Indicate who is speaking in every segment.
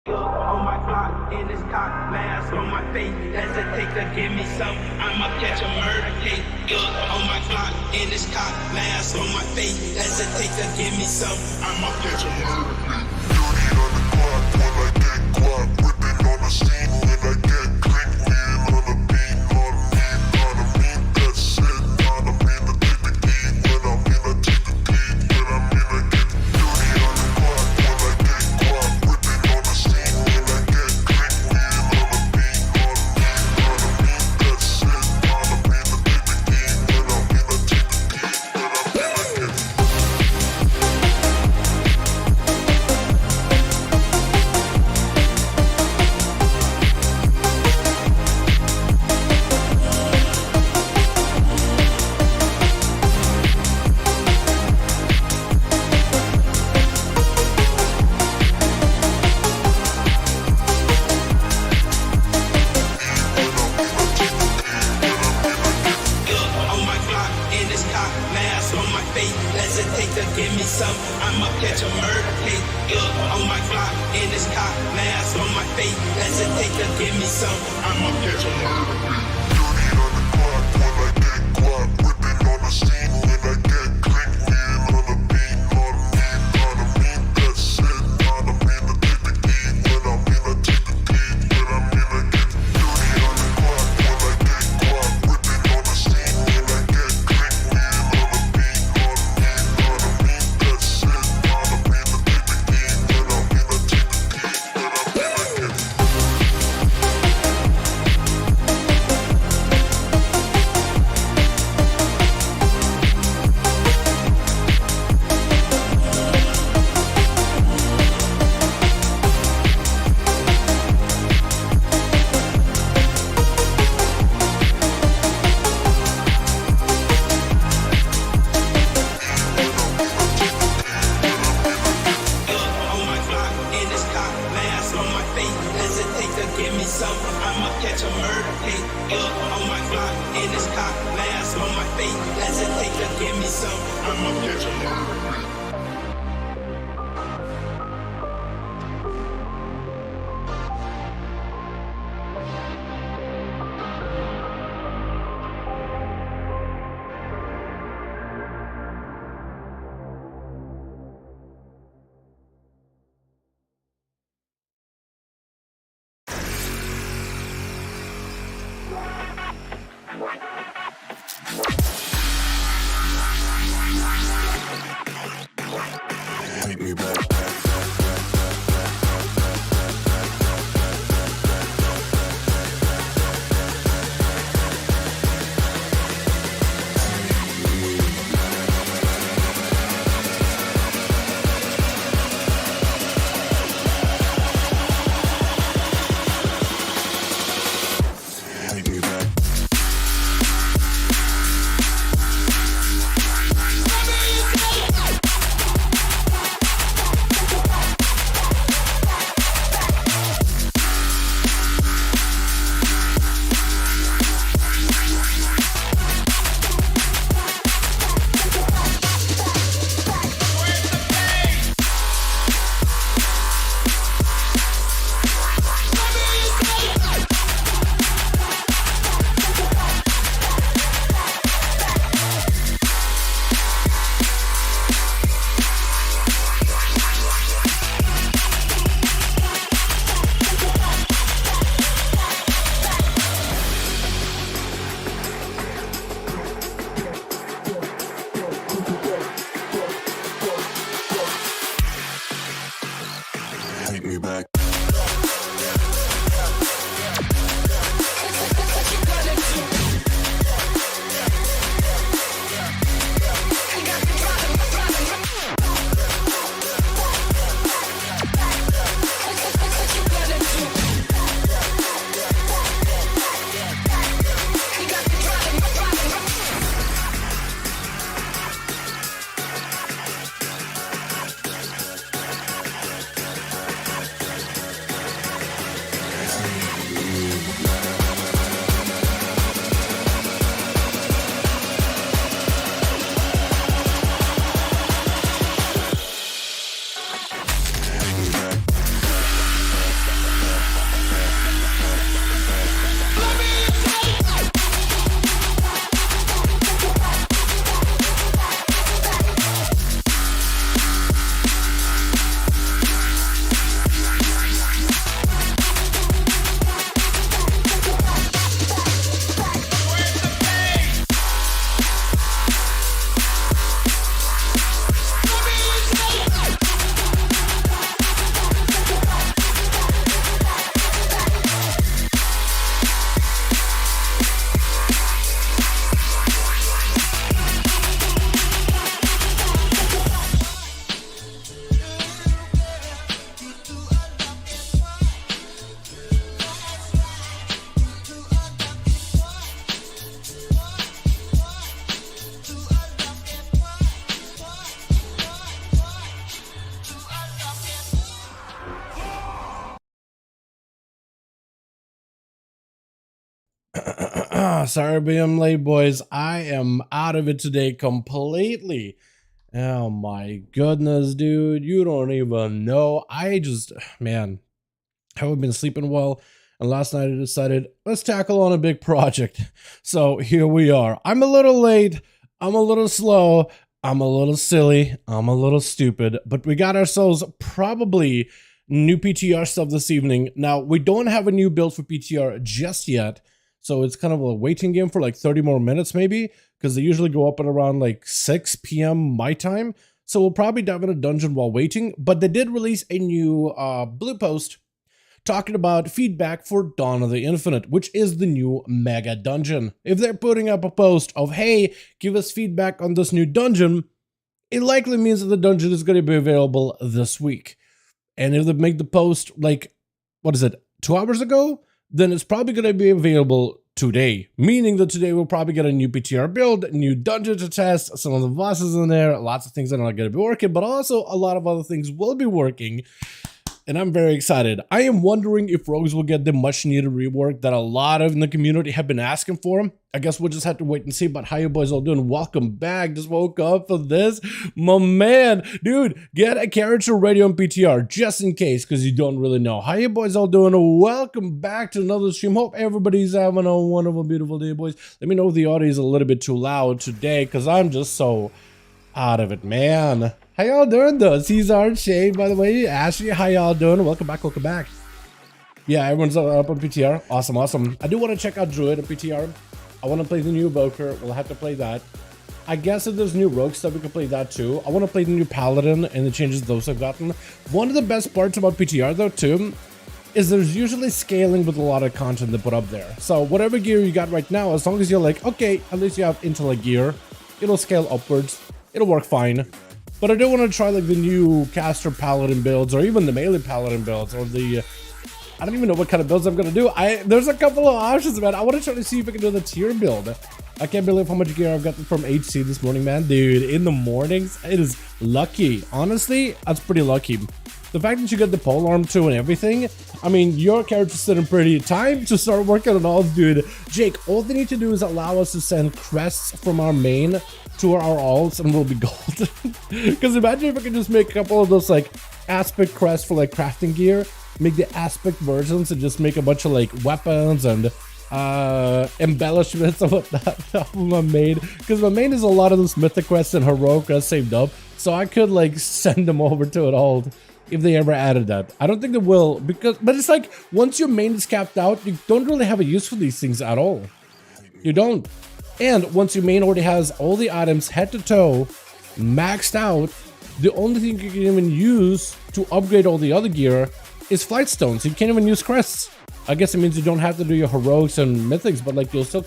Speaker 1: On my block, in this cock, mask on my face. Hesitate to give me some, I'ma catch a murder case. On my block, in this cock, mask on my face. Hesitate to give me some, I'ma catch a murder case.
Speaker 2: Dirty on the clock when I get guap, whipping on the scene when I get click, wheel on the beat, on me, that's it, on a mean to take the key, when I'm in I take the key, when I'm in I get dirty on the clock when I get guap, whipping on the scene when I get click, wheel on the beat, on me, that's it, on a mean to take the key, when I'm in I take the key, when I'm in I get
Speaker 1: on my block, in this cock, mask on my face. Hesitate to give me some, I'ma catch a murder case. On my block, in this cock, mask on my face. Hesitate to give me some, I'ma catch a murder case.
Speaker 2: dirty on the clock when I get guap, whipping on the scene when I get click, wheel on the beat, on me, that's it, on a mean to take the key, when I'm in I take the key, when I'm in I get dirty on the clock when I get guap, whipping on the scene when I get click, wheel on the beat, on me, that's it, on a mean to take the key, when I'm in I take the key, when I'm in I get
Speaker 1: On my block, in this cock, mask on my face. Hesitate to give me some, I'ma catch a murder case. On my block, in this cock, mask on my face. Hesitate to give me some, I'ma catch a murder case.
Speaker 3: Sorry being late, boys. I am out of it today completely. Oh my goodness, dude. You don't even know. Man, haven't been sleeping well. And last night I decided, let's tackle on a big project. So here we are. I'm a little late. I'm a little slow. I'm a little silly. I'm a little stupid. But we got ourselves probably new PTR stuff this evening. Now, we don't have a new build for PTR just yet. So it's kind of a waiting game for like 30 more minutes maybe, because they usually go up at around like 6 p.m. my time. So we'll probably dive in a dungeon while waiting. But they did release a new blue post talking about feedback for Dawn of the Infinite, which is the new mega dungeon. If they're putting up a post of, hey, give us feedback on this new dungeon, it likely means that the dungeon is going to be available this week. And if they make the post like, 2 hours ago? Then it's probably going to be available today, meaning that today we'll probably get a new PTR build, new dungeon to test, some of the bosses in there, lots of things that are not going to be working, but also a lot of other things will be working. And I'm very excited. I am wondering if Rogues will get the much needed rework that a lot of in the community have been asking for. I guess we'll just have to wait and see. But how you boys all doing? Welcome back. Just woke up for this. My man, dude, get a character ready on PTR just in case, because you don't really know. How you boys all doing? Welcome back to another stream. Hope everybody's having a wonderful, beautiful day, boys. Let me know if the audio is a little bit too loud today, because I'm just so out of it, man. How y'all doing though? Caesar, Shay, by the way, Ashley, how y'all doing? Welcome back, welcome back. Yeah, everyone's up on PTR. Awesome, awesome. I do want to check out Druid on PTR. I want to play the new Evoker. We'll have to play that. I guess if there's new Rogue stuff, we can play that too. I want to play the new Paladin and the changes those have gotten. One of the best parts about PTR though too is there's usually scaling with a lot of content they put up there. So whatever gear you got right now, as long as you're like, okay, at least you have intellect gear, it'll scale upwards. It'll work fine. But I do want to try like the new caster paladin builds, or even the melee paladin builds, or the I don't even know what kind of builds I'm gonna do. There's a couple of options, man. I want to try to see if I can do the tier build. I can't believe how much gear I've gotten from HC this morning, man. Dude, in the mornings, it is lucky. Honestly, that's pretty lucky. The fact that you get the pole arm too and everything, I mean, your character's sitting pretty. Time to start working on all, dude. Jake, all they need to do is allow us to send crests from our main to our alts and we'll be gold. Because imagine if I could just make a couple of those like aspect crests for like crafting gear, make the aspect versions and just make a bunch of like weapons and embellishments and whatnot off of my main. Because my main is a lot of those mythic quests and heroic quests saved up, so I could like send them over to an alt if they ever added that. I don't think they will, but it's like once your main is capped out, you don't really have a use for these things at all. You don't. And once your main already has all the items head to toe maxed out, the only thing you can even use to upgrade all the other gear is flight stones. You can't even use crests. I guess it means you don't have to do your heroics and mythics, but like you'll still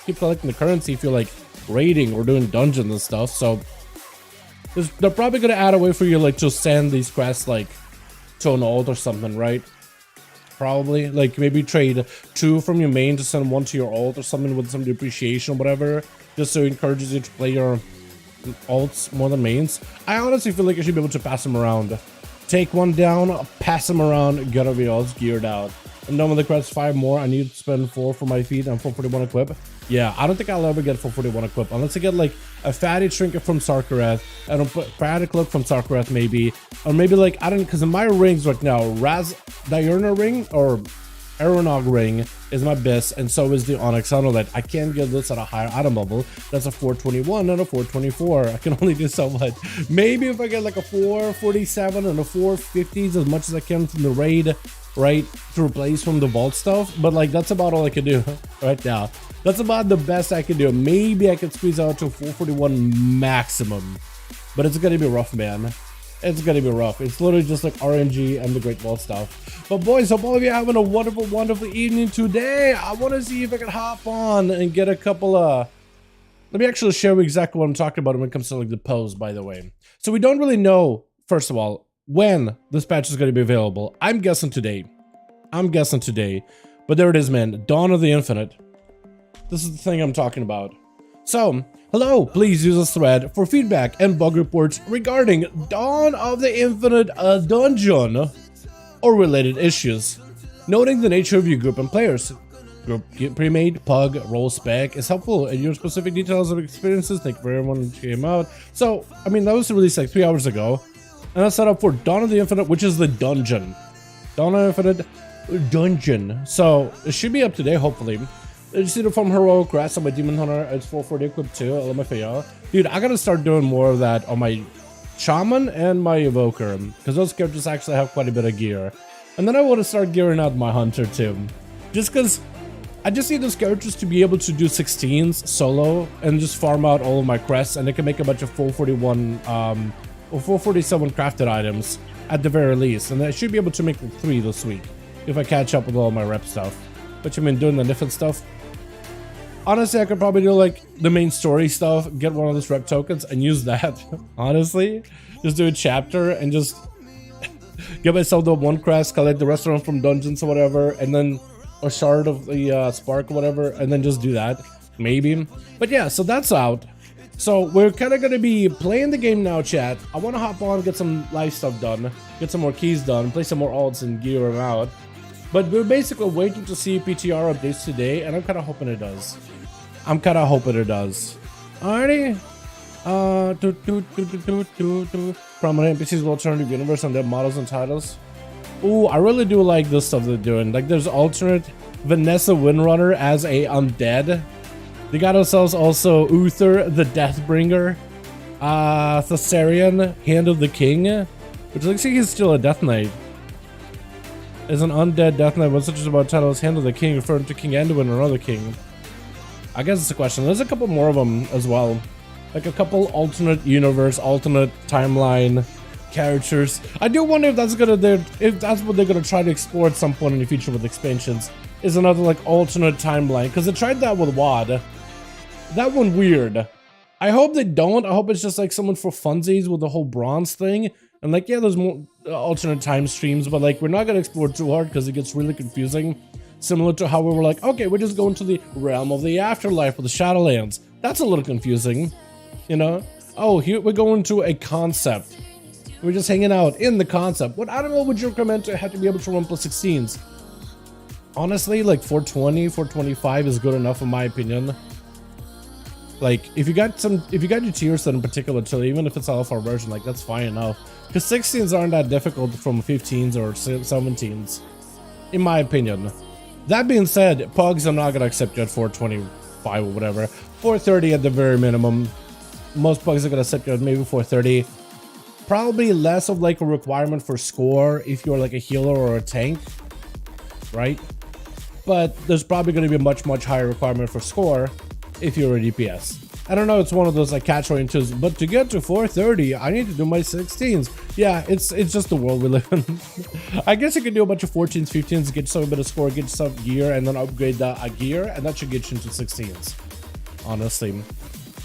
Speaker 3: keep collecting the currency if you're like raiding or doing dungeons and stuff. So they're probably gonna add a way for you like to send these crests like to an alt or something, right? Probably like maybe trade 2 from your main to send 1 to your alt or something with some depreciation or whatever, just so it encourages you to play your alts more than mains. I honestly feel like I should be able to pass them around. Take one down, pass them around, get everybody else geared out. I'm done with the crests. 5 more. I need to spend 4 for my feet and 441 equip. Yeah, I don't think I'll ever get 441 equip unless I get like a fatty trinket from Sarkareth and a fatty cloak from Sarkareth maybe, or maybe like I don't, because in my rings right now, Diurna ring or Aeronog ring is my best, and so is the ONYXIA that I can't get this at a higher item level. That's a 421 and a 424. I can only do so much. Maybe if I get like a 447 and a 450s as much as I can from the raid, right, to replace from the vault stuff, but like that's about all I can do right now. That's about the best I can do. Maybe I could squeeze out to 441 maximum, but it's gonna be rough, man. It's gonna be rough. It's literally just like RNG and the Great Vault stuff. But boys, hope all of you are having a wonderful, wonderful evening today. I want to see if I can hop on and get a couple of... Let me actually show you exactly what I'm talking about when it comes to like the pose, by the way. So we don't really know, first of all, when this patch is going to be available. I'm guessing today. But there it is, man. Dawn of the Infinite. This is the thing I'm talking about. So, hello, please use this thread for feedback and bug reports regarding Dawn of the Infinite dungeon or related issues, noting the nature of your group and players. group pre-made pug role spec is helpful in your specific details of experiences. Thank you for everyone who came out. So, I mean, that was released like 3 hours ago. And that's set up for Dawn of the Infinite, which is the dungeon. Dawn of the Infinite dungeon. So, it should be up today, hopefully. It's either from Heroic Rest on my Demon Hunter. It's 440 equipped too. LMFAO. Dude, I gotta start doing more of that on my Shaman and my Evoker, because those characters actually have quite a bit of gear. And then I want to start gearing out my Hunter too. Just because I just need those characters to be able to do 16s solo and just farm out all of my crests, and they can make a bunch of 441 or 447 crafted items at the very least. And I should be able to make like 3 this week if I catch up with all my rep stuff. Which I mean, doing the different stuff. Honestly, I could probably do like the main story stuff, get one of those rep tokens and use that. Honestly, just do a chapter and just get myself the 1 crest, collect the rest of them from dungeons or whatever, and then a shard of the spark or whatever, and then just do that, maybe. But yeah, so that's out. So we're kind of going to be playing the game now, chat. I want to hop on, get some live stuff done, get some more keys done, play some more alts and gear them out. But we're basically waiting to see PTR updates today, and I'm kind of hoping it does. Alrighty. Prominent NPCs will alternative universe and their models and titles. Ooh, I really do like this stuff they're doing. Like, there's alternate Vanessa Windrunner as a undead. They got ourselves also Uther the Deathbringer, Thessarian, Hand of the King, which looks like he's still a Death Knight. Is an undead Death Knight when such as about titles Hand of the King, referring to King Anduin or another king. I guess it's a question. There's a couple more of them as well. Like a couple alternate universe, alternate timeline characters. I do wonder if that's what they're gonna try to explore at some point in the future with expansions. Is another like alternate timeline, because they tried that with WoD. That one weird. I hope they don't. I hope it's just like someone for funsies with the whole bronze thing. And like, yeah, there's more alternate time streams, but like, we're not gonna explore too hard because it gets really confusing. Similar to how we were like, okay, we're just going to the realm of the afterlife with the Shadowlands. That's a little confusing, you know? Oh, here we're going to a concept. We're just hanging out in the concept. What animal would you recommend to have to be able to run plus 16s? Honestly, like 420, 425 is good enough in my opinion. Like, if you got your tier set in particular, too, even if it's alpha version, like that's fine enough. Because 16s aren't that difficult from 15s or 17s, in my opinion. That being said, pugs, I'm not gonna accept you at 425 or whatever. 430 at the very minimum. Most pugs are gonna accept you at maybe 430. Probably less of like a requirement for score if you're like a healer or a tank, right? But there's probably gonna be a much higher requirement for score if you're a DPS. I don't know, it's one of those like catch-22s, but to get to 430, I need to do my 16s. Yeah, it's just the world we live in. I guess you can do a bunch of 14s, 15s, get some bit of score, get some gear, and then upgrade the gear, and that should get you into 16s, honestly.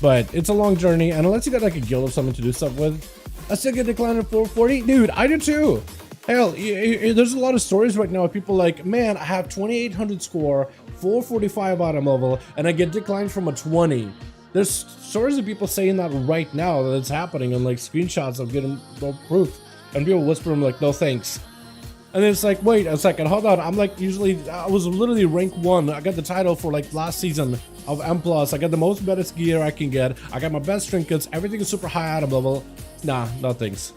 Speaker 3: But it's a long journey, and unless you got like a guild or something to do stuff with, I still get declined at 440. Dude, I do too. Hell, there's a lot of stories right now of people like, man, I have 2800 score, 445 item level, and I get declined from a 20. There's stories of people saying that right now that it's happening, and like screenshots of getting no proof, and people whisper them like, no thanks. And it's like, wait a second, hold on. I'm like, I was literally rank 1. I got the title for like last season of M+. I got the most best gear I can get. I got my best trinkets. Everything is super high item level. Nah, no thanks.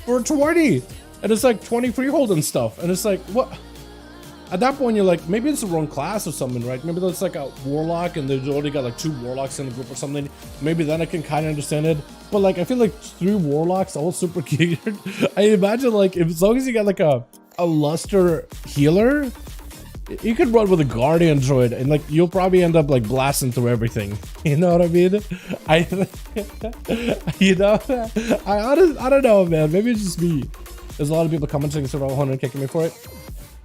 Speaker 3: For 20, and it's like 20 freehold and stuff. And it's like, what? At that point, you're like, maybe it's the wrong class or something, right? Maybe that's like a warlock and they've already got like 2 warlocks in the group or something. Maybe then I can kind of understand it. But like, I feel like 3 warlocks all super geared. I imagine like, if as long as you got like a luster healer, you could run with a guardian droid and like, you'll probably end up like blasting through everything. You know what I mean? I don't know, man. Maybe it's just me. There's a lot of people commenting Survival Hunter and kicking me for it.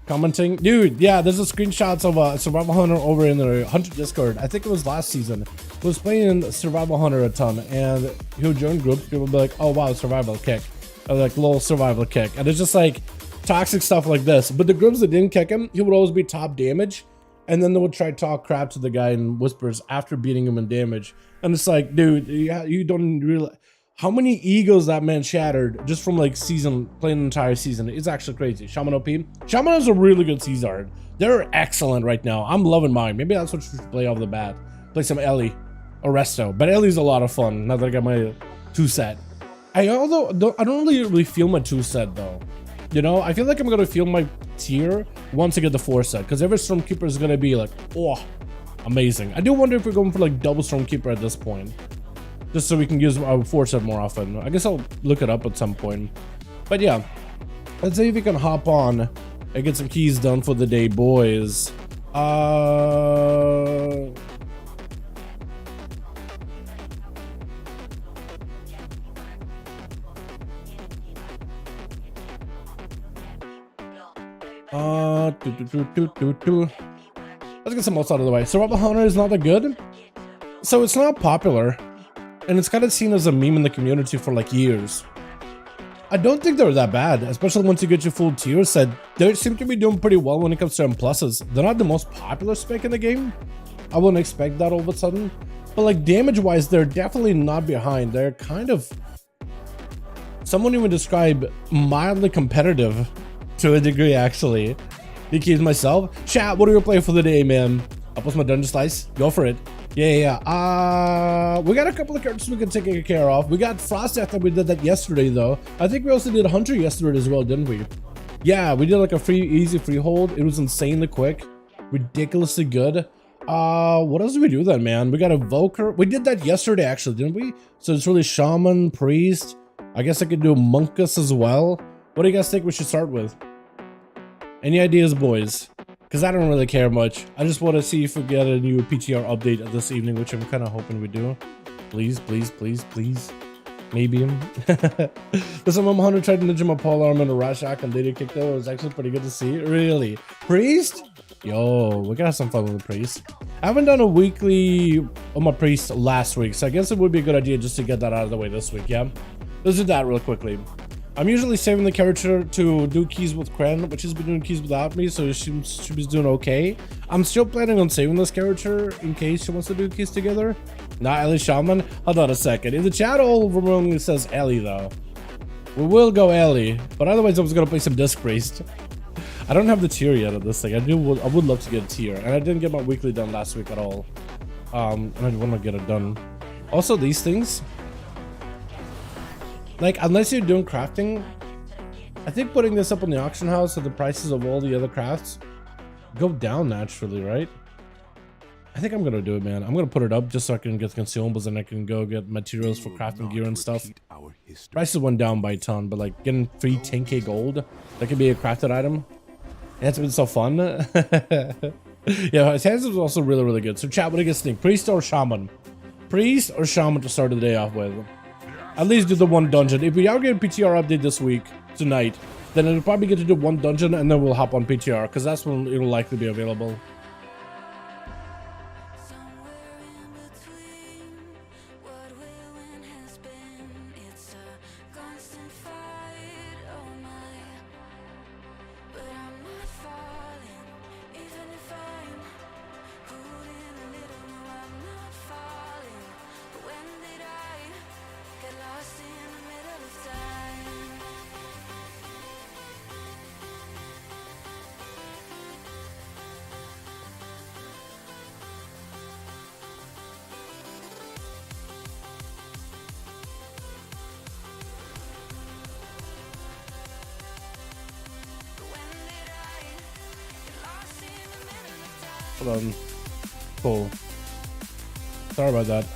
Speaker 3: Commenting, dude, yeah, there's a screenshots of a Survival Hunter over in the Hunter Discord. I think it was last season. He was playing Survival Hunter a ton, and he would join groups. People would be like, oh wow, survival kick, or like little survival kick, and it's just like toxic stuff like this. But the groups that didn't kick him, he would always be top damage, and then they would try to talk crap to the guy in whispers after beating him in damage. And it's like, dude, yeah, you don't realize. How many egos that man shattered just from like playing an entire season? It's actually crazy. Shaman OP. Shaman has a really good Caesar. They're excellent right now. I'm loving mine. Maybe that's what you should play off the bat. Play some Ellie or Resto. But Ellie's a lot of fun now that I got my 2 set. I don't really feel my 2 set though. You know, I feel like I'm gonna feel my tier once I get the 4 set, because every Stormkeeper is gonna be like, oh, amazing. I do wonder if we're going for like double Stormkeeper at this point, just so we can use our 4 set more often. I guess I'll look it up at some point. But yeah, let's see if we can hop on and get some keys done for the day, boys. Let's get some else out of the way. Survival Hunter is not that good. So it's not popular, and it's kind of seen as a meme in the community for like years. I don't think they're that bad, especially once you get your full tier set. They seem to be doing pretty well when it comes to M pluses. They're not the most popular spec in the game. I wouldn't expect that all of a sudden. But like damage wise, they're definitely not behind. They're kind of, someone even describe mildly competitive to a degree actually. The keys myself. Chat, what are you playing for the day, man? I'll post my dungeon slice. Go for it. Yeah. We got a couple of characters we can take care of. We got Frost Death, we did that yesterday though. I think we also did Hunter yesterday as well, didn't we? Yeah, we did like a easy freehold. It was insanely quick, ridiculously good. What else did we do then, man? We got a Evoker. We did that yesterday actually, didn't we? So it's really Shaman, Priest. I guess I could do Monkus as well. What do you guys think we should start with? Any ideas, boys? Because I don't really care much. I just want to see if we get a new PTR update this evening, which I'm kind of hoping we do. Please, please, please, please. Maybe. This one, 100 tried to ninja my polearm and a Rashak and data kick though. It was actually pretty good to see. Really? Priest? Yo, we gotta have some fun with the Priest. I haven't done a weekly on my Priest last week, so I guess it would be a good idea just to get that out of the way this week, yeah? Let's do that real quickly. I'm usually saving the character to do keys with Kren, but she's been doing keys without me, so she's doing okay. I'm still planning on saving this character in case she wants to do keys together. Not Ellie Shaman. Hold on a second. In the chat, all overwhelmingly says Ellie, though. We will go Ellie, but otherwise I was gonna play some Disc Priest. I don't have the tier yet of this thing. I would love to get a tier, and I didn't get my weekly done last week at all. And I want to get it done. Also, these things. Like, unless you're doing crafting, I think putting this up on the auction house so the prices of all the other crafts go down naturally, right? I think I'm gonna do it, man. I'm gonna put it up just so I can get consumables and I can go get materials for crafting gear and stuff. Prices went down by a ton, but like getting free 10k gold, that could be a crafted item. It's been so fun. Yeah, his hands was also really, really good. So chat, what do you guys think? Priest or Shaman? Priest or Shaman to start the day off with? At least do the one dungeon. If we are getting PTR update this week, tonight, then it'll probably get to do one dungeon and then we'll hop on PTR, because that's when it'll likely be available. Hold on. Cool. Sorry about that.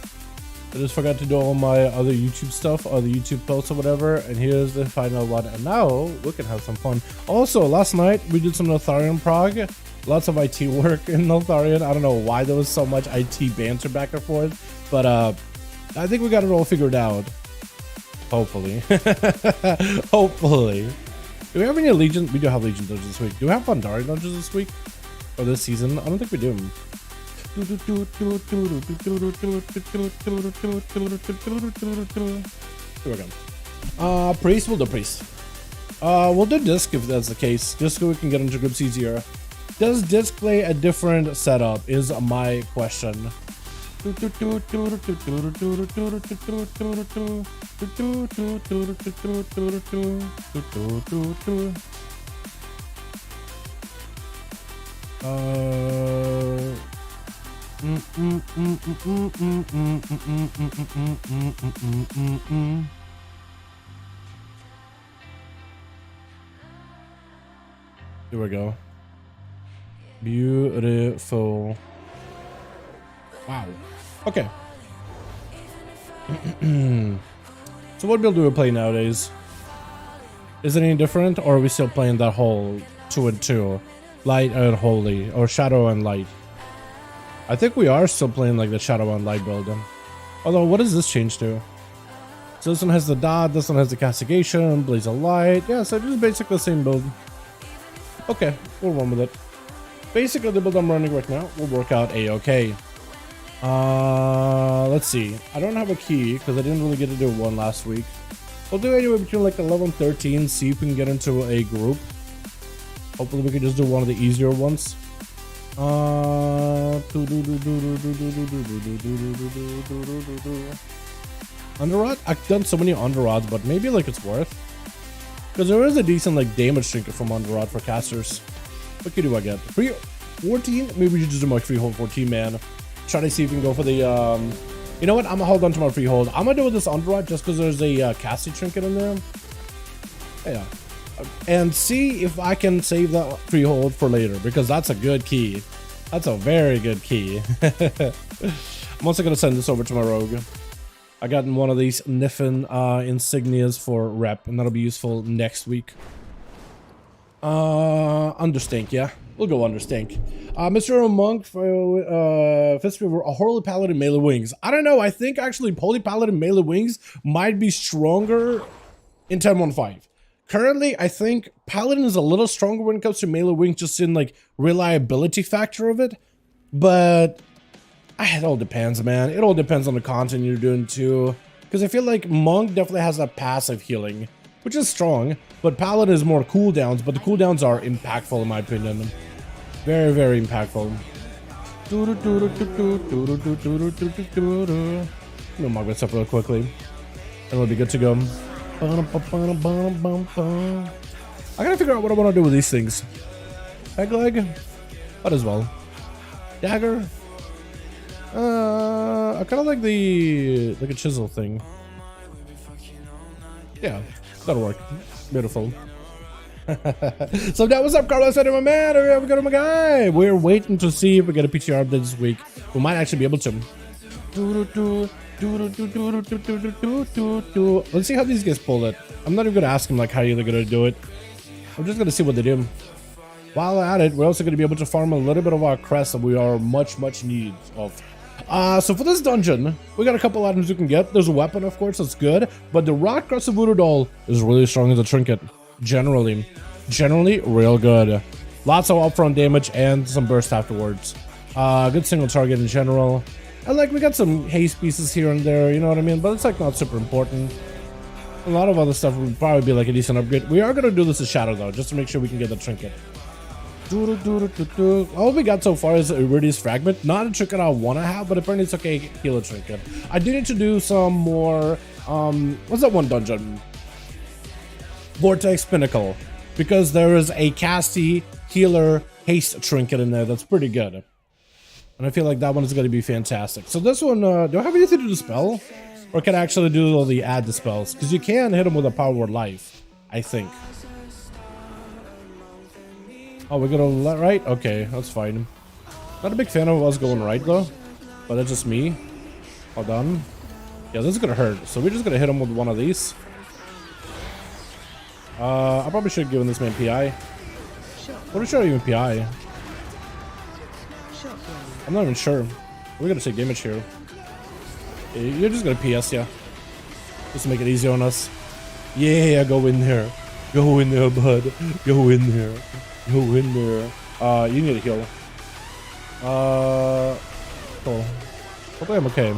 Speaker 3: I just forgot to do all my other YouTube stuff, other YouTube posts or whatever, and here's the final one. And now we can have some fun. Also, last night we did some Notharian prog. Lots of IT work in Notharian. I don't know why there was so much IT banter back and forth, but I think we got it all figured out. Hopefully. Hopefully. Do we have any Legion? We do have Legion dungeons this week. Do we have Pandari dungeons this week? Or this season? I don't think we do. Here we go. Priest, we'll do Priest. We'll do Disc if that's the case, just so we can get into groups easier. Does Disc play a different setup is my question. Here we go. Beautiful. Wow. Okay. So what build do we play nowadays? Is it any different, or are we still playing that whole 2 and 2? Light and holy, or shadow and light? I think we are still playing like the shadow and light build. Although, what does this change to? So this one has the dot, this one has the castigation, blaze of light. Yeah, so just basically the same build. Okay, we'll run with it. Basically, the build I'm running right now will work out a-okay. Let's see. I don't have a key because I didn't really get to do one last week. We'll do anywhere between like 11 13, see if we can get into a group. Hopefully we can just do one of the easier ones. Underrod? I've done so many underrods, but maybe like it's worth. Because there is a decent like damage trinket from underrod for casters. What key do I get? Free 14? Maybe we should just do my freehold 14, man. Try to see if we can go for the you know what? I'm gonna hold on to my freehold. I'm gonna do with this underrod just because there's a casting trinket in there. Yeah. And see if I can save that freehold for later, because that's a good key. That's a very good key. I'm also gonna send this over to my rogue. I got one of these Niffin insignias for rep, and that'll be useful next week. Understink, yeah. We'll go understink. Mr. Monk for Fist River, a Holy Paladin melee wings. I don't know, I think actually Holy Paladin melee wings might be stronger in 10.1.5. Currently, I think Paladin is a little stronger when it comes to melee wings, just in like reliability factor of it. But it all depends, man. It all depends on the content you're doing too. Because I feel like Monk definitely has that passive healing, which is strong. But Paladin is more cooldowns, but the cooldowns are impactful in my opinion. Very, very impactful. I'm gonna mug this up real quickly, and we'll be good to go. I gotta figure out what I want to do with these things. Peg leg? Might as well. Dagger? I kind of like the a chisel thing. Yeah, that'll work. Beautiful. So that was up, Carlos. I did my man. We got my guy. We're waiting to see if we get a PTR update this week. We might actually be able to. Let's see how these guys pull it. I'm not even gonna ask them like how they're gonna do it. I'm just gonna see what they do. While at it, we're also gonna be able to farm a little bit of our crest that we are much need of. So for this dungeon, we got a couple items you can get. There's a weapon, of course, that's good, but the Rock Crest of Voodoo Doll is really strong as a trinket. Generally real good. Lots of upfront damage and some burst afterwards. Good single target in general. And like we got some haste pieces here and there, you know what I mean? But it's like not super important. A lot of other stuff would probably be like a decent upgrade. We are gonna do this as Shadow though, just to make sure we can get the trinket. All we got so far is Iridius Fragment. Not a trinket I want to have, but apparently it's okay. Heal a trinket. I do need to do some more. What's that one dungeon? Vortex Pinnacle, because there is a casty healer haste trinket in there that's pretty good, and I feel like that one is going to be fantastic. So this one, do I have anything to dispel, or can I actually do all the add dispels? Because you can hit them with a power word life, I think. Oh, we're gonna let right? Okay, that's fine. Not a big fan of us going right though, but that's just me. Hold on. Yeah, this is gonna hurt. So we're just gonna hit him with one of these. I probably should have given this man PI. What should I even PI? I'm not even sure. We're gonna take damage here. You're just gonna PS, yeah. Just to make it easy on us. Yeah, go in there. Go in there, bud. Go in there. Go in there. You need a heal. Cool. Hopefully I'm okay.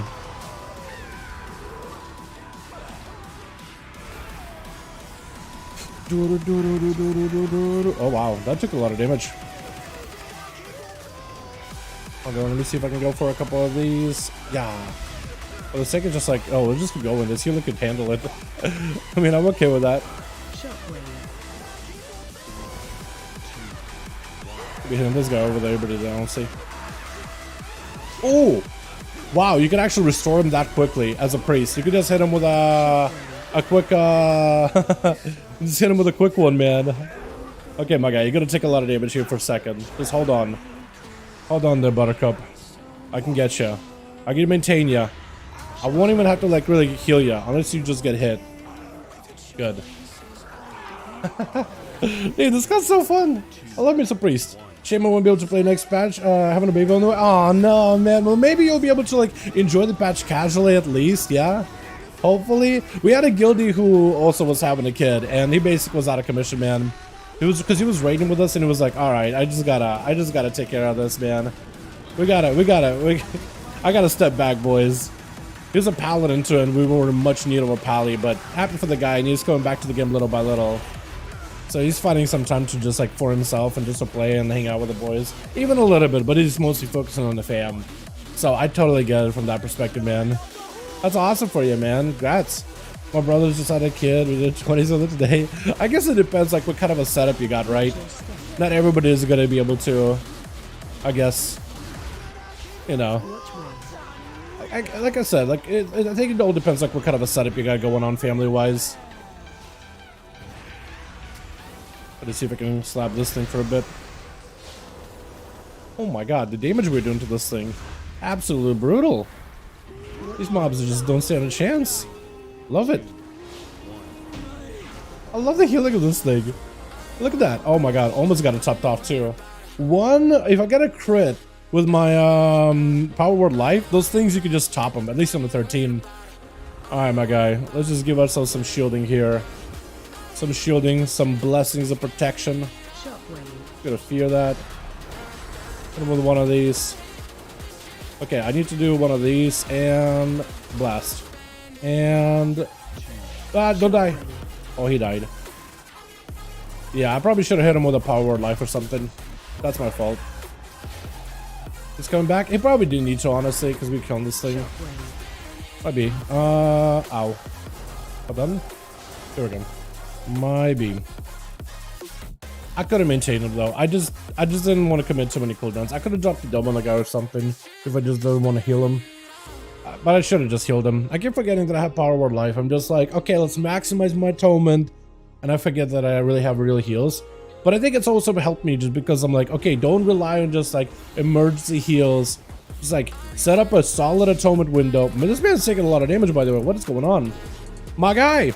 Speaker 3: Oh wow, that took a lot of damage. Hold on, let me see if I can go for a couple of these. Yeah. For the sake of just like, oh, we'll just keep going. This healer could handle it. I mean, I'm okay with that. Be hitting this guy over there, but I don't see. Oh! Wow, you can actually restore him that quickly as a priest. You could just hit him with a quick, just hit him with a quick one, man. Okay, my guy, you're gonna take a lot of damage here for a second. Just hold on. Hold on there, Buttercup. I can get you. I can maintain you. I won't even have to, like, really heal you, unless you just get hit. Good. Dude, this guy's so fun. I love me some priest. Shame I won't be able to play next patch. Having a baby on the way. Oh no, man. Well, maybe you'll be able to like enjoy the patch casually at least. Yeah, hopefully. We had a guildie who also was having a kid, and he basically was out of commission, man. It was because he was raiding with us, and he was like, "All right, I just gotta take care of this, man. I gotta step back, boys." He was a paladin too, and we were in much need of a pally, but happy for the guy, and he's going back to the game little by little. So he's finding some time to just like for himself and just to play and hang out with the boys. Even a little bit, but he's mostly focusing on the fam. So I totally get it from that perspective, man. That's awesome for you, man. Congrats. My brother's just had a kid. We did 20 something today. I guess it depends like what kind of a setup you got, right? Not everybody is going to be able to, I guess, you know. Like I said, like I think it all depends like what kind of a setup you got going on family-wise. Let's see if I can slap this thing for a bit. Oh my god, the damage we're doing to this thing. Absolutely brutal. These mobs just don't stand a chance. Love it. I love the healing of this thing. Look at that. Oh my god, almost got it topped off too. If I get a crit with my Power Word Life, those things you can just top them, at least on the 13. Alright, my guy. Let's just give ourselves some shielding here. Some shielding, some blessings of protection. Gonna fear that. Hit him with one of these. Okay, I need to do one of these and blast. And don't die. Oh, he died. Yeah, I probably should have hit him with a Power Word Life or something. That's my fault. He's coming back. He probably didn't need to, honestly, because we killed this thing. Might be. Ow. Hold on. Here we go. My beam. I could have maintained him though. I just didn't want to commit too many cooldowns. I could have dropped the double on the guy or something if I just didn't want to heal him. But I should have just healed him. I keep forgetting that I have Power Word Life. I'm just like, okay, let's maximize my atonement, and I forget that I really have real heals. But I think it's also helped me just because I'm like, okay, don't rely on just like emergency heals. Just like set up a solid atonement window. I mean, this man's taking a lot of damage, by the way. What is going on? My guy,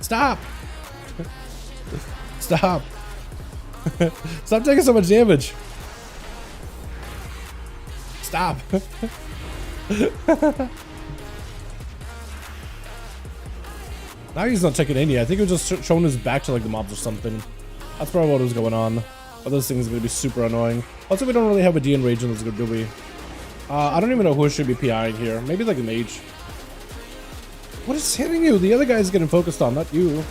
Speaker 3: stop. Stop. Stop taking so much damage. Stop. Now he's not taking any. I think he was just showing his back to like the mobs or something. That's probably what was going on. But this thing is going to be super annoying. Also, we don't really have a DN rage in this group, do we? I don't even know who should be PIing here. Maybe like a mage. What is hitting you? The other guy's getting focused on, not you.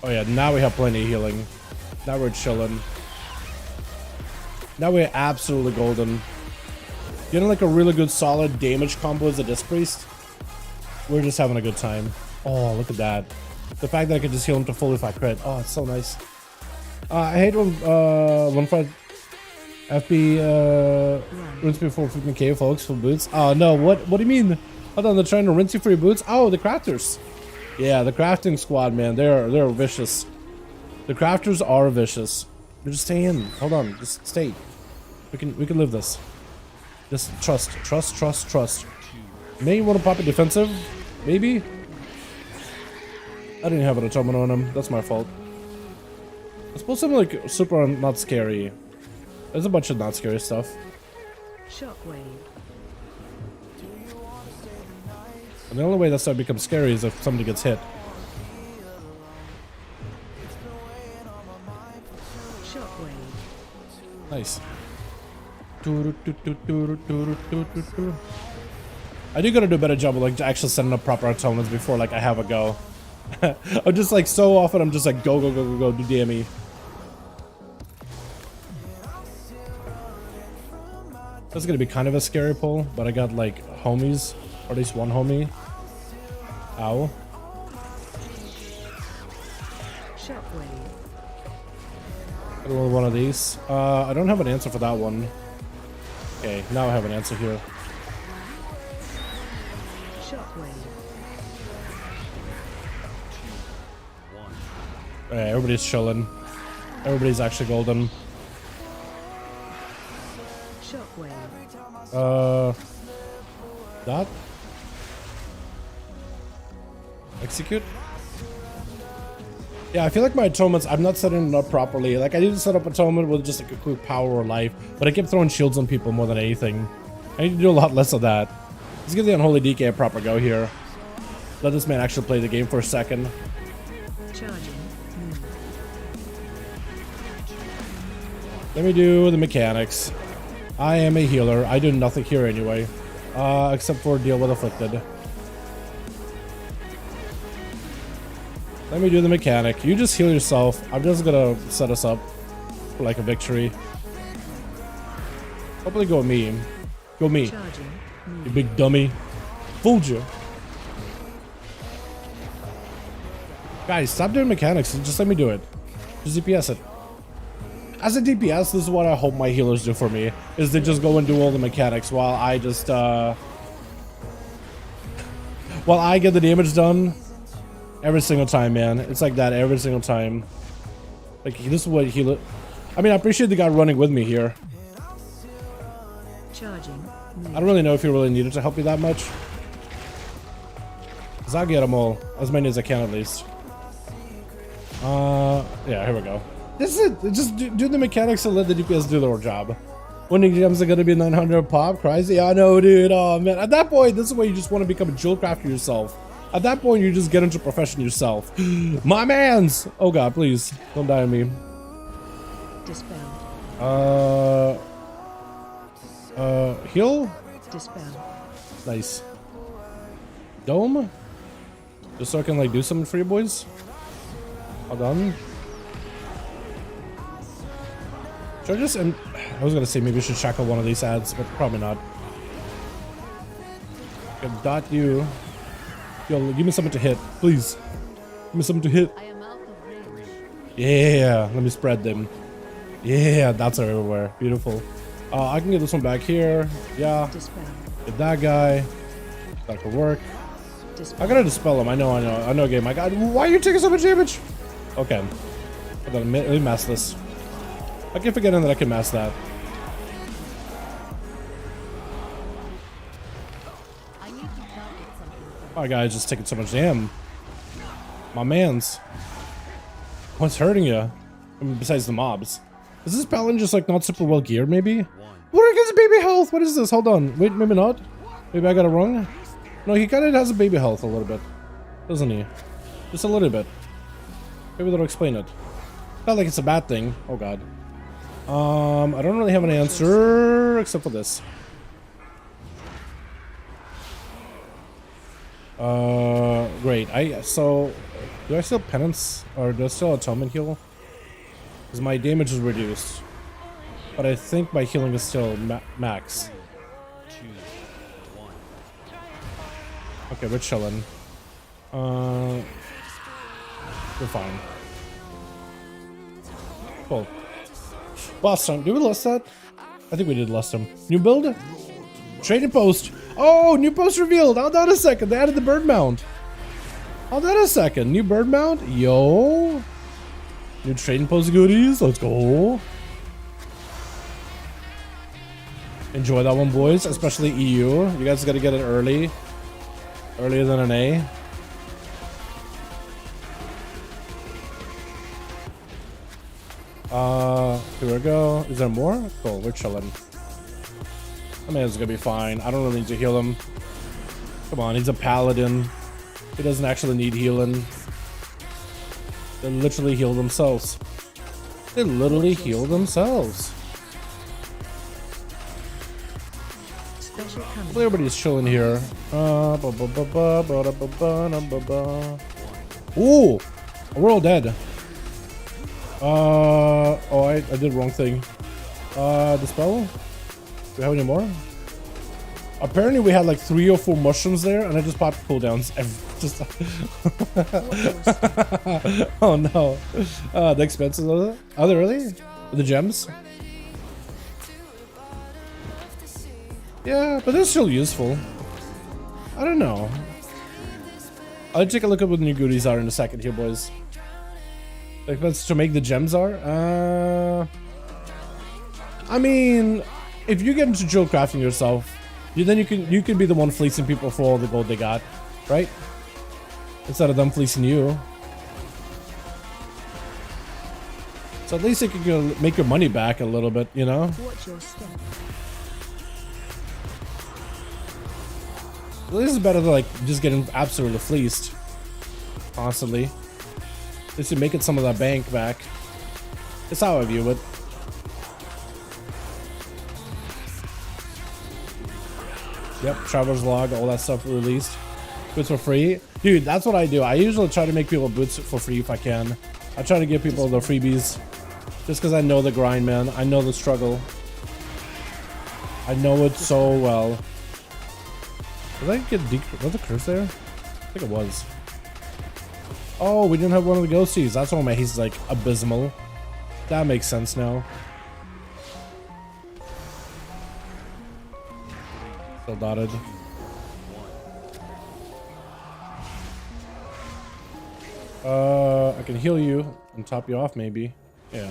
Speaker 3: Oh yeah, now we have plenty of healing. Now we're chilling. Now we're absolutely golden. Getting like a really good solid damage combo as a Disc Priest. We're just having a good time. Oh, look at that. The fact that I can just heal him to full if I crit. Oh, it's so nice. I hate when 1.5 FP rinse before 15k folks for boots. Oh no, what do you mean? Hold on, they're trying to rinse you for your boots? Oh, the crafters. Yeah, the crafting squad, man, they're vicious. The crafters are vicious. You just stay in. Hold on, just stay. We can live this. Just trust. May want to pop it defensive? Maybe? I didn't have an atonement on him. That's my fault. I suppose something like super not scary. There's a bunch of not scary stuff.
Speaker 4: Shockwave.
Speaker 3: And the only way that stuff becomes scary is if somebody gets hit.
Speaker 4: Shockwave.
Speaker 3: Nice. I do gotta do a better job of like actually setting up proper atonements before like I have a go. I'm just like so often I'm just like go go go go go do DME. That's gonna be kind of a scary pull, but I got like homies, or at least one homie. Ow.
Speaker 4: Shockwave.
Speaker 3: Got a little one of these. I don't have an answer for that one. Okay, now I have an answer here.
Speaker 4: Shockwave.
Speaker 3: Okay, everybody's chilling. Everybody's actually golden.
Speaker 4: Shockwave.
Speaker 3: That? Execute? Yeah, I feel like my atonements, I'm not setting it up properly. Like, I need to set up atonement with just like a quick power or life, but I keep throwing shields on people more than anything. I need to do a lot less of that. Let's give the Unholy DK a proper go here. Let this man actually play the game for a second.
Speaker 4: Charging.
Speaker 3: Let me do the mechanics. I am a healer. I do nothing here anyway. Except for deal with Afflicted. Let me do the mechanic. You just heal yourself. I'm just gonna set us up for like a victory. Hopefully go me. Go me.
Speaker 4: Charging.
Speaker 3: You big dummy. Fooled you. Guys, stop doing mechanics. Just let me do it. Just DPS it. As a DPS, this is what I hope my healers do for me. Is they just go and do all the mechanics while I just, while I get the damage done. Every single time, man. It's like that every single time. Like, this is what healer... I mean, I appreciate the guy running with me here.
Speaker 4: Charging.
Speaker 3: I don't really know if he really needed to help you that much. Because I'll get them all. As many as I can, at least. Yeah, here we go. This is it. Just do the mechanics and let the DPS do their job. Winning gems are going to be 900 pop. Crazy. I know, dude. Oh, man. At that point, this is where you just want to become a jewel crafter yourself. At that point, you just get into profession yourself. My mans! Oh, God, please. Don't die on me.
Speaker 4: Dispelled.
Speaker 3: Heal?
Speaker 4: Dispelled.
Speaker 3: Nice. Dome? Just so I can, like, do something for you boys? All done. Should I just... I was gonna say maybe we should check out one of these ads, but probably not. Okay, dot you. Yo, give me something to hit, please. Give me something to hit. Yeah, let me spread them. Yeah, that's everywhere. Beautiful. I can get this one back here. Yeah.
Speaker 4: Dispelled.
Speaker 3: Get that guy. That could work. I gotta dispel him. I know game. My God, why are you taking so much damage? Okay. Hold on, let me mask this. I keep forgetting that I can mask that. My guy's just taking so much damn. My mans. What's hurting you? I mean, besides the mobs. Is this Paladin just like not super well geared, maybe? What against baby health? What is this? Hold on. Wait, maybe not. Maybe I got it wrong. No, he kind of has a baby health a little bit. Doesn't he? Just a little bit. Maybe that'll explain it. Not like it's a bad thing. Oh, God. I don't really have an answer except for this. Great. So do I still penance or do I still atonement heal? Because my damage is reduced, but I think my healing is still max. Okay, we're chilling. We're fine. Cool. Last time, did we list that? I think we did last time. New build? Trading post. Oh, new post revealed. Hold on a second. They added the bird mount. Hold on a second. New bird mount. Yo. New trading post goodies. Let's go. Enjoy that one, boys. Especially EU. You guys gotta get it early. Earlier than an A. Here we go. Is there more? Cool, we're chilling. I mean, it's gonna be fine. I don't really need to heal him. Come on, he's a paladin. He doesn't actually need healing. They literally heal themselves. They literally heal themselves. Everybody's chilling here. Ooh, we're all dead. Oh, I did wrong thing. Dispel? Do we have any more? Apparently we had like 3 or 4 mushrooms there, and I just popped cooldowns. Just oh no. The expenses of it? Are they really? The gems? Yeah, but they're still useful. I don't know. I'll take a look at what the new goodies are in a second here, boys. Like, that's to make the gems are. I mean, if you get into drill crafting yourself, then you can be the one fleecing people for all the gold they got, right? Instead of them fleecing you. So at least you can make your money back a little bit, you know?
Speaker 4: Watch your step.
Speaker 3: At least it's better than like just getting absolutely fleeced constantly. At least you're making some of that bank back. That's how I view it. Yep, traveler's log, all that stuff released. Boots for free. Dude, that's what I do. I usually try to make people boots for free if I can. I try to give people the freebies. Just because I know the grind, man. I know the struggle. I know it so well. Did I get was the curse there? I think it was. Oh, we didn't have one of the ghosties. That's why my haste is like abysmal. That makes sense now. Still dotted. I can heal you and top you off maybe. Yeah.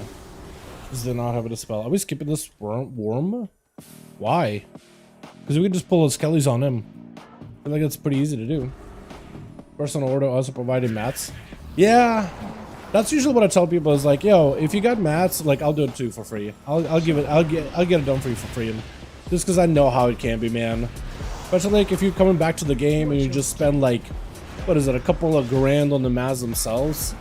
Speaker 3: This did not have a dispel. Are we skipping this worm? Why? Because we can just pull the skellies on him. I feel like that's pretty easy to do. Personal order also provided mats. Yeah, that's usually what I tell people is like, yo, if you got mats, like I'll do it too for free. I'll get it done for you for free. And just because I know how it can be, man. Especially like if you're coming back to the game and you just spend like, what is it, a couple of grand on the mats themselves.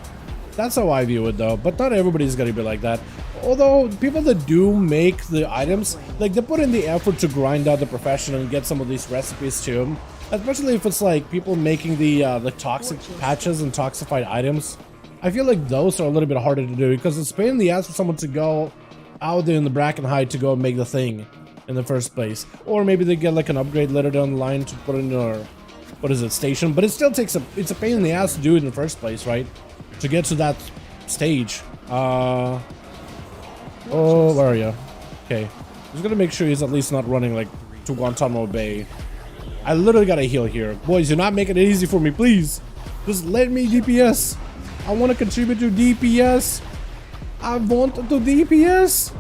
Speaker 3: That's how I view it though. But not everybody's gonna be like that. Although people that do make the items, like they put in the effort to grind out the profession and get some of these recipes too. Especially if it's like people making the toxic patches and toxified items. I feel like those are a little bit harder to do because it's a pain in the ass for someone to go out there in the bracken height to go and make the thing in the first place. Or maybe they get like an upgrade later down the line to put in their, what is it, station. But it still takes it's a pain in the ass to do it in the first place, right? To get to that stage. Oh, where are you? Okay. Just gonna make sure he's at least not running like to Guantanamo Bay. I literally gotta heal here. Boys, you're not making it easy for me, please. Just let me DPS. I want to contribute to DPS. I want to DPS.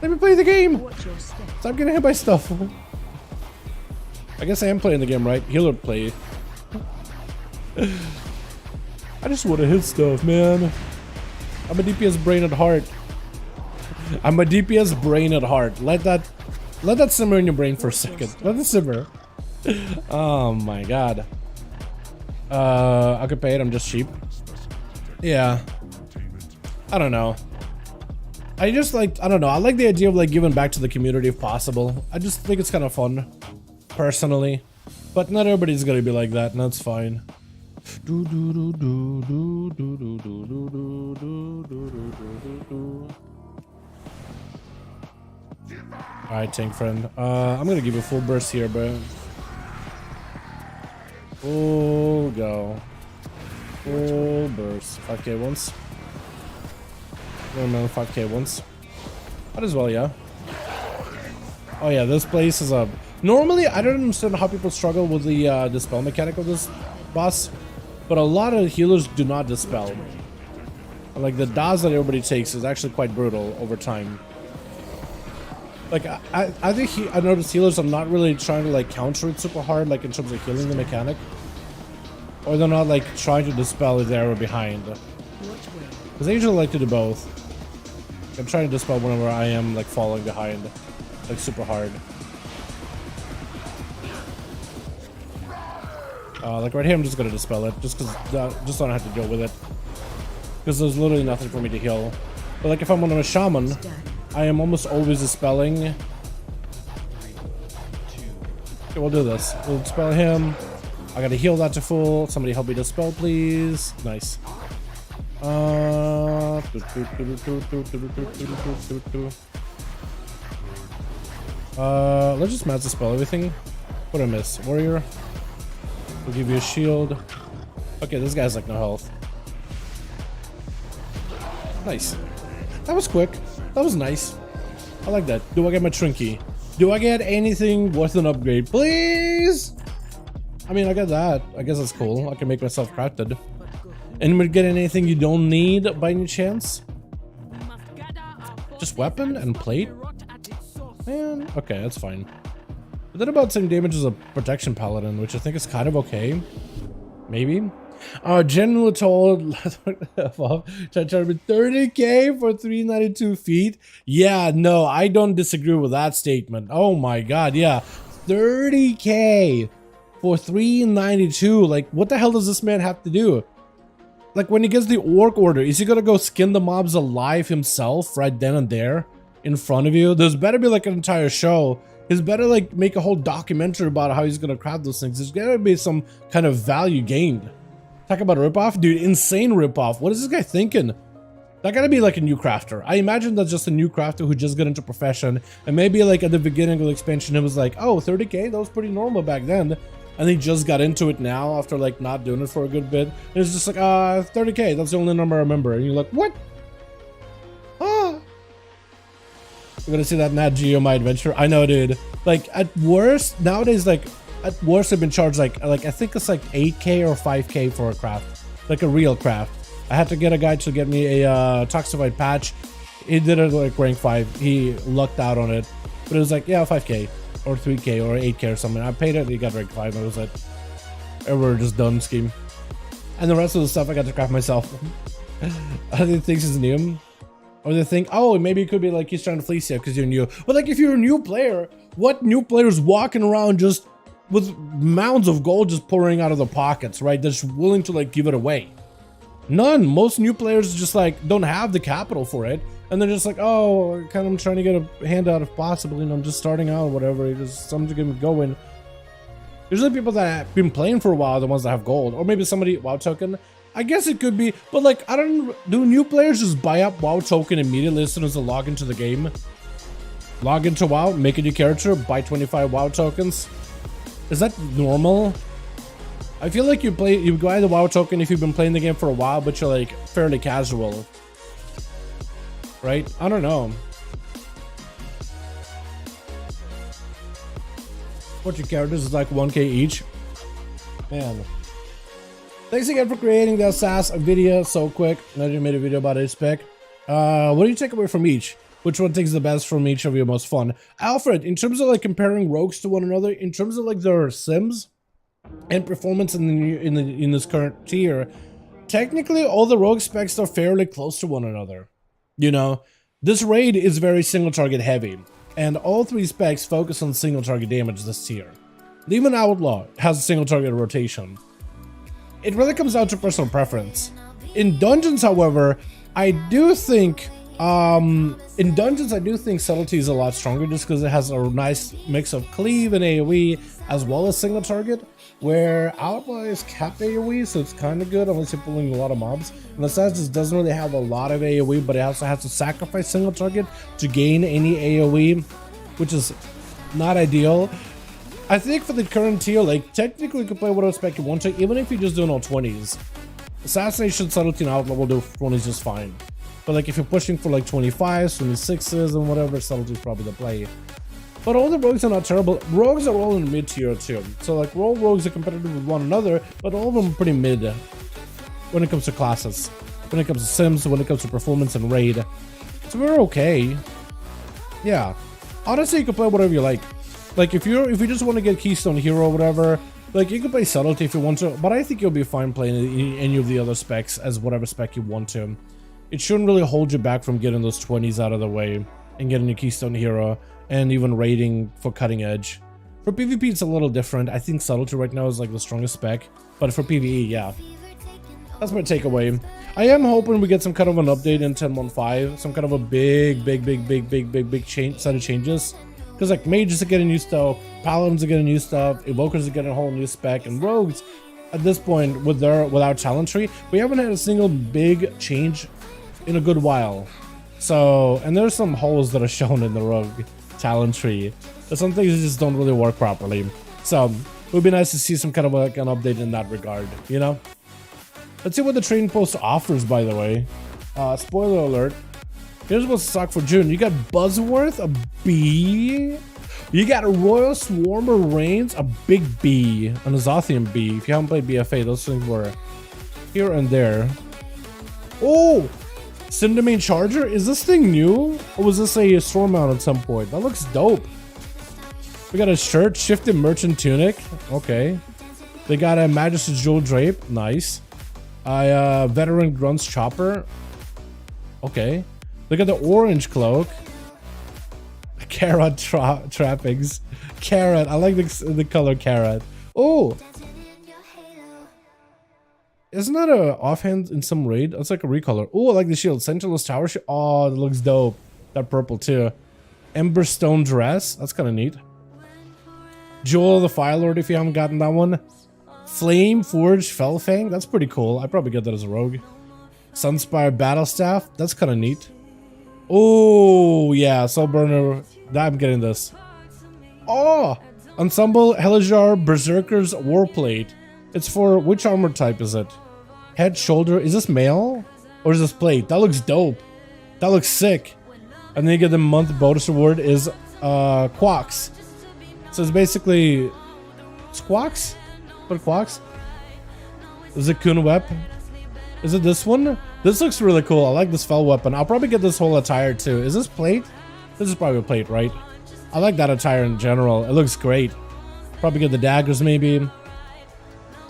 Speaker 3: Let me play the game. Stop getting hit by stuff. I guess I am playing the game, right? Healer play. I just want to hit stuff, man. I'm a DPS brain at heart. I'm a DPS brain at heart. Let that simmer in your brain for a second. Let it simmer. Oh my god. I could pay it, I'm just cheap. Yeah. I don't know. I just like, I don't know. I like the idea of like giving back to the community if possible. I just think it's kind of fun. Personally. But not everybody's gonna be like that, and that's fine. Alright, tank friend. I'm gonna give you a full burst here, bro. Full go. Full burst. 5k once. No, 5k once. Might as well, yeah. Oh yeah, this place is a... Normally, I don't understand how people struggle with the dispel mechanic of this boss. But a lot of healers do not dispel. Like, the dodge that everybody takes is actually quite brutal over time. Like, I think I noticed healers are not really trying to, like, counter it super hard, like, in terms of healing the mechanic. Or they're not, like, trying to dispel if they're behind. Because they usually like to do both. I'm trying to dispel whenever I am, like, falling behind. Like, super hard. Like, right here, I'm just gonna dispel it. Just because, just don't have to deal with it. Because there's literally nothing for me to heal. But, like, if I'm on a shaman... I am almost always dispelling. Okay, we'll do this. We'll dispel him. I gotta heal that to full. Somebody help me dispel, please. Nice. Let's just mass dispel everything. What did I miss? Warrior. We'll give you a shield. Okay, this guy's like no health. Nice. That was quick. That was nice. I like that. Do I get my Trinky? Do I get anything worth an upgrade? Please? I mean, I got that. I guess that's cool. I can make myself crafted. Anybody get anything you don't need by any chance? Just weapon and plate? Man, okay, that's fine. But then about same damage as a protection paladin, which I think is kind of okay. Maybe. General told try to be 30k for 392 feet. Yeah, no, I don't disagree with that statement. Oh my god, yeah. 30k for 392. Like, what the hell does this man have to do? Like, when he gets the orc order, is he gonna go skin the mobs alive himself right then and there in front of you? There's better be like an entire show. He's better like make a whole documentary about how he's gonna craft those things. There's gotta be some kind of value gained. Talk about a ripoff, dude. Insane ripoff. What is this guy thinking? That gotta be like a new crafter. I imagine that's just a new crafter who just got into profession, and maybe like at the beginning of the expansion, it was like, oh, 30k, that was pretty normal back then. And he just got into it now after like not doing it for a good bit. And it's just like, 30k, that's the only number I remember. And you're like, what? Ah. You're gonna see that Nat Geo My Adventure. I know, dude. Like at worst, nowadays, like at worst I've been charged like I think it's like 8k or 5k for a craft. Like a real craft. I had to get a guy to get me a Toxified patch. He did it like rank 5. He lucked out on it. But it was like, yeah, 5k. Or 3k or 8k or something. I paid it, he got rank 5. It was like, we're just done scheme. And the rest of the stuff I got to craft myself. I think thinks it's new. Or they think, oh, maybe it could be like he's trying to fleece you because you're new. But like if you're a new player, what new player's walking around just with mounds of gold just pouring out of their pockets, right? That's willing to like give it away. None. Most new players just like don't have the capital for it. And they're just like, oh, kind of trying to get a handout if possible. You know, I'm just starting out or whatever. Just something to get me going. Usually people that have been playing for a while are the ones that have gold. Or maybe somebody, WoW token. I guess it could be. But like, I don't, do new players just buy up WoW token immediately as soon as they log into the game? Log into WoW, make a new character, buy 25 WoW tokens? Is that normal? I feel like you buy the WoW token if you've been playing the game for a while, but you're like fairly casual. Right? I don't know. What your characters is like 1k each. Man. Thanks again for creating the ASUS video so quick. Now you made a video about a spec. What do you take away from each? Which one takes the best from each of your most fun? Alfred, in terms of like comparing rogues to one another, in terms of like their sims and performance in this current tier, technically all the rogue specs are fairly close to one another. You know, this raid is very single target heavy, and all 3 specs focus on single target damage this tier. Even Outlaw has a single target rotation. It really comes down to personal preference. In Dungeons, however, I do think Subtlety is a lot stronger just because it has a nice mix of cleave and AoE as well as single target, where Outlaw is capped AoE, so it's kind of good unless you're pulling a lot of mobs. And Assassin doesn't really have a lot of AoE, but it also has to sacrifice single target to gain any AoE, which is not ideal. I think for the current tier, like technically you can play whatever spec you want to, even if you're just doing all 20s. Assassination, Subtlety, and Outlaw will do 20s just fine. But like if you're pushing for like 25s, 26s, and whatever, Subtlety is probably the play. But all the rogues are not terrible. Rogues are all in mid tier too. So like all rogues are competitive with one another, but all of them are pretty mid when it comes to classes, when it comes to sims, when it comes to performance and raid. So we're okay. Yeah. Honestly, you can play whatever you like. Like if you just want to get Keystone Hero or whatever, like you can play Subtlety if you want to, but I think you'll be fine playing any of the other specs as whatever spec you want to. It shouldn't really hold you back from getting those 20s out of the way and getting your Keystone Hero and even raiding for cutting edge. For PvP, it's a little different. I think Subtlety right now is like the strongest spec, but for PvE, yeah. That's my takeaway. I am hoping we get some kind of an update in 10.15, some kind of a big change, set of changes. Because like mages are getting new stuff, paladins are getting new stuff, evokers are getting a whole new spec, and rogues at this point with our talent tree, we haven't had a single big change in a good while. So, and there's some holes that are shown in the rogue talent tree. There's some things that just don't really work properly. So it would be nice to see some kind of like an update in that regard, you know? Let's see what the trading post offers, by the way. Spoiler alert. Here's what's stock for June. You got Buzzworth, a B. You got a Royal Swarmer Reigns, a big B. An Azothian B. If you haven't played BFA, those things were here and there. Oh! Cindermane Charger? Is this thing new? Or was this a store mount at some point? That looks dope. We got a shirt, Shifted Merchant Tunic. Okay. They got a Majesty's Jewel Drape. Nice. Veteran Grunts Chopper. Okay. Look at the orange cloak. Carrot trappings. Carrot. I like the color carrot. Oh! Isn't that a offhand in some raid? That's like a recolor. Oh, I like the shield. Sentinel's Tower shield. Oh, that looks dope. That purple too. Emberstone Dress. That's kind of neat. Jewel of the Fire Lord if you haven't gotten that one. Flame Forged Fellfang. That's pretty cool. I'd probably get that as a rogue. Sunspire Battle Staff. That's kind of neat. Oh, yeah. Soul Burner. I'm getting this. Oh! Ensemble Helijar Berserker's Warplate. It's for which armor type is it? Head, shoulder. Is this mail? Or is this plate? That looks dope. That looks sick. And then you get the month bonus reward is Quacks. So it's basically Squawks? What Quacks? Is it Kun Wep? Is it this one? This looks really cool. I like this fell weapon. I'll probably get this whole attire too. Is this plate? This is probably a plate, right? I like that attire in general. It looks great. Probably get the daggers maybe.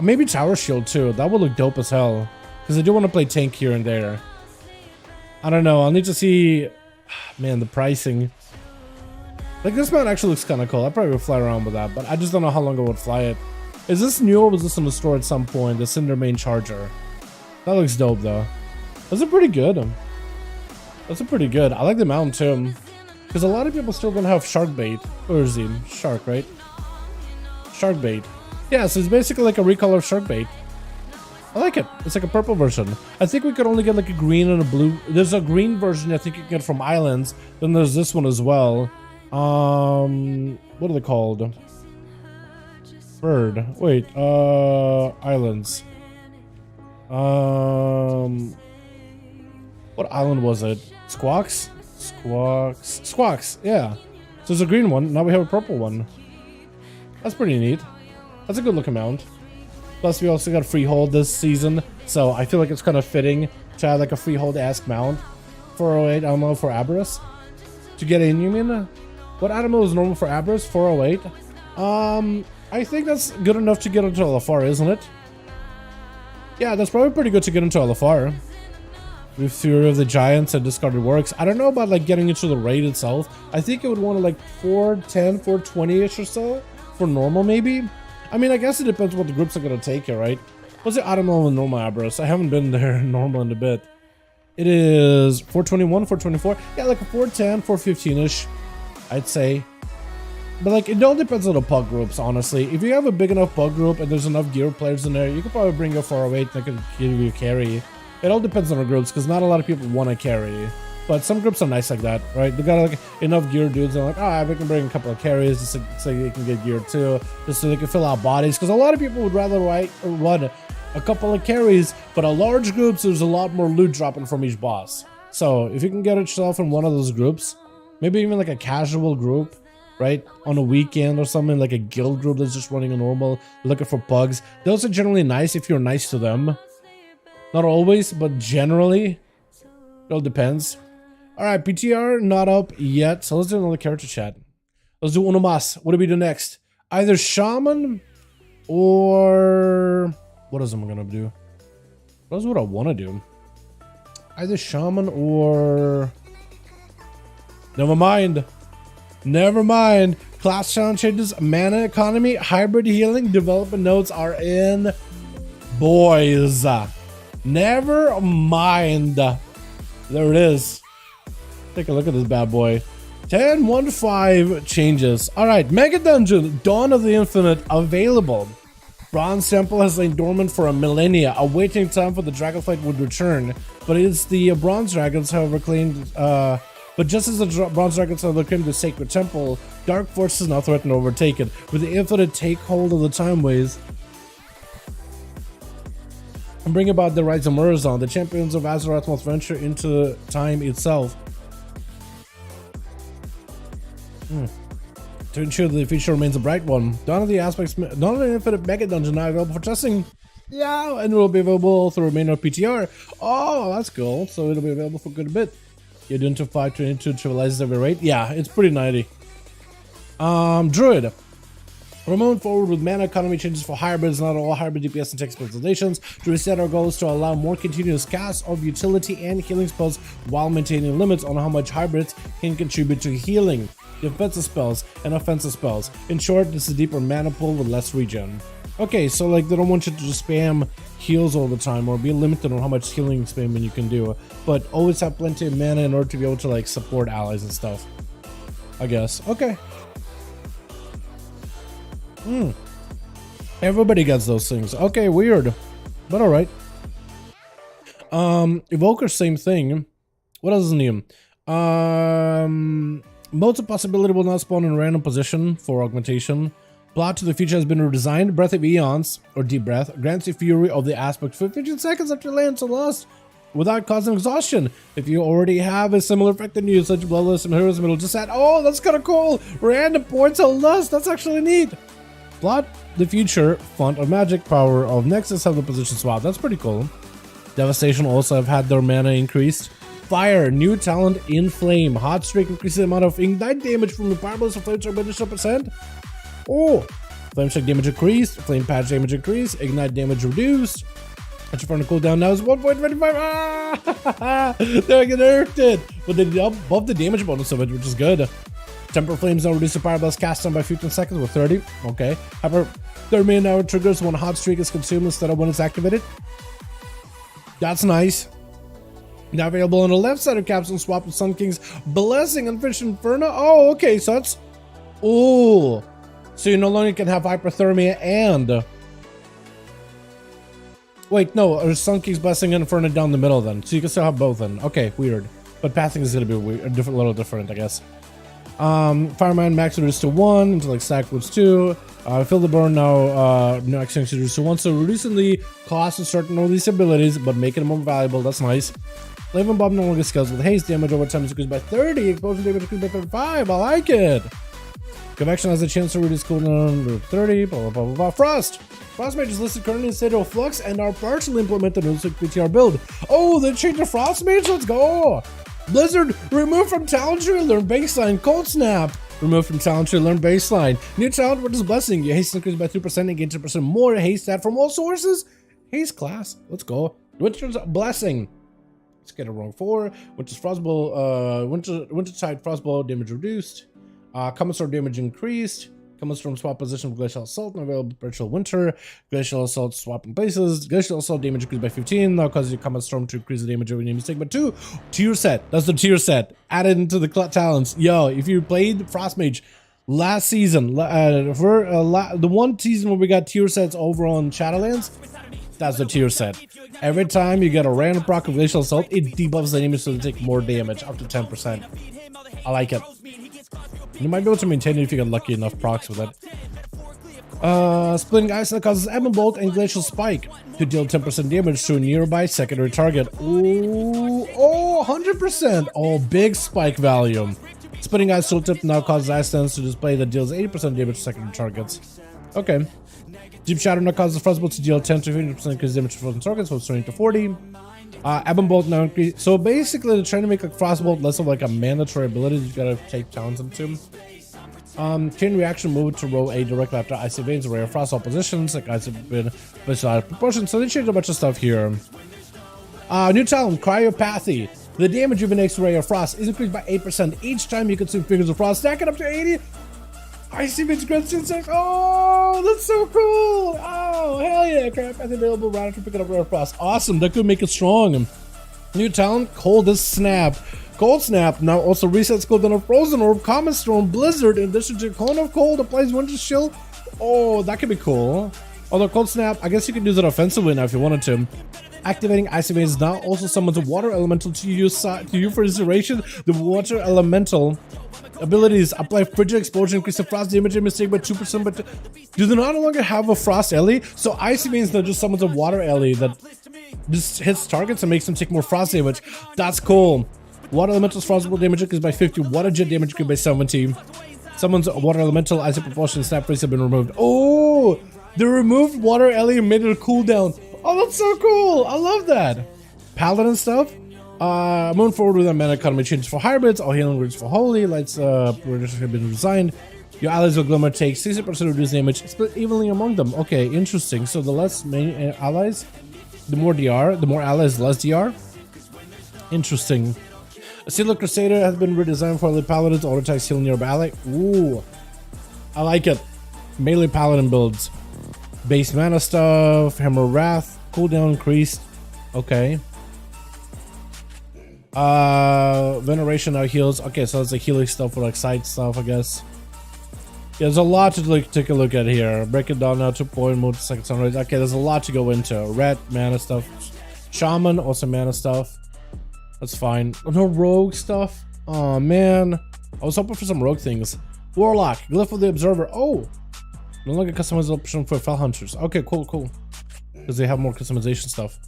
Speaker 3: Maybe Tower Shield too. That would look dope as hell. Because I do want to play tank here and there. I don't know. I'll need to see... Man, the pricing. Like this mount actually looks kind of cool. I probably would fly around with that. But I just don't know how long I would fly it. Is this new or was this in the store at some point? The Cindermane Charger. That looks dope though. Those are pretty good. That's a pretty good. I like the mount too. Because a lot of people still don't have shark bait. Or is he? Shark, right? Shark bait. Yeah, so it's basically like a recolor of shark bait. I like it. It's like a purple version. I think we could only get like a green and a blue. There's a green version I think you can get from Islands. Then there's this one as well. What are they called? Bird. Wait, Islands. What island was it? Squawks? Squawks, yeah. So there's a green one. Now we have a purple one. That's pretty neat. That's a good looking mount. Plus we also got Freehold this season. So I feel like it's kind of fitting to have like a Freehold-esque mount. 408 ammo for Aberrus. To get in, you mean? What ammo is normal for Aberrus? 408. I think that's good enough to get into LFR, isn't it? Yeah, that's probably pretty good to get into LFR. With Fury of the Giants and Discarded Works. I don't know about like getting into the raid itself. I think it would want to like 410, 420-ish or so. For normal, maybe? I mean, I guess it depends what the groups are going to take here, right? What's the automobile with normal Aberrus? I haven't been there normal in a bit. It is 421, 424. Yeah, like a 410, 415-ish, I'd say. But like, it all depends on the pug groups, honestly. If you have a big enough pug group and there's enough gear players in there, you could probably bring your 408 that could give you a carry. It all depends on the groups, because not a lot of people want to carry. But some groups are nice like that, right? They got like enough gear dudes, and like, ah, we can bring a couple of carries just so they can get gear too, just so they can fill out bodies. Because a lot of people would rather run a couple of carries, but a large groups, there's a lot more loot dropping from each boss. So if you can get yourself in one of those groups, maybe even like a casual group, right? On a weekend or something, like a guild group that's just running a normal, looking for pugs. Those are generally nice if you're nice to them. Not always, but generally. It all depends. Alright, PTR not up yet. So let's do another character chat. Let's do uno más. What do we do next? Either Shaman or... What else am I going to do? What is what I want to do? Either Shaman or... Never mind. Never mind. Class challenge changes, mana economy, hybrid healing, development notes are in. Boys. Never mind. There it is. Take a look at this bad boy. 10.15 changes. Alright, Mega Dungeon, Dawn of the Infinite, available. Bronze Temple has lain dormant for a millennia, awaiting time for the Dragonflight would return. But it's the Bronze Dragons, however, claimed... but just as the Bronze Dragons have claimed the Sacred Temple, dark forces now threaten to overtake it. With the Infinite take hold of the Time Ways and bring about the rise of Murazan, the champions of Azeroth must venture into time itself. To ensure that the future remains a bright one. Dawn of the Infinite Mega Dungeon now available for testing. Yeah, and it will be available through the remainder of PTR. Oh, that's cool. So it'll be available for a good bit. You're doing to 522 trivializes every rate. Yeah, it's pretty nutty. Druid. We're moving forward with mana economy changes for hybrids, not all hybrid DPS and tech specializations. To reset our goal is to allow more continuous cast of utility and healing spells while maintaining limits on how much hybrids can contribute to healing, defensive spells, and offensive spells. In short, this is a deeper mana pool with less regen. Okay, so like they don't want you to just spam heals all the time or be limited on how much healing spamming you can do, but always have plenty of mana in order to be able to like support allies and stuff, I guess. Okay. Everybody gets those things. Okay, weird, but all right. Evoker, same thing. What else is new? Modes of possibility will not spawn in a random position for augmentation. Plot to the future has been redesigned. Breath of Eons, or Deep Breath, grants you Fury of the Aspect for 15 seconds after land to lost without causing exhaustion. If you already have a similar effect, then use such Bloodlust and Heroes Middle just add. Oh, that's kind of cool. Random points of lust. That's actually neat. Plot the future. Font of Magic, Power of Nexus have the position swap. That's pretty cool. Devastation also have had their mana increased. Fire, new talent in Flame. Hot Streak increases the amount of ignite damage from the Fireballs of Flame Strike by additional percent. Oh, Flame Strike damage increased. Flame Patch damage increased. Ignite damage reduced. Inferno cooldown now is 1.25. Ah! They're gonna nerfed it, but they buffed the damage bonus of it, which is good. Temper Flames now reduce the Fire Blast cast time by 15 seconds with 30. Okay. However, 30 minute hour triggers when a hot streak is consumed instead of when it's activated. That's nice. Now available on the left side of Capsule swap with Sun King's Blessing and Fish Inferno. Oh, okay. So that's. Oh. So you no longer can have Hyperthermia and. Wait, no. Or Sun King's Blessing and Inferno down the middle then. So you can still have both then. Okay, weird. But passing is going to be weird, a little different, I guess. Fireman max reduced to 1 until like stack was 2. Fill the burn now max reduced to 1. So reducing the cost of certain of these abilities, but making them more valuable. That's nice. Living Bomb no longer scales with haste. Damage over time is increased by 30. Explosion damage increased by 35. I like it. Convection has a chance to reduce cooldown to 30. Blah, blah, blah, blah, blah. Frost. Frost Mage is listed currently in state of flux and are partially implemented in the PTR build. Oh, they changed the Frost Mage? Let's go. Blizzard, remove from talent tree, learn baseline. Cold Snap, remove from talent tree, learn baseline. New talent, what is Blessing? Your haste increased by 2% and gain 10% more haste stat from all sources. Haste class, let's go. Winter's Blessing. Let's get it wrong. 4. Winter's Frostbolt, Wintertide Frostbolt damage reduced. Common Storm damage increased. Common Storm swap position with Glacial Assault, and available Virtual Winter. Glacial Assault swap in places. Glacial Assault damage increased by 15. Now causes your Common Storm to increase the damage of any mistake by 2. Tier set. That's the tier set. Added into the talents. Yo, if you played Frost Mage last season, the one season where we got tier sets over on Shadowlands, that's the tier set. Every time you get a random proc of Glacial Assault, it debuffs the enemies so they take more damage, up to 10%. I like it. You might be able to maintain it if you get lucky enough procs with it. Splitting Ice that causes Ebon Bolt and Glacial Spike to deal 10% damage to a nearby secondary target. Ooh, oh, 100%. Oh, big spike value. Splitting Ice Tooltip now causes Ice Stance to display that deals 80% damage to secondary targets. Okay. Deep Shadow now causes Frostbolt to deal 10 to 15% increased damage to frozen targets from 20 to 40. Ebon Bolt now increase. So basically, they're trying to make like Frostbolt less of like a mandatory ability you gotta take talents into. Chain Reaction move to roll A directly after Icy Veins, rare frost all positions, like Icy Vein, but out of proportion. So they changed a bunch of stuff here. New talent, Cryopathy. The damage of an X-Ray of Frost is increased by 8% each time you consume Fingers of Frost, stacking up to 80. Icy Veins grants insects. Oh, that's so cool. Oh, hell yeah. Cryopathy available right after picking up Rare Frost. Awesome. That could make it strong. New talent, Coldest Snap. Cold Snap now also resets cooldown of Frozen Orb, Comet Storm, Blizzard, in addition to Cone of Cold, applies Winter Chill. Oh, that could be cool. Although Cold Snap, I guess you could use it offensively now if you wanted to. Activating Icy Veins now also summons a Water Elemental to you for his duration. The Water Elemental abilities apply Frigid Explosion, increase the Frost damage and mistake by 2%, but do they no longer have a Frost Ellie? So Icy Veins now just summons a Water Ellie that just hits targets and makes them take more Frost damage. That's cool. Water Elemental's Frostable damage increased by 50, Water Jet damage increased by 70. Summons a Water Elemental, Icy Propulsion, Snap Freeze have been removed. Oh! They removed Water Ellie and made it a cooldown. Oh, that's so cool! I love that. Paladin stuff. Moving forward with a mana economy changes for hybrids, all healing words for holy, lights have been designed. Your allies will glimmer take 60% reduced damage, split evenly among them. Okay, interesting. So the less main allies, the more DR, the more allies, less DR. Interesting. A Sealer Crusader has been redesigned for the paladins, auto attacks heal nearby ally. Ooh, I like it. Melee paladin builds. Base mana stuff, Hammer Wrath, cooldown increased. Okay. Veneration now heals. Okay, so it's like healing stuff for like side stuff, I guess. Yeah, there's a lot to like take a look at here. Break it down now to point mode, second sunrise. Okay, there's a lot to go into. Red mana stuff. Shaman, also mana stuff. That's fine. No rogue stuff. Oh man. I was hoping for some rogue things. Warlock, Glyph of the Observer. Oh! No longer customized option for Fell Hunters. Okay, cool. Because they have more customization stuff.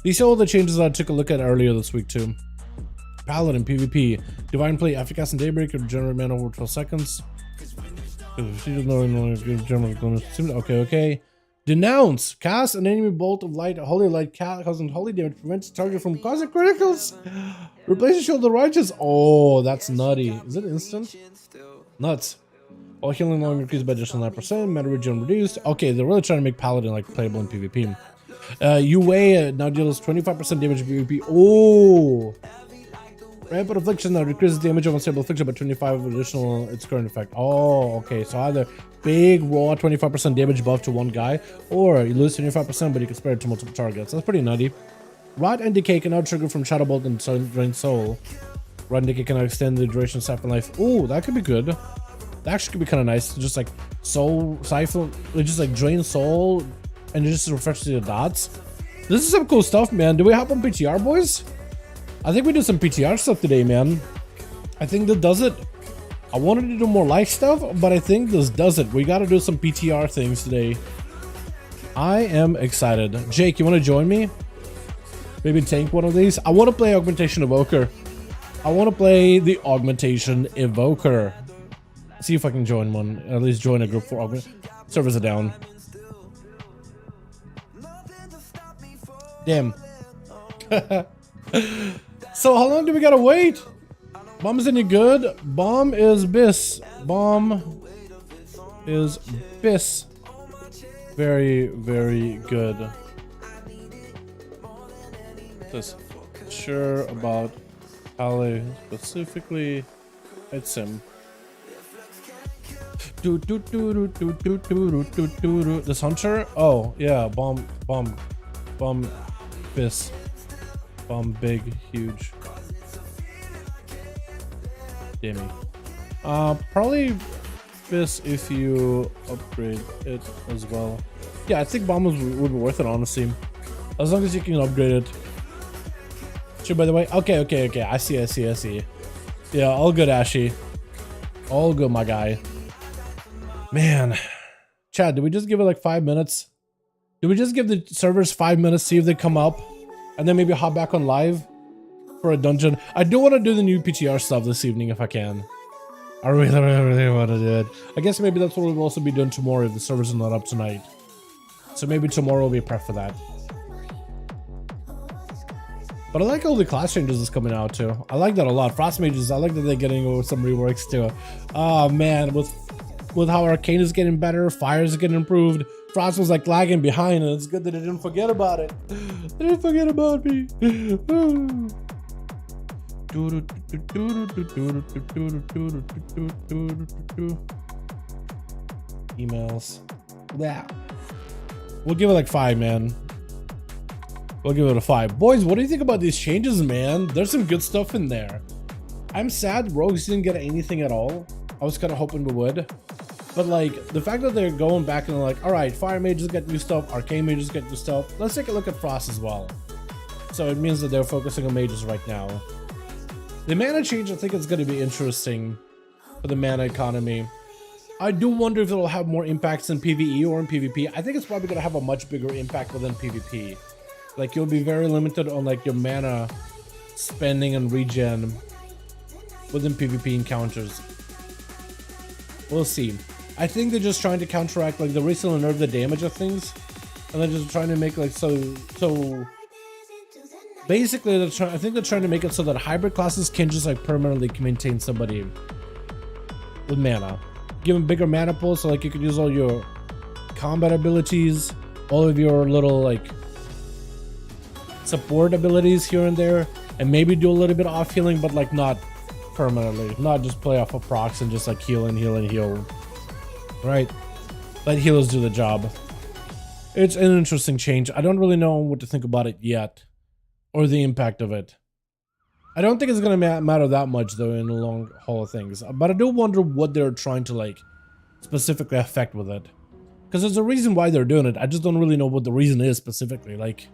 Speaker 3: These are all the changes that I took a look at earlier this week too. Paladin PvP. Divine Plate after casting Daybreak, regenerate mana over 12 seconds. Okay. Denounce. Cast an enemy bolt of light, holy light, causing holy damage, prevents target from causing criticals. Replace the Shield of the Righteous. Oh, that's nutty. Is it instant? Nuts. All healing longer increased by additional 9%, meta regen reduced. Okay, they're really trying to make Paladin like playable in PvP. UA now deals 25% damage in PvP. Oh! Rampant Affliction now decreases damage of unstable affliction by 25 additional its current effect. Oh, okay. So either big raw 25% damage buff to one guy, or you lose 25%, but you can spread it to multiple targets. That's pretty nutty. Rot and Decay can now trigger from Shadow Bolt and Drain Soul. Rot and Decay can now extend the duration of Sapphic Life. Oh, that could be good. That actually could be kind of nice. Just like soul siphon, just like drain soul, and it just refreshes the dots. This is some cool stuff, man. Do we hop on PTR, boys? I think we did some PTR stuff today, man. I think that does it. I wanted to do more live stuff, but I think this does it. We got to do some PTR things today. I am excited. Jake, you want to join me? Maybe tank one of these. I want to play Augmentation Evoker. I want to play the Augmentation Evoker. See if I can join one. At least join a group for Augment. Servers are down. Damn. So how long do we gotta wait? Bomb is any good? Bomb is bis. Bomb is bis. Very, very good. Just sure about Ali specifically. It's him. This hunter? Oh yeah, bomb bis. Bomb big, huge. Dammy. Probably this if you upgrade it as well. Yeah, I think bomb would be worth it, honestly. As long as you can upgrade it. Sure, by the way. Okay. I see. Yeah, all good, Ashy. All good, my guy. Man. Chad, did we just give it like 5 minutes? Did we just give the servers 5 minutes, see if they come up? And then maybe hop back on live for a dungeon. I do want to do the new PTR stuff this evening if I can. I really want to do it. I guess maybe that's what we'll also be doing tomorrow if the servers are not up tonight. So maybe tomorrow will be prep for that. But I like all the class changes that's coming out too. I like that a lot. Frost Mages, I like that they're getting some reworks too. Oh man, with how Arcane is getting better, Fire is getting improved. Frost was like lagging behind, and it's good that they didn't forget about it. They didn't forget about me. Emails. Yeah. We'll give it like 5, man. We'll give it a 5. Boys, what do you think about these changes, man? There's some good stuff in there. I'm sad Rogues didn't get anything at all. I was kind of hoping we would. But like, the fact that they're going back and they're like, alright, Fire Mages get new stuff, Arcane Mages get new stuff. Let's take a look at Frost as well. So it means that they're focusing on Mages right now. The mana change, I think it's going to be interesting for the mana economy. I do wonder if it'll have more impacts in PvE or in PvP. I think it's probably going to have a much bigger impact within PvP. Like, you'll be very limited on like your mana spending and regen within PvP encounters. We'll see. I think they're just trying to counteract, like, they recently nerfed the damage of things, and they're just trying to make like so basically I think they're trying to make it so that hybrid classes can just like permanently maintain somebody with mana, give them bigger mana pools, so like you can use all your combat abilities, all of your little like support abilities here and there, and maybe do a little bit of off healing, but like not permanently, not just play off of procs and just like heal and heal and heal. Right, let healers do the job. It's an interesting change. I don't really know what to think about it yet, or the impact of it. I don't think it's gonna matter that much though in the long haul of things, but I do wonder what they're trying to like specifically affect with it, because there's a reason why they're doing it. I just don't really know what the reason is specifically. Like,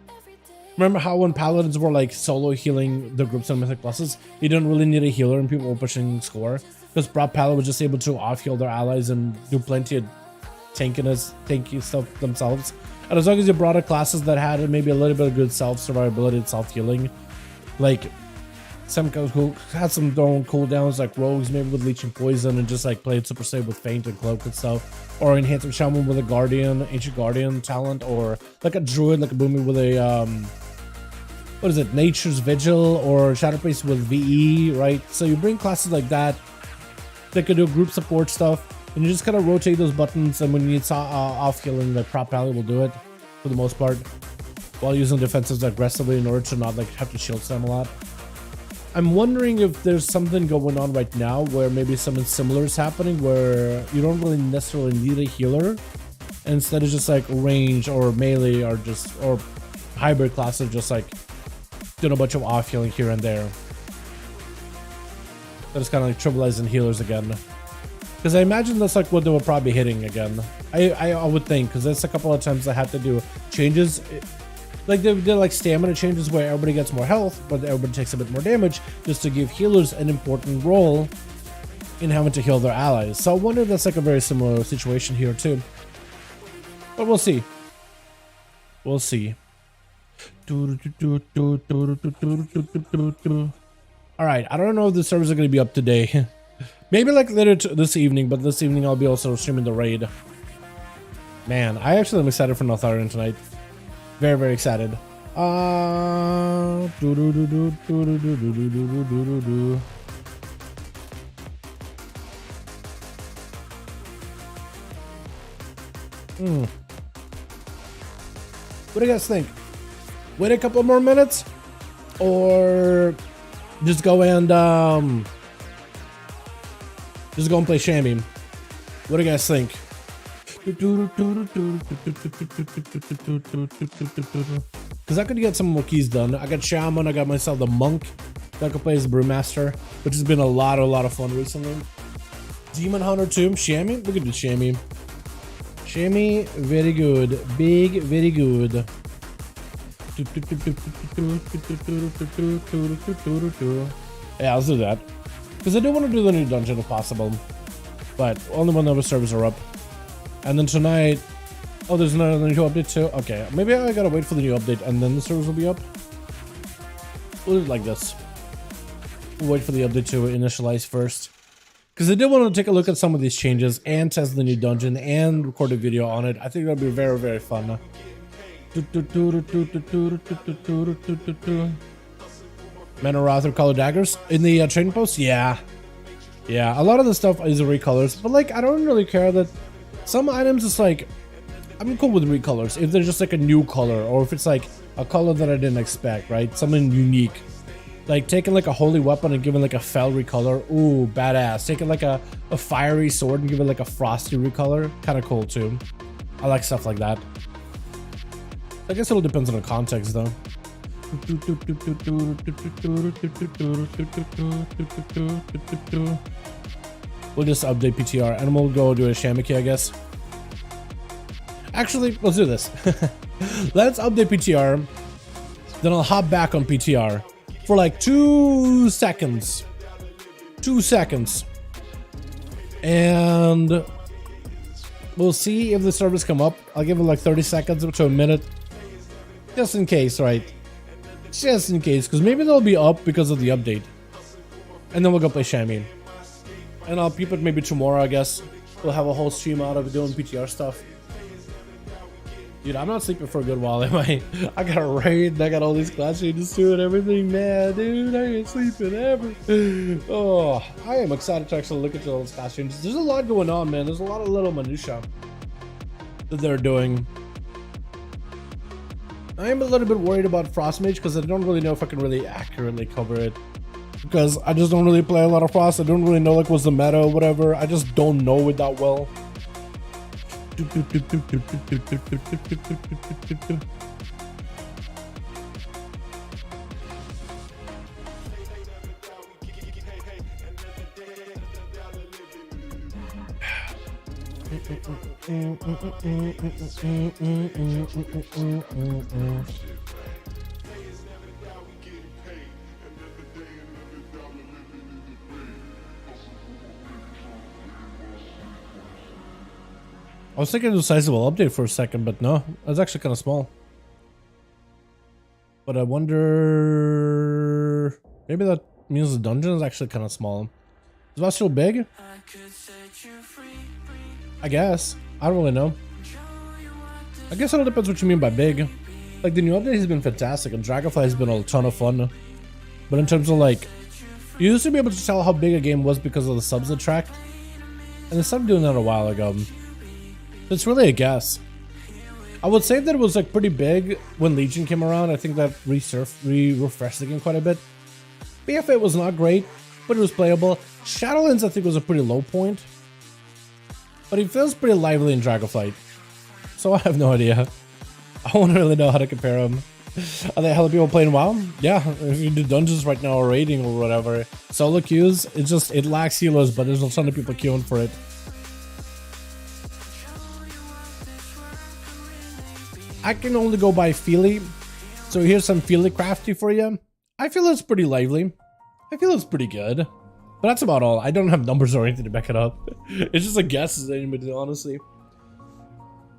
Speaker 3: remember how when paladins were like solo healing the groups and mythic pluses, you didn't really need a healer and people were pushing score, because prop paladin was just able to off heal their allies and do plenty of tanky stuff themselves. And as long as you brought up classes that had maybe a little bit of good self survivability and self healing, like some who had some own cooldowns, like rogues maybe with leeching poison and just like played super safe with feint and cloak and stuff, or enhancing shaman with a guardian, ancient guardian talent, or like a druid, like a boomy with a what is it, nature's vigil, or shadow priest with VE, right? So you bring classes like that that can do group support stuff, and you just kind of rotate those buttons, and when you need off healing, like prop pally will do it for the most part, while using defenses aggressively in order to not like have to shield slam a lot. I'm wondering if there's something going on right now where maybe something similar is happening, where you don't really necessarily need a healer, and instead of just like range or melee or hybrid classes, just like doing a bunch of off healing here and there. That is kind of like trivializing healers again, because I imagine that's like what they were probably hitting again. I would think, because there's a couple of times I had to do changes. Like they did like stamina changes where everybody gets more health, but everybody takes a bit more damage, just to give healers an important role in having to heal their allies. So I wonder if that's like a very similar situation here too. But we'll see. We'll see. Alright, I don't know if the servers are going to be up today. Maybe like later this evening, but this evening I'll be also streaming the raid. Man, I actually am excited for Dalaran tonight. Very, very excited. What do you guys think? Wait a couple more minutes, or just go and play Shammy? What do you guys think? Because I could get some more keys done. I got Shaman, I got myself the Monk that I could play as Brewmaster, which has been a lot of fun recently. Demon Hunter too. Shammy? We could do Shammy. Shammy, very good. Big, very good. Yeah, let's do that. Because I do want to do the new dungeon if possible. But only when the servers are up. And then tonight... Oh, there's another new update too? Okay, maybe I gotta wait for the new update and then the servers will be up. We'll do it like this. We'll wait for the update to initialize first. Because I did want to take a look at some of these changes and test the new dungeon and record a video on it. I think that'll be very, very fun. Men are through color daggers in the trading post? Yeah. Yeah, a lot of the stuff is recolors, but like I don't really care that some items it's like I'm cool with recolors if they're just like a new color, or if it's like a color that I didn't expect, right? Something unique. Like taking like a holy weapon and giving like a fell recolor. Ooh, badass. Taking like a fiery sword and giving like a frosty recolor. Kind of cool too. I like stuff like that. I guess it all depends on the context though. We'll just update PTR and we'll go do a Shamiki, I guess. Actually, let's do this. Let's update PTR. Then I'll hop back on PTR for like 2 seconds. 2 seconds. And we'll see if the servers come up. I'll give it like 30 seconds to a minute. Just in case, right? Just in case, because maybe they'll be up because of the update. And then we'll go play Shammy. And I'll peep it maybe tomorrow, I guess. We'll have a whole stream out of doing PTR stuff. Dude, I'm not sleeping for a good while, am I? I got a raid and I got all these class changes too and everything. Man, dude, I ain't sleeping ever. Oh, I am excited to actually look at all those class changes. There's a lot going on, man. There's a lot of little minutia that they're doing. I am a little bit worried about Frostmage because I don't really know if I can really accurately cover it. Because I just don't really play a lot of Frost. I don't really know like what's the meta or whatever. I just don't know it that well. I was thinking it was a sizable update for a second, but no, it's actually kind of small. But I wonder, maybe that means the dungeon is actually kind of small. Is that still big? I guess. I don't really know. I guess it all depends what you mean by big. Like the new update has been fantastic and Dragonflight has been a ton of fun. But in terms of like, you used to be able to tell how big a game was because of the subs it tracked. And they started doing that a while ago. It's really a guess. I would say that it was like pretty big when Legion came around. I think that refreshed the game quite a bit. BFA was not great, but it was playable. Shadowlands I think was a pretty low point. But he feels pretty lively in Dragonflight. So I have no idea. I don't really know how to compare them. Are there hella people playing WoW? Yeah, if you do dungeons right now or raiding or whatever. Solo queues, it lacks healers, but there's a ton of people queuing for it. I can only go by Feely. So here's some Feely crafty for you. I feel it's pretty lively. I feel it's pretty good. But that's about all. I don't have numbers or anything to back it up. It's just a guess, honestly.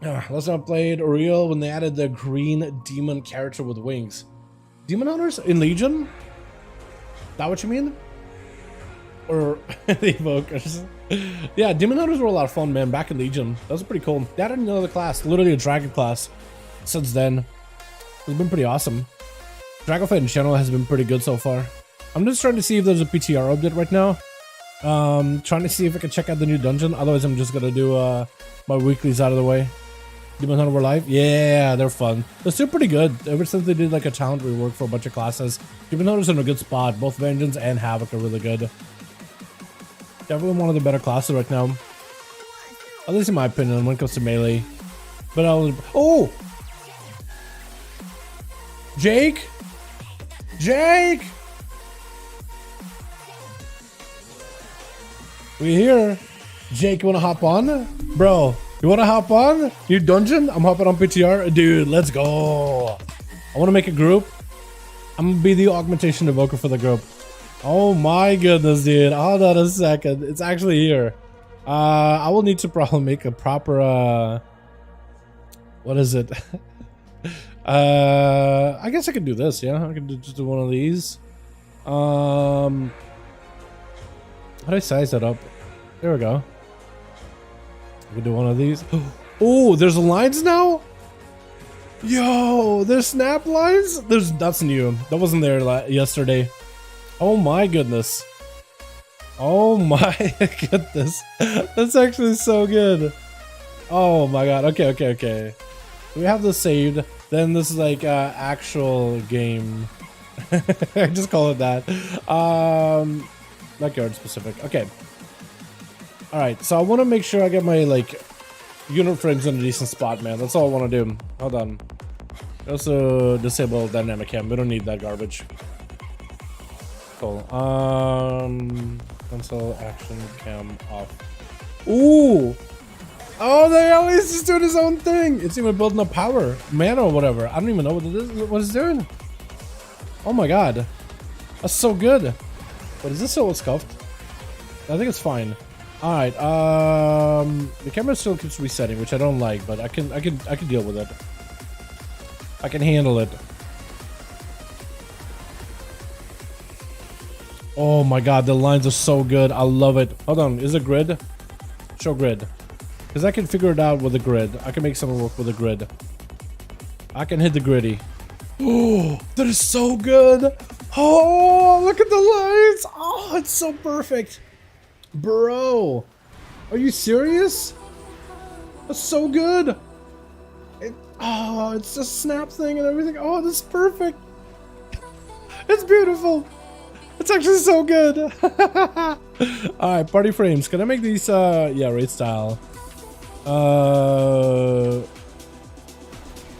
Speaker 3: Last time I played Oriel when they added the green demon character with wings. Demon Hunters in Legion? That what you mean? Or the Evokers? Yeah, Demon Hunters were a lot of fun, man, back in Legion. That was pretty cool. They added another class, literally a dragon class. Since then, it's been pretty awesome. Dragonflight in general has been pretty good so far. I'm just trying to see if there's a PTR update right now. Trying to see if I can check out the new dungeon. Otherwise, I'm just gonna do my weeklies out of the way. Demon Hunter were live? Yeah, they're fun. They're still pretty good. Ever since they did like a talent rework for a bunch of classes, Demon Hunter's in a good spot. Both Vengeance and Havoc are really good. Definitely one of the better classes right now. At least in my opinion when it comes to melee. But oh! Jake? Jake! We here. Jake, you wanna hop on? Bro, you wanna hop on? New dungeon? I'm hopping on PTR. Dude, let's go. I wanna make a group. I'm gonna be the augmentation evoker for the group. Oh my goodness, dude. Hold on a second. It's actually here. I will need to probably make a proper what is it? I guess I could do this, yeah. I could just do one of these. How do I size that up? There we go. We can do one of these. Oh, there's lines now? Yo, there's snap lines? That's new. That wasn't there yesterday. Oh my goodness. Oh my goodness. That's actually so good. Oh my god. Okay. We have this saved. Then this is like actual game. I just call it that. Backyard specific. Okay. Alright, so I want to make sure I get my like unit frames in a decent spot, man. That's all I want to do. Hold on. Also disable dynamic cam. We don't need that garbage. Cool. Console action cam off. Ooh. Oh, the hell is just doing his own thing. It's even building up power, mana or whatever. I don't even know what it is. What it's doing. Oh my god, that's so good. But is this still scuffed? I think it's fine. All right. The camera still keeps resetting, which I don't like, but I can deal with it. I can handle it. Oh my god, the lines are so good. I love it. Hold on, is it grid? Show grid. Because I can figure it out with a grid. I can make something work with a grid. I can hit the gritty. Oh, that is so good. Oh, look at the lines. Oh, it's so perfect. Bro, are you serious? That's so good. It's a snap thing and everything. Oh, this is perfect. It's beautiful. It's actually so good. All right, party frames. Can I make these? Yeah, raid style.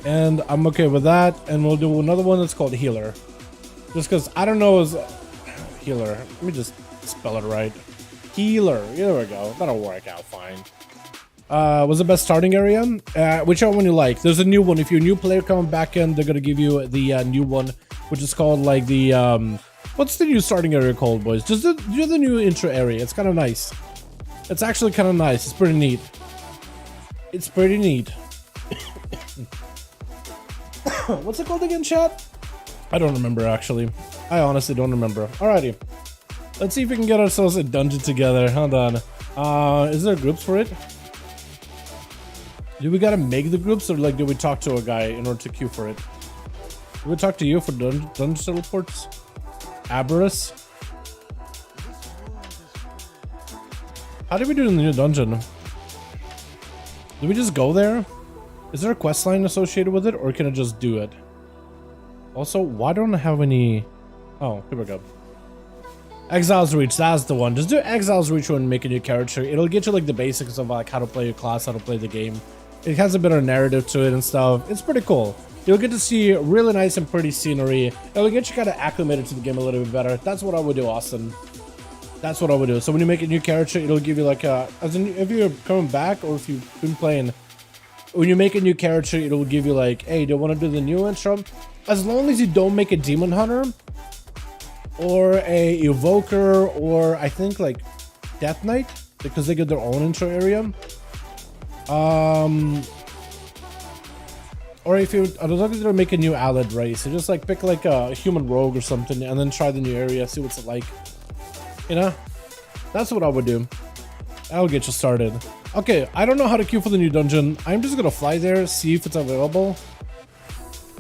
Speaker 3: And I'm okay with that. And we'll do another one that's called healer. Just because I don't know is healer. Let me just spell it right. Healer. There we go. That'll work out fine. Was the best starting area? Whichever one you like. There's a new one. If you're a new player coming back in, they're gonna give you the new one, which is called like the what's the new starting area called, boys? Just do the new intro area. It's kind of nice. It's actually kind of nice. It's pretty neat. It's pretty neat. What's it called again, chat? I don't remember actually. I honestly don't remember. Alrighty. Let's see if we can get ourselves a dungeon together. Hold on. Is there groups for it? Do we gotta make the groups, or like do we talk to a guy in order to queue for it? Do we talk to you for dungeon teleports? Aberus? How did we do in the new dungeon? Do we just go there? Is there a quest line associated with it, or can I just do it? Also, why don't I have any... Oh, here we go. Exile's Reach, that's the one. Just do Exile's Reach when making your character. It'll get you like the basics of like how to play your class, how to play the game. It has a bit of a narrative to it and stuff. It's pretty cool. You'll get to see really nice and pretty scenery. It'll get you kind of acclimated to the game a little bit better. That's what I would do, Austin. That's what I would do. So when you make a new character, it'll give you like a... As in, if you're coming back or if you've been playing... When you make a new character, it'll give you like, hey, do you want to do the new intro? As long as you don't make a Demon Hunter or a Evoker or I think like Death Knight, because they get their own intro area. Or if you, I was looking to make a new allied race, so just like pick like a human rogue or something and then try the new area, see what's it like. You know, that's what I would do. That'll get you started. Okay, I don't know how to queue for the new dungeon. I'm just gonna fly there, see if it's available.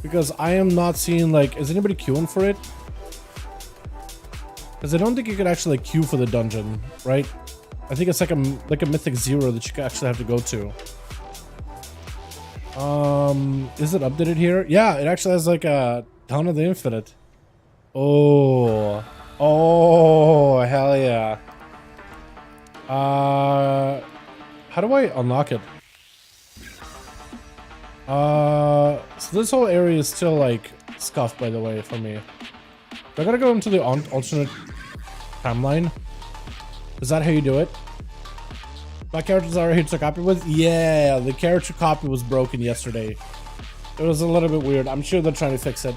Speaker 3: Because I am not seeing like, is anybody queuing for it? Because I don't think you could actually like, queue for the dungeon, right? I think it's like a mythic 0 that you could actually have to go to. Is it updated here? Yeah, it actually has like a Town of the Infinite. Oh, hell yeah. How do I unlock it? So this whole area is still like scuffed, by the way, for me. I gotta go into the alternate timeline. Is that how you do it? My character's already to copy with? Yeah, the character copy was broken yesterday. It was a little bit weird. I'm sure they're trying to fix it.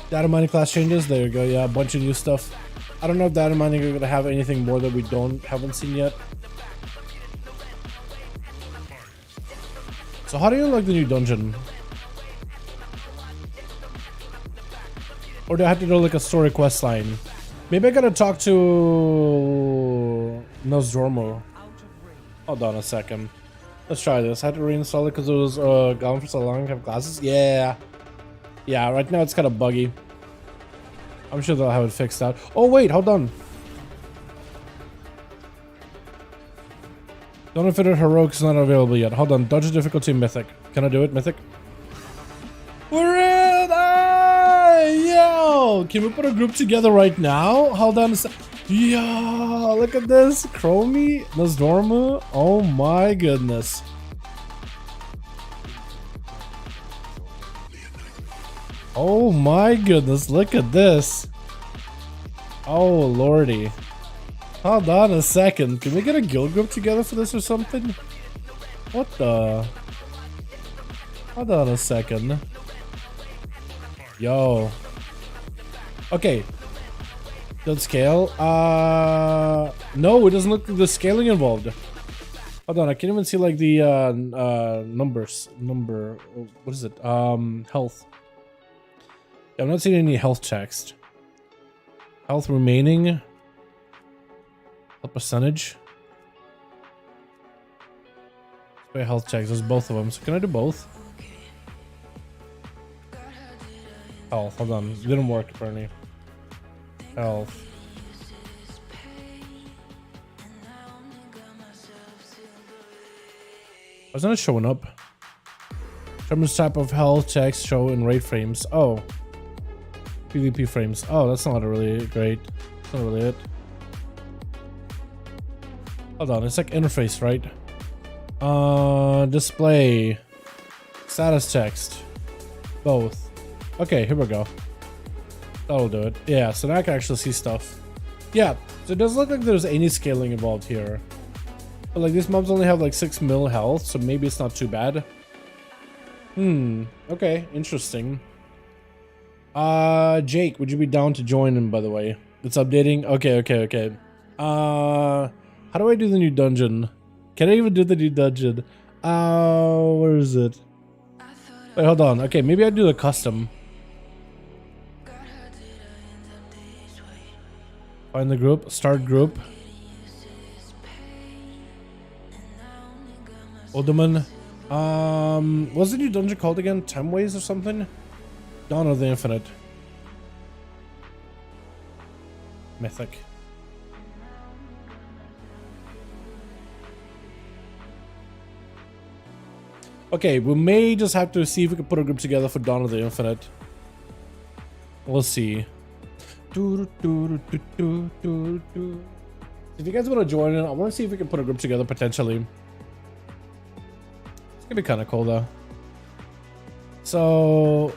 Speaker 3: Data mining class changes. There you go. Yeah, a bunch of new stuff. I don't know if data mining are gonna have anything more that we haven't seen yet. So how do you like the new dungeon? Or do I have to do like a story quest line? Maybe I gotta talk to Nosdormo. Hold on a second. Let's try this. I had to reinstall it because it was gone for so long. Have glasses? Yeah. Yeah, right now it's kind of buggy. I'm sure they'll have it fixed out. Oh wait, hold on. Don't know if it heroic is not available yet. Hold on. Dungeon difficulty mythic. Can I do it, mythic? We're in! Hey, yo! Can we put a group together right now? Hold on a sec. Yo, look at this. Chromie, Nosdormu. Oh my goodness. Oh my goodness, look at this. Oh lordy. Hold on a second. Can we get a guild group together for this or something? What the? Hold on a second. Yo. Okay. Don't scale. No, it doesn't look like there's scaling involved. Hold on, I can't even see like the numbers. What is it? Health. Yeah, I'm not seeing any health text. Health remaining. What percentage? Display health checks. There's both of them. So can I do both? Health. Hold on. It didn't work, Bernie. Health. Why isn't it showing up? Determines type of health checks show in raid frames. Oh. PvP frames. Oh, that's not really great. That's not really it. Hold on, it's like interface, right? Display. Status text. Both. Okay, here we go. That'll do it. Yeah, so now I can actually see stuff. Yeah, so it doesn't look like there's any scaling involved here. But like these mobs only have like 6 mil health, so maybe it's not too bad. Okay, interesting. Jake, would you be down to join in, by the way? It's updating? Okay. How do I do the new dungeon? Can I even do the new dungeon? Where is it? Wait, hold on. Okay, maybe I do the custom. Find the group. Start group. Odoman. What's the new dungeon called again? 10 Ways or something? Dawn of the Infinite. Mythic. Okay, we may just have to see if we can put a group together for Dawn of the Infinite. We'll see. If you guys want to join in, I want to see if we can put a group together potentially. It's gonna be kind of cool though. So,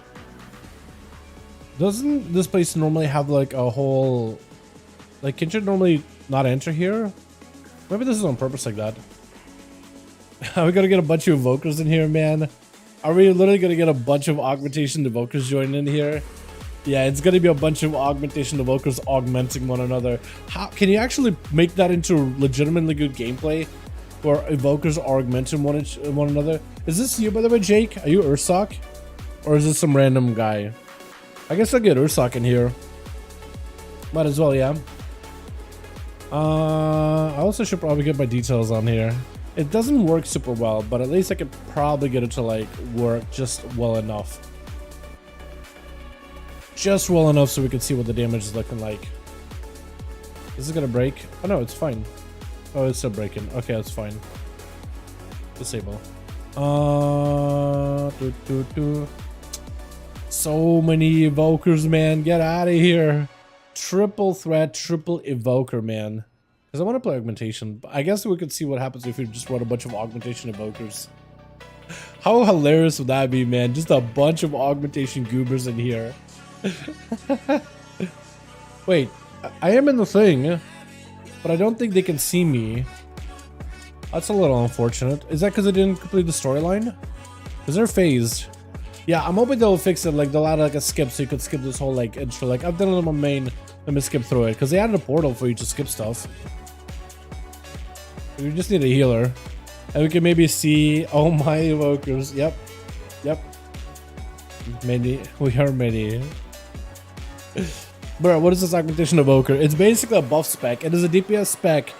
Speaker 3: doesn't this place normally have like a whole, like, can you normally not enter here? Maybe this is on purpose like that. Are we gonna get a bunch of evokers in here, man? Are we literally gonna get a bunch of augmentation evokers joining in here? Yeah, it's gonna be a bunch of augmentation evokers augmenting one another. How can you actually make that into legitimately good gameplay, where evokers are augmenting one another? Is this you, by the way, Jake? Are you Ursock, or is this some random guy? I guess I'll get Ursock in here. Might as well, yeah. I also should probably get my details on here. It doesn't work super well, but at least I could probably get it to like work just well enough. Just well enough so we can see what the damage is looking like. Is it gonna break? Oh no, it's fine. Oh, it's still breaking. Okay, that's fine. Disable. So many evokers, man. Get out of here. Triple threat, triple evoker, man. Because I want to play augmentation. But I guess we could see what happens if we just run a bunch of augmentation evokers. How hilarious would that be, man? Just a bunch of augmentation goobers in here. Wait, I am in the thing, but I don't think they can see me. That's a little unfortunate. Is that because I didn't complete the storyline? Because they're phased. Yeah, I'm hoping they'll fix it. Like they'll add like a skip so you could skip this whole like intro. Like I've done it on my main. Let me skip through it because they added a portal for you to skip stuff. We just need a healer, and we can maybe see. Oh my evokers! Yep. Many. We are many. Bro, what is this augmentation evoker? It's basically a buff spec. It is a DPS spec.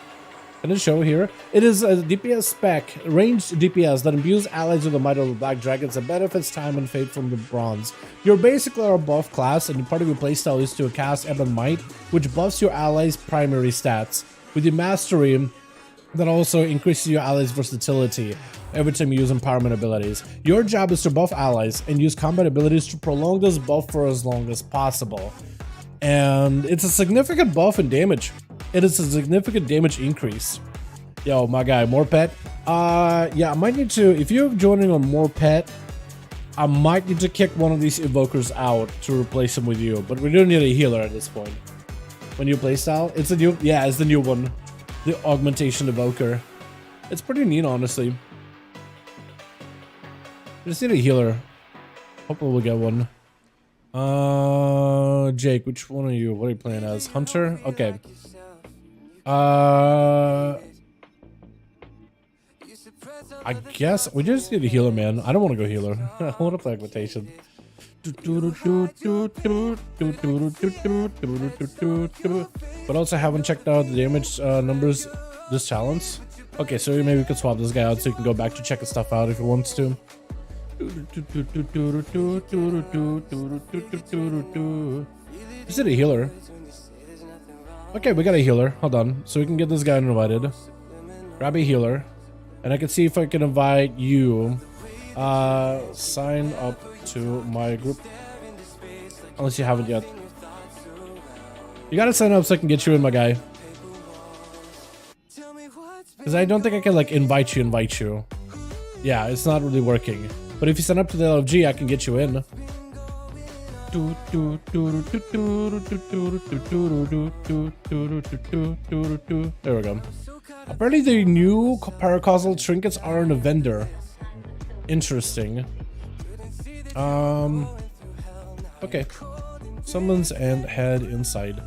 Speaker 3: Can it show here? It is a DPS spec, ranged DPS that imbues allies with the might of the Black Dragons and benefits time and fate from the bronze. You're basically a buff class, and part of your playstyle is to cast Addon Might, which buffs your allies' primary stats. With your mastery, that also increases your allies' versatility every time you use empowerment abilities. Your job is to buff allies and use combat abilities to prolong this buff for as long as possible. And it's a significant buff in damage. It is a significant damage increase. Yo, my guy, more pet. Yeah, I might need to, if you're joining on more pet, I might need to kick one of these evokers out to replace him with you, but we do need a healer at this point. When you playstyle, it's a new, yeah, it's the new one, the augmentation evoker. It's pretty neat, honestly. We just need a healer. Hopefully we'll get one. Jake, which one are you? What are you playing as? Hunter? Okay. I guess we just need a healer, man. I don't want to go healer. I want to play augmentation. But also haven't checked out the damage numbers this challenge. Okay, so maybe we could swap this guy out so he can go back to check his stuff out if he wants to. Is it a healer? Okay, we got a healer. Hold on. So we can get this guy invited. Grab a healer. And I can see if I can invite you. Sign up to my group. Unless you haven't yet. You gotta sign up so I can get you in, my guy. Because I don't think I can like invite you. Yeah, it's not really working. But if you sign up to the LFG, I can get you in. There we go. Apparently the new paracausal trinkets are in a vendor. Interesting. Okay. Summons and head inside.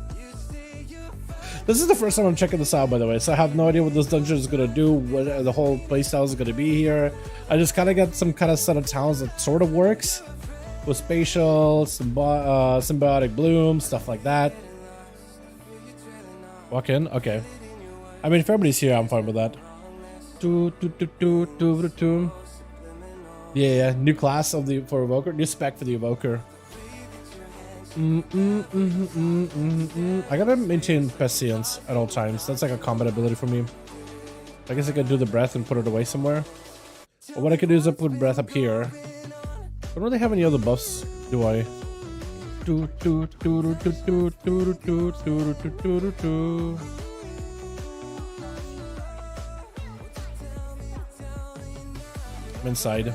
Speaker 3: This is the first time I'm checking this out, by the way, so I have no idea what this dungeon is gonna do, what the whole playstyle is gonna be here. I just kind of got some kind of set of towns that sort of works with spatial, symbiotic bloom, stuff like that. Walk in, okay. I mean, if everybody's here, I'm fine with that. Yeah, new class of the for evoker, new spec for the evoker. I gotta maintain prescience at all times. That's like a combat ability for me. I guess I could do the breath and put it away somewhere. Or what I could do is I put breath up here. I don't really have any other buffs, do I? I'm inside.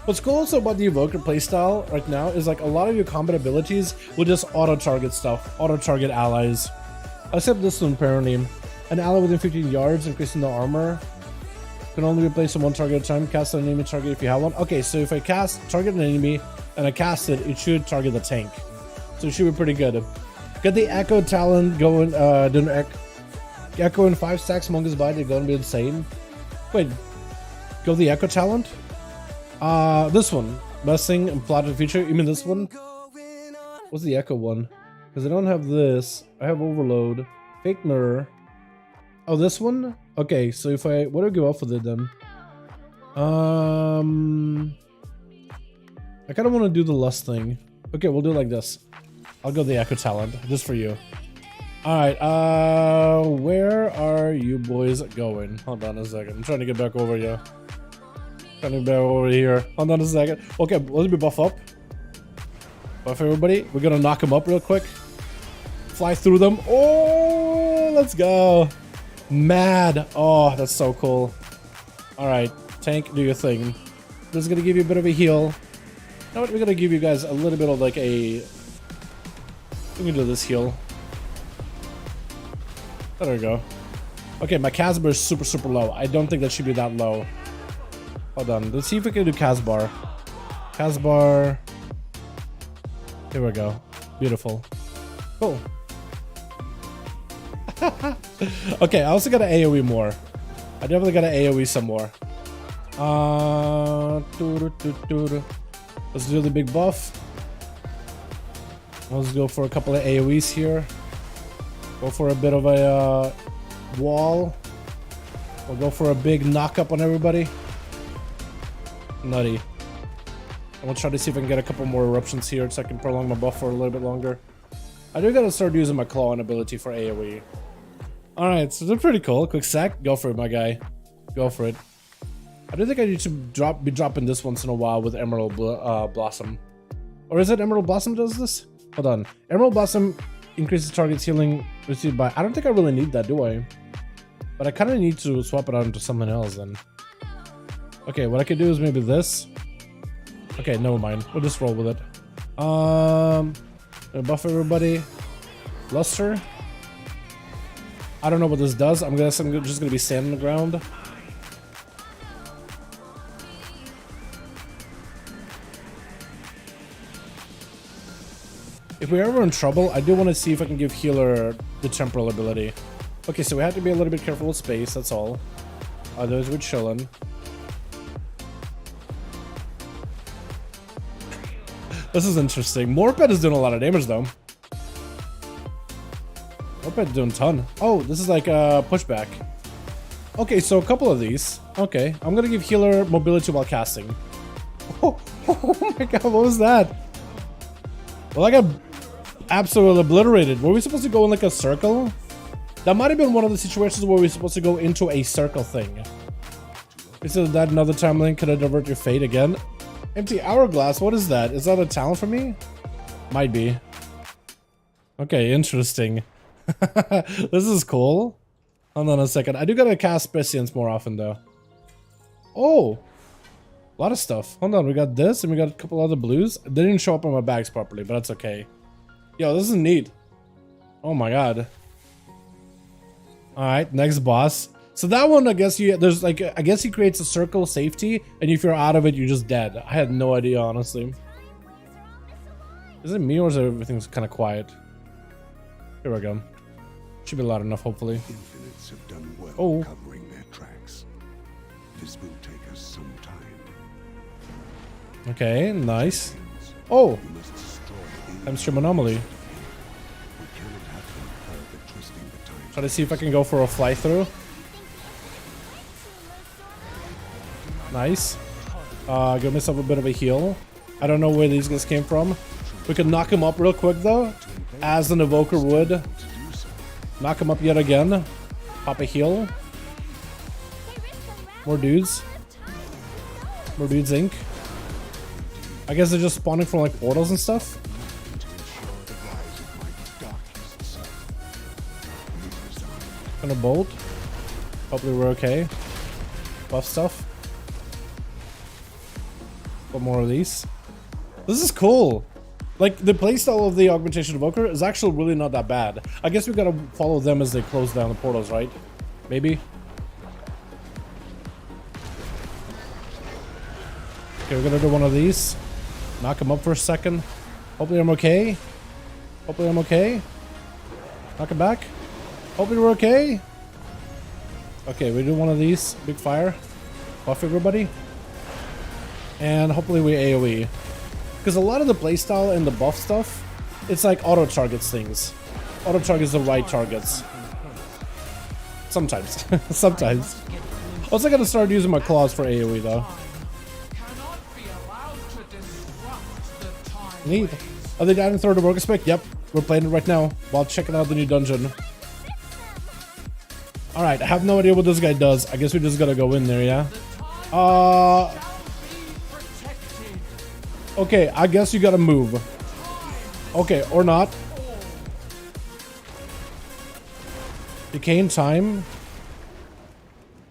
Speaker 3: What's cool also about the evoker playstyle right now is like a lot of your combat abilities will just auto-target stuff, auto-target allies. Except this one apparently. An ally within 15 yards, increasing the armor. Can only replace one target at a time. Cast an enemy target if you have one. Okay, so if I target an enemy and I cast it, it should target the tank. So it should be pretty good. Get the Echo talent going, Echo in 5 stacks among his body, they're gonna be insane. Wait, go the Echo talent? This one. Best thing and plotted feature. You mean this one? What's the Echo one? Because I don't have this. I have Overload. Fake Mirror. Oh, this one? Okay, so if I... What do I go off with it then? I kind of want to do the Lust thing. Okay, we'll do it like this. I'll go the Echo talent. Just for you. Alright, where are you boys going? Hold on a second. I'm trying to get back over here. Trying to get back over here. Hold on a second. Okay, let me buff up. Buff everybody. We're gonna knock them up real quick. Fly through them. Oh, let's go. Mad. Oh, that's so cool. Alright, tank, do your thing. This is gonna give you a bit of a heal. You know what? We're gonna give you guys a little bit of like a... We can do this heal. There we go. Okay, my Casbar is super low. I don't think that should be that low. Hold on. Let's see if we can do Casbar. Casbar. Here we go. Beautiful. Cool. Okay, I also got to AoE more. I definitely got to AoE some more. Let's do the big buff. Let's go for a couple of AoEs here. Go for a bit of a wall. We'll go for a big knock up on everybody. Nutty. And we'll try to see if I can get a couple more eruptions here so I can prolong my buff for a little bit longer. I do gotta start using my claw ability for AoE. Alright, so they're pretty cool. Quick sack. Go for it, my guy. Go for it. I do think I need to be dropping this once in a while with Emerald Blossom. Or is it Emerald Blossom does this? Hold on. Emerald Blossom increases target's healing received by... I don't think I really need that, do I? But I kind of need to swap it out into something else then. Okay, what I could do is maybe this. Okay, never mind. We'll just roll with it. Buff everybody. Luster. I don't know what this does. I'm just gonna be standing on the ground. If we're ever in trouble, I do want to see if I can give healer the temporal ability. Okay, so we have to be a little bit careful with space, that's all. Otherwise we're chilling. This is interesting. Morped is doing a lot of damage though. Morped's doing a ton. Oh, this is like a pushback. Okay, so a couple of these. Okay, I'm gonna give healer mobility while casting. Oh my god, what was that? Well, I got absolutely obliterated. Were we supposed to go in like a circle? That might have been one of the situations where we were supposed to go into a circle thing. Is that another time link? Could I divert your fate again? Empty hourglass, what is that? Is that a talent for me? Might be. Okay, interesting. This is cool. Hold on a second. I do gotta cast Prescience more often though. Oh! A lot of stuff. Hold on, we got this and we got a couple other blues. They didn't show up on my bags properly, but that's okay. Yo, this is neat. Oh my god. Alright, next boss. So that one, I guess I guess he creates a circle of safety, and if you're out of it, you're just dead. I had no idea, honestly. Is it me or is everything's kind of quiet? Here we go. Should be loud enough, hopefully.
Speaker 5: Infinites have done well covering their tracks. This will take us some time.
Speaker 3: Okay, nice. Oh!
Speaker 5: You must destroy any
Speaker 3: Time stream anomaly.
Speaker 5: we cannot have them further twisting the time.
Speaker 3: Try to see if I can go for a fly through. Nice. Give myself a bit of a heal. I don't know where these guys came from. We could knock him up real quick though, as an evoker would. Knock him up yet again. Pop a heal. More dudes. More dudes, Inc. I guess they're just spawning from like portals and stuff. Gonna bolt. Hopefully we're okay. Buff stuff. What more of these? This is cool. Like the playstyle of the augmentation evoker is actually really not that bad. I guess we gotta follow them as they close down the portals, right? Maybe. Okay, we're gonna do one of these. Knock him up for a second. Hopefully I'm okay. Hopefully I'm okay. Knock him back. Hopefully we're okay. Okay, we do one of these. Big fire. Buff everybody. And hopefully we AoE. Because a lot of the playstyle and the buff stuff, it's like auto targets things. Auto targets the right targets. Sometimes. Sometimes. Also, I gotta start using my claws for AoE though. Neat. Are they adding third work spec? Yep. We're playing it right now while checking out the new dungeon. Alright, I have no idea what this guy does. I guess we just gotta go in there, yeah? Okay, I guess you gotta move. Okay, or not. Decaying time.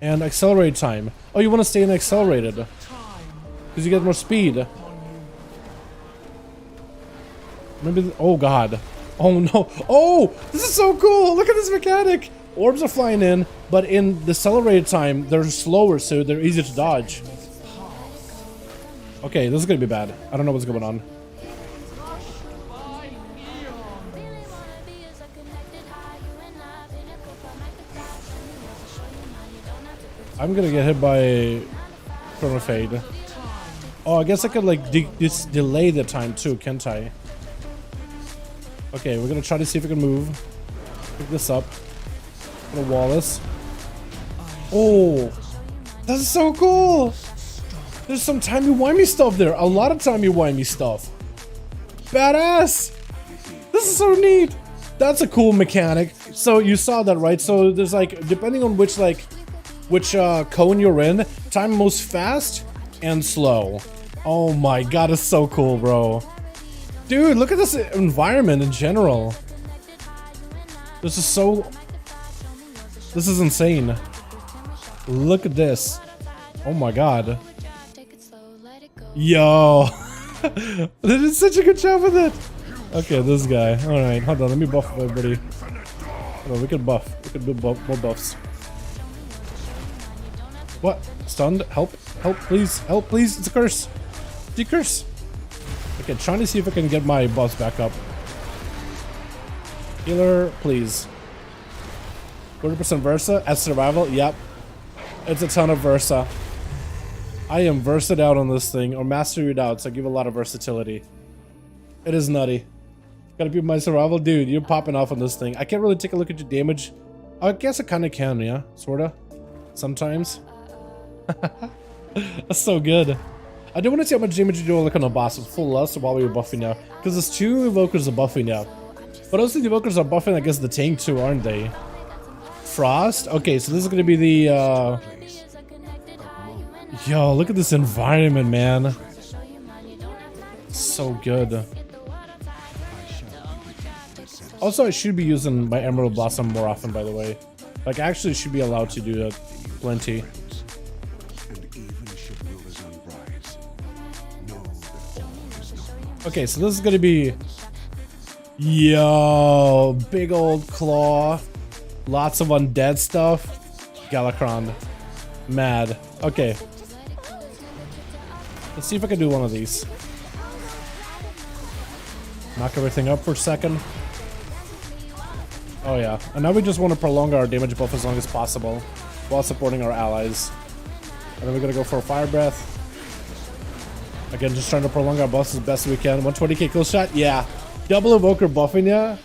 Speaker 3: And accelerate time. Oh, you want to stay in accelerated. Because you get more speed. Maybe, oh god. Oh no. Oh, this is so cool. Look at this mechanic. Orbs are flying in, but in the accelerated time, they're slower, so they're easier to dodge. Okay, this is gonna be bad. I don't know what's going on. I'm gonna get hit by perma fade. Oh, I guess I could like delay the time too, can't I? Okay, we're gonna try to see if we can move. Pick this up. Gonna wall this. Oh, that's so cool. There's some timey-wimey stuff there. A lot of timey-wimey stuff. Badass. This is so neat. That's a cool mechanic. So you saw that, right? So there's like, depending on which cone you're in, time moves fast and slow. Oh my god, it's so cool, bro. Dude, look at this environment in general. This is insane. Look at this. Oh my god. Yo. They did such a good job with it. Okay, this guy. Alright, hold on. Let me buff everybody. Hold on, we can buff. We can do more buffs. What? Stunned? Help. Help, please. Help, please. It's a curse. It's a curse. Okay, trying to see if I can get my buffs back up. Healer, please. 100% Versa as survival. Yep. It's a ton of Versa. I am versed out on this thing, or master it out, so I give a lot of versatility. It is nutty. Gotta be my survival. Dude, you're popping off on this thing. I can't really take a look at your damage. I guess I kind of can, yeah? Sorta. Sometimes. That's so good. I do want to see how much damage you do like on a boss with full lust while we were buffing now. Because there's 2 evokers are buffing now. But also the evokers are buffing, I guess, the tank too, aren't they? Frost? Okay, so this is gonna be the Yo, look at this environment, man. So good. Also, I should be using my Emerald Blossom more often, by the way. Like, I actually should be allowed to do that plenty. Okay, so this is gonna be... Yo, big old claw. Lots of undead stuff. Galakron. Mad. Okay. Let's see if I can do one of these. Knock everything up for a second. Oh yeah. And now we just want to prolong our damage buff as long as possible while supporting our allies. And then we're gonna go for a Fire Breath. Again, just trying to prolong our buffs as best we can. 120k kill shot? Yeah. Double Evoker buffing ya.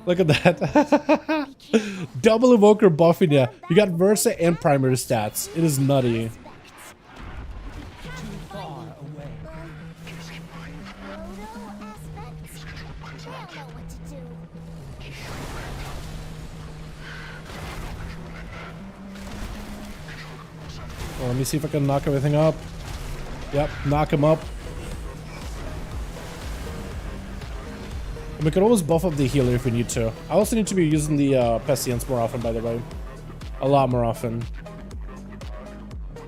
Speaker 3: Look at that. Double Evoker buffing ya. You got Versa and primary stats. It is nutty. Well, let me see if I can knock everything up. Yep, knock him up. And we can always buff up the healer if we need to. I also need to be using the Pestilence more often, by the way. A lot more often.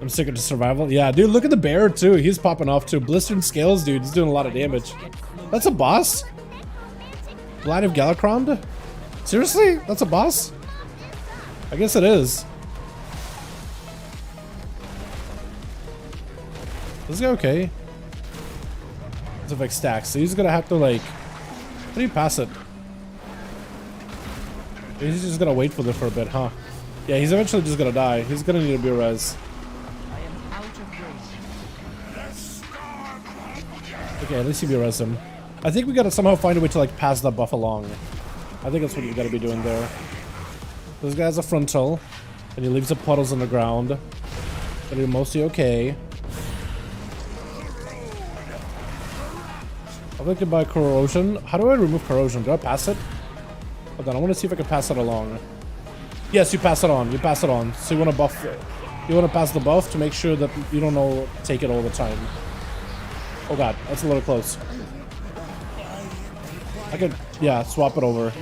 Speaker 3: I'm sick of the survival. Yeah, dude, look at the bear too. He's popping off too. Blistered Scales, dude. He's doing a lot of damage. That's a boss? Blight of Galakron? Seriously? That's a boss? I guess it is. This guy okay? It's like stacks, so he's gonna have to like... How do you pass it? He's just gonna wait for it for a bit, huh? Yeah, he's eventually just gonna die. He's gonna need to be res. Okay, at least he be res him. I think we gotta somehow find a way to like pass that buff along. I think that's what you gotta be doing there. This guy's a frontal, and he leaves the puddles on the ground. But he's mostly okay. I'm looking by corrosion. How do I remove corrosion? Do I pass it? Hold on, I want to see if I can pass it along. Yes, you pass it on. You pass it on. So you want to buff it. You want to pass the buff to make sure that you don't know take it all the time. Oh god, that's a little close. I could, yeah, swap it over.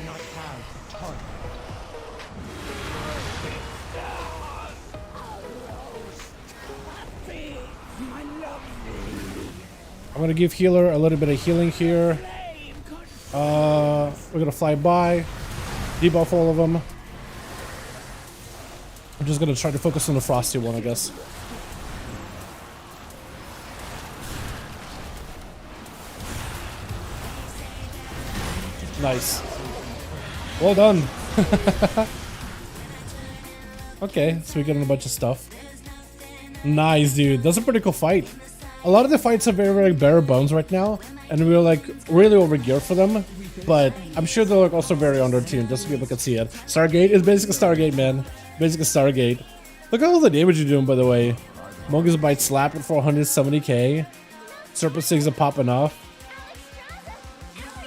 Speaker 3: I'm gonna give healer a little bit of healing here. We're gonna fly by, debuff all of them. I'm just gonna try to focus on the frosty one, I guess. Nice. Well done. Okay, so we're getting a bunch of stuff. Nice, dude. That's a pretty cool fight. A lot of the fights are very, very bare bones right now, and we're like really over geared for them. But I'm sure they're like also very under-tuned, just so people can see it. Stargate is basically Stargate, man. Basically Stargate. Look at all the damage you're doing, by the way. Mongoose Bite slapping for 170k. Serpent Stings are popping off.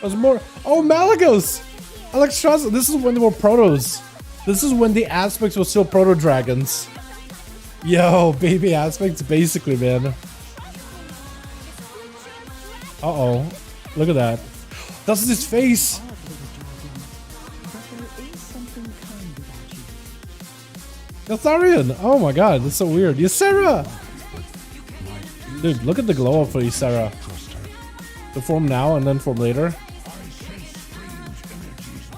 Speaker 3: There's more. Oh, Malagos! Alexstrasza. This is when they were protos. This is when the aspects were still proto dragons. Yo, baby aspects, basically, man. Uh-oh. Look at that. That's his face. Ysarian! Oh my god, that's so weird. Ysera! Dude, look at the glow up for Ysera. The form now and then form later.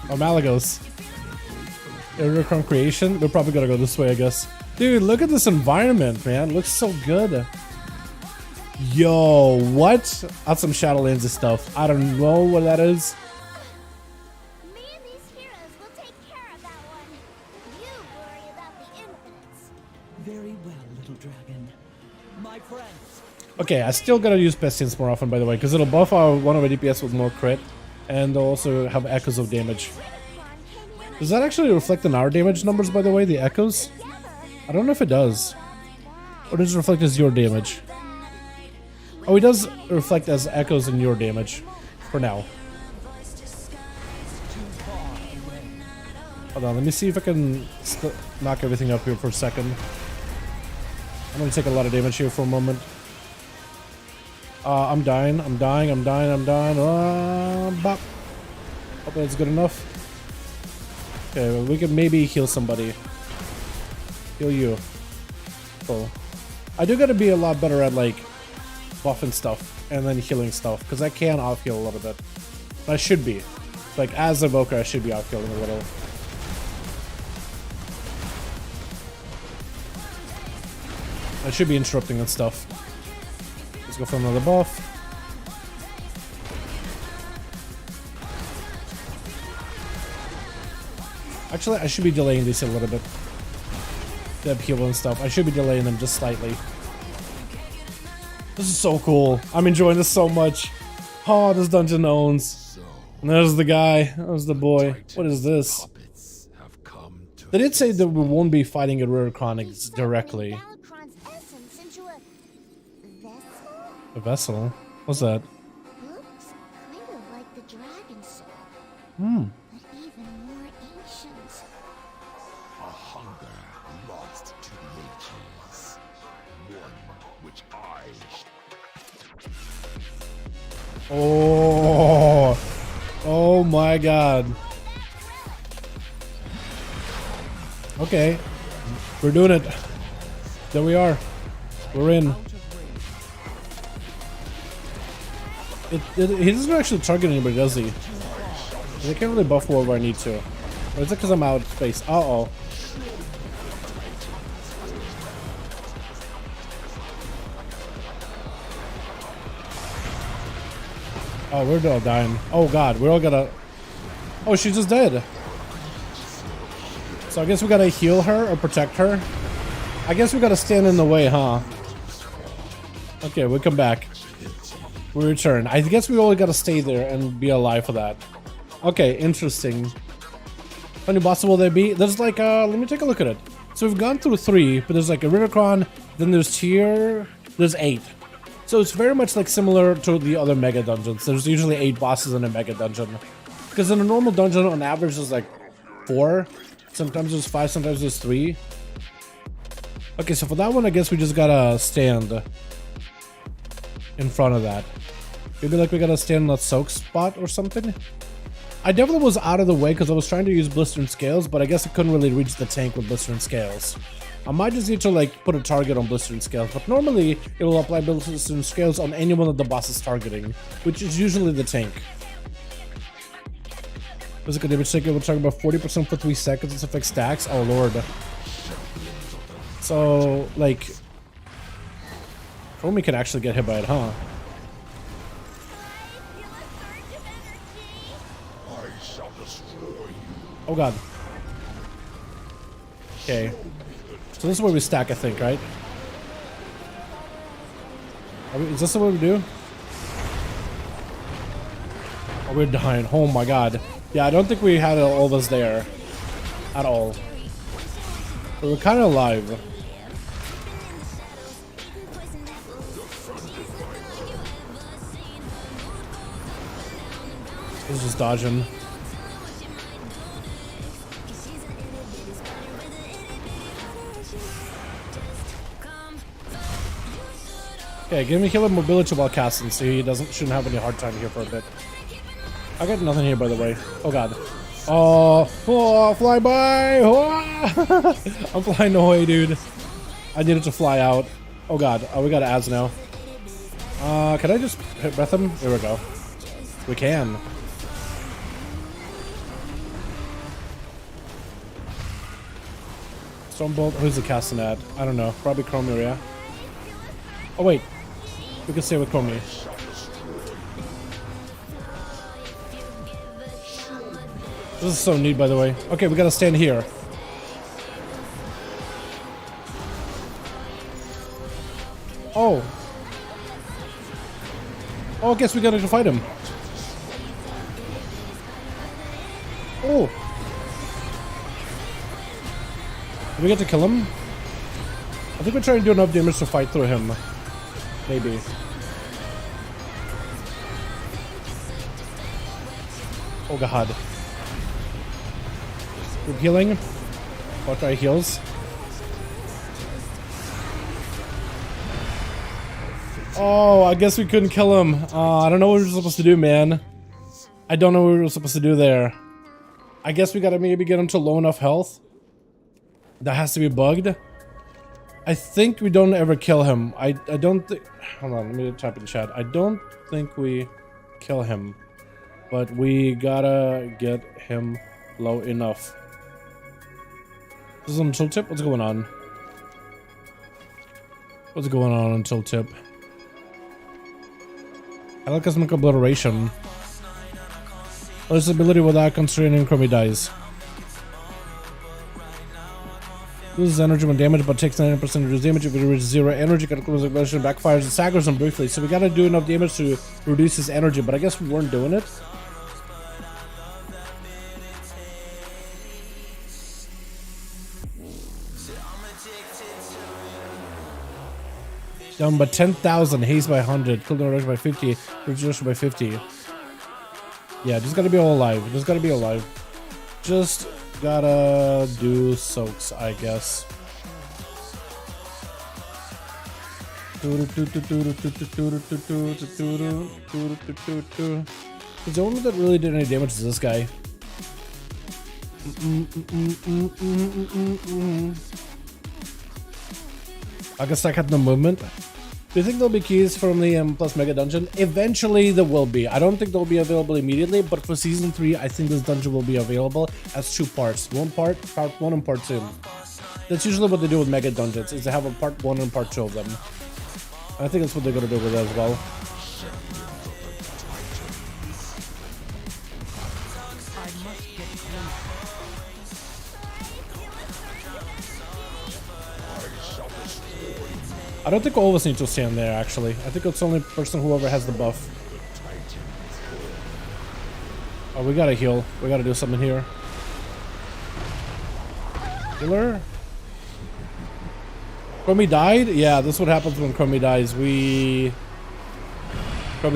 Speaker 3: Oh, Malagos. Aerocron creation. We're probably gonna go this way, I guess. Dude, look at this environment, man. It looks so good. Yo, what? That's some Shadowlands stuff. I don't know what that is.
Speaker 6: Me and these heroes will take care of that one. You worry about the infinites.
Speaker 7: Very well, little dragon. My friends.
Speaker 3: Okay, I still gotta use Pestilence more often, by the way, because it'll buff our one of our DPS with more crit, and also have echoes of damage. Does that actually reflect in our damage numbers, by the way, the echoes? I don't know if it does. Or does it reflect as your damage? Oh, it does reflect as echoes in your damage. For now. Hold on, let me see if I can knock everything up here for a second. I'm gonna take a lot of damage here for a moment. I'm dying. Bop. Hope that's good enough. Okay, well, we can maybe heal somebody. Heal you. Cool. I do gotta be a lot better at, like, buffing stuff and then healing stuff, because I can off-heal a little bit. I should be. Like, as a Evoker, I should be off-healing a little. I should be interrupting and stuff. Let's go for another buff. Actually, I should be delaying these a little bit. The upheaval and stuff. I should be delaying them just slightly. This is so cool. I'm enjoying this so much. Oh, this dungeon owns. And there's the guy. There's the boy. What is this? They did say that we won't be fighting at Rare Chronics directly.
Speaker 6: Dalaran's essence into a vessel?
Speaker 3: A vessel? What's that?
Speaker 6: Looks kind of like the dragon soul,
Speaker 3: Hmm.
Speaker 6: but even more ancient.
Speaker 5: A hunger lost to the ages. One which I
Speaker 3: Oh. Oh my god. Okay. We're doing it. There we are. We're in. He doesn't actually target anybody, does he? I can't really buff wherever I need to. Or is it because I'm out of space? Uh-oh. Oh, we're all dying. Oh god, we're all gonna... Oh, she's just dead. So I guess we gotta heal her or protect her. I guess we gotta stand in the way, huh? Okay, we come back. We return. I guess we only gotta stay there and be alive for that. Okay, interesting. How many bosses will there be? There's like, let me take a look at it. So we've gone through 3, but there's like a Rittercron, then there's Tier, there's 8. So it's very much like similar to the other mega dungeons. There's usually 8 bosses in a mega dungeon. Because in a normal dungeon, on average, there's like 4. Sometimes there's 5, sometimes there's 3. Okay, so for that one, I guess we just gotta stand in front of that. Maybe like we gotta stand in that soak spot or something. I definitely was out of the way because I was trying to use Blister and Scales, but I guess I couldn't really reach the tank with Blister and Scales. I might just need to like put a target on Blister and Scales, but normally it will apply Blister and Scales on anyone that the boss is targeting, which is usually the tank. Physical damage taken will target about 40% for 3 seconds. This affects stacks. Oh lord. So like, Foamy can actually get hit by it, huh? Oh god. Okay. So this is where we stack, I think, right? Is this what we do? Oh, we're dying. Oh my god. Yeah, I don't think we had all of us there. At all. But we're kind of alive. This is just dodging. Okay, give me healing mobility while casting so he shouldn't have any hard time here for a bit. I got nothing here, by the way. Oh god. Oh, fly by! Oh. I'm flying away, dude. I needed to fly out. Oh god, we got ads now. Can I just hit breath him? Here we go. We can. Stormbolt, who's the casting at? I don't know. Probably Chromie, oh wait. We can stay with Chromie. This is so neat, by the way. Okay, we gotta stand here. Oh. Oh, I guess we gotta fight him. Oh. Did we get to kill him? I think we're trying to do enough damage to fight through him. Maybe. Oh god. Group healing. Watch our heals. Oh, I guess we couldn't kill him. I don't know what we were supposed to do, man. I don't know what we were supposed to do there. I guess we gotta maybe get him to low enough health. That has to be bugged. I think we don't ever kill him. I don't think... Hold on, let me type in chat. I don't think we kill him. But we gotta get him low enough. This is on tooltip? What's going on? What's going on tooltip? I like cosmic obliteration. This ability without constraining Chromie dies. Loses energy when damaged, but takes 90% reduced damage. If it reaches 0 energy, cataclysmic explosion backfires and staggers him briefly. So we gotta do enough damage to reduce his energy, but I guess we weren't doing it. Down by 10,000, haste by 100, cooldown reduction by 50, reduction by 50. Yeah, just gotta be all alive. Just gotta be alive. Just gotta do soaks, I guess. It's the only one that really did any damage to this guy. I guess I had no movement. Do you think there'll be keys from the plus mega dungeon? Eventually there will be. I don't think they'll be available immediately, but for season 3, I think this dungeon will be available as 2 parts. Part 1 and part 2. That's usually what they do with mega dungeons, is they have a part 1 and part 2 of them. I think that's what they're gonna do with it as well. I don't think all of us need to stand there, actually. I think it's only person whoever has the buff. Oh, we gotta heal. We gotta do something here. Healer? Chromie died? Yeah, this is what happens when Chromie dies. Chromie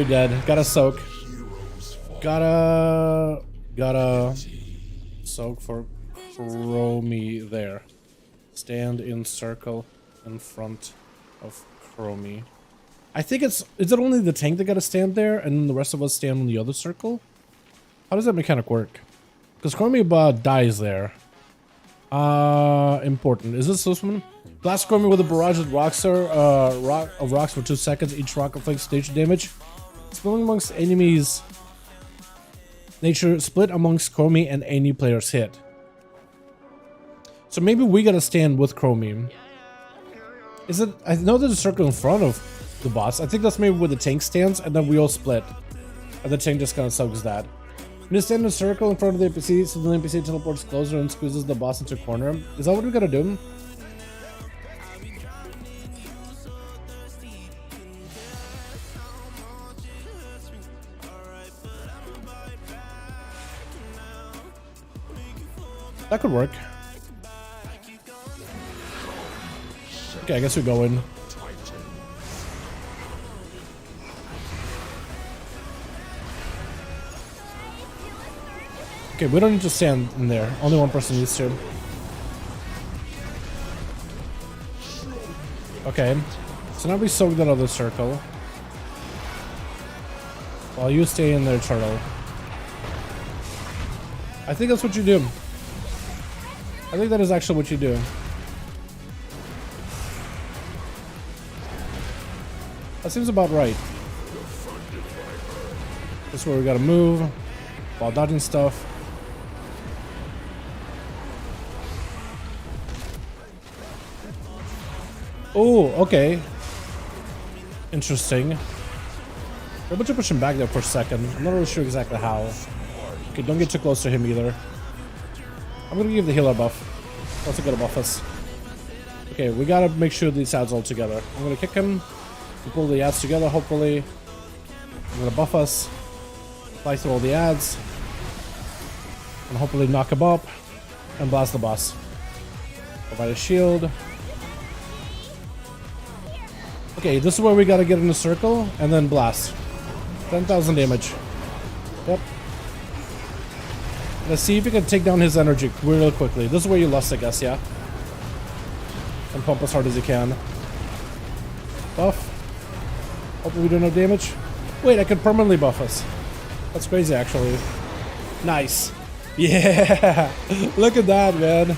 Speaker 3: dead. Gotta soak. Gotta soak for Chromie there. Stand in circle in front of Chromie. I think is it only the tank that gotta stand there and then the rest of us stand in the other circle? How does that mechanic work? Because Chromie dies there. Important. Is this one? Blast Chromie with a barrage of rocks for 2 seconds. Each rock inflicts nature damage. Split amongst enemies. Nature split amongst Chromie and any player's hit. So maybe we gotta stand with Chromie. Is it? I know there's a circle in front of the boss. I think that's maybe where the tank stands, and then we all split. And the tank just kind of soaks that. You stand in a circle in front of the NPC, so the NPC teleports closer and squeezes the boss into a corner. Is that what we gotta do? That could work. Okay, I guess we go in. Okay, we don't need to stand in there. Only one person needs to. Okay. So now we soak that other circle. While you stay in there, turtle. I think that's what you do. I think that is actually what you do. That seems about right. This is where we gotta move while dodging stuff. Oh, okay. Interesting. Why don't you push him back there for a second? I'm not really sure exactly how. Okay, don't get too close to him either. I'm gonna give the healer buff. Also gonna buff us. Okay, we gotta make sure these adds all together. I'm gonna kick him. We pull the adds together, hopefully. I'm gonna buff us. Fly through all the adds. And hopefully knock him up. And blast the boss. Provide a shield. Okay, this is where we gotta get in a circle and then blast. 10,000 damage. Yep. Let's see if we can take down his energy real quickly. This is where you lost, I guess, yeah? And pump as hard as you can. Buff. Hopefully we don't have damage. Wait, I can permanently buff us. That's crazy, actually. Nice. Yeah! Look at that, man.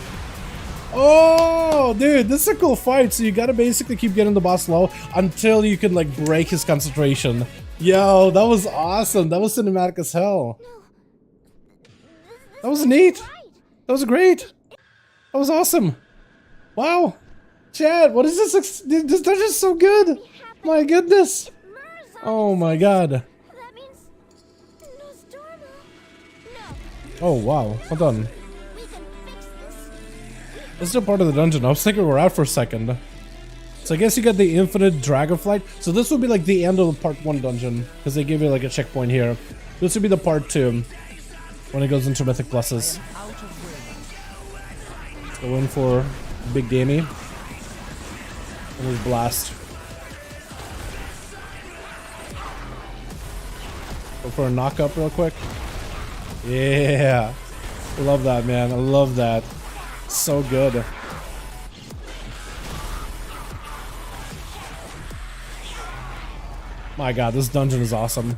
Speaker 3: Oh, dude, this is a cool fight. So you gotta basically keep getting the boss low until you can, like, break his concentration. Yo, that was awesome. That was cinematic as hell. That was neat. That was great. That was awesome. Wow. Chad, what is this? This dungeon's so good. My goodness. Oh my god.
Speaker 6: That means Nostormo. No,
Speaker 3: Oh wow. Hold on.
Speaker 6: we can fix this.
Speaker 3: This is still part of the dungeon. I was thinking we were out for a second. So I guess you get the infinite Dragonflight. So this would be like the end of the part 1 dungeon. Because they give you like a checkpoint here. This would be the part 2. When it goes into Mythic Pluses. Let's go in for Big Dammy. And we blast. Go for a knock up real quick. Yeah. I love that, man. I love that. So good. My god, this dungeon is awesome.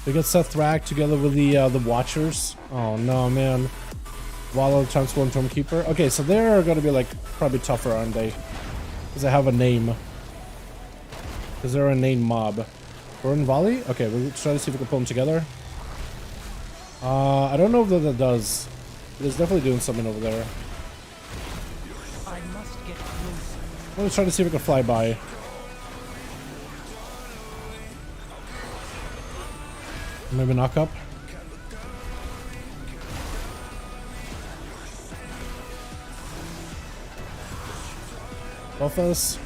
Speaker 3: We got Seth Rack together with the Watchers. Oh no, man. Wallow, Transform, Tomekeeper. Okay, so they're gonna be like probably tougher, aren't they? Because they have a name. Because they're a named mob. Burn Volley? Okay, we'll try to see if we can pull them together. I don't know if that does. But it's definitely doing something over there.
Speaker 7: I must get closer.
Speaker 3: I'm gonna try to see if we can fly by. Maybe knock up. Buff us.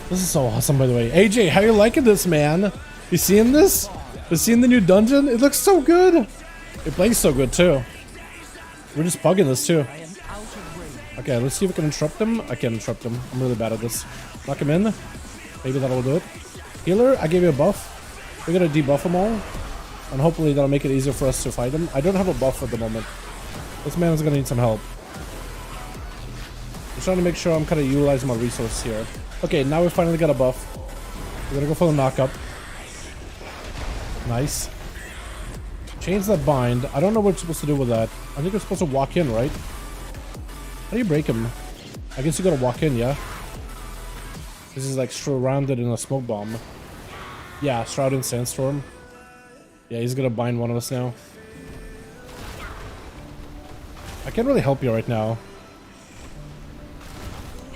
Speaker 3: This is so awesome, by the way. AJ, how you liking this, man? You seeing this? You seeing the new dungeon? It looks so good. It plays so good too. We're just bugging this too.
Speaker 7: I am out of range.
Speaker 3: Okay, let's see if we can interrupt them. I can't interrupt them. I'm really bad at this. Knock him in. Maybe that'll do it. Healer, I gave you a buff. We're gonna debuff them all. And hopefully that'll make it easier for us to fight them. I don't have a buff at the moment. This man is gonna need some help. I'm trying to make sure I'm kind of utilizing my resources here. Okay, now we finally got a buff. We're gonna go for the knockup. Nice. Change that bind. I don't know what we're supposed to do with that. I think we're supposed to walk in, right? How do you break him? I guess you gotta walk in, yeah? This is like surrounded in a smoke bomb. Yeah, shrouded in sandstorm. Yeah, he's gonna bind one of us now. I can't really help you right now.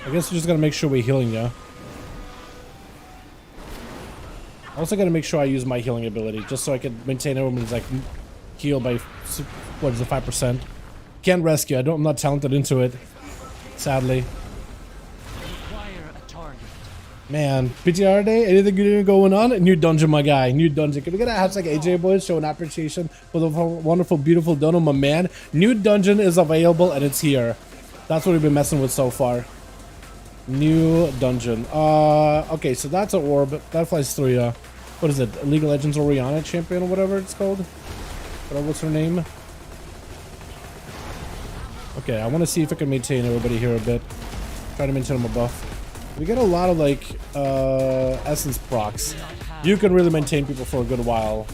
Speaker 3: I guess we just gotta make sure we're healing you. I also gotta make sure I use my healing ability, just so I can maintain everyone's like heal by, what is it, 5%. Can't rescue, I'm not talented into it. Sadly.
Speaker 7: Require a target.
Speaker 3: Man, PTR day, anything good going on? New dungeon, my guy, new dungeon. Can we get a hashtag AJ boys showing appreciation for the wonderful, beautiful dono, my man? New dungeon is available and it's here. That's what we've been messing with so far. New dungeon. Okay, so that's an orb. That flies through, what is it? League of Legends Oriana champion or whatever it's called? What's her name? Okay, I want to see if I can maintain everybody here a bit. Try to maintain them a buff. We get a lot of, like, essence procs. You can really maintain people for a good while.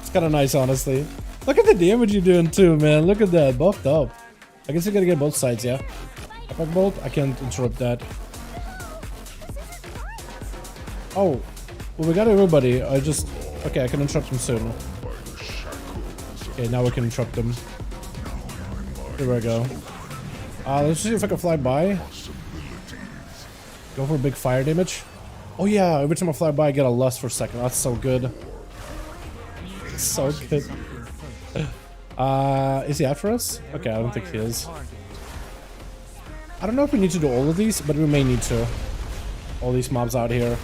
Speaker 3: It's kind of nice, honestly. Look at the damage you're doing too, man. Look at that, buffed up. I guess you gotta get both sides, yeah. Epic bolt, I can't interrupt that. Oh, well, we got everybody. Okay, I can interrupt them soon. Okay, now we can interrupt them. Here we go. Let's see if I can fly by. Go for big fire damage. Oh yeah, every time I fly by, I get a lust for a second. That's so good. So good. Is he after us? Okay, I don't think he is. I don't know if we need to do all of these, but we may need to. All these mobs out here.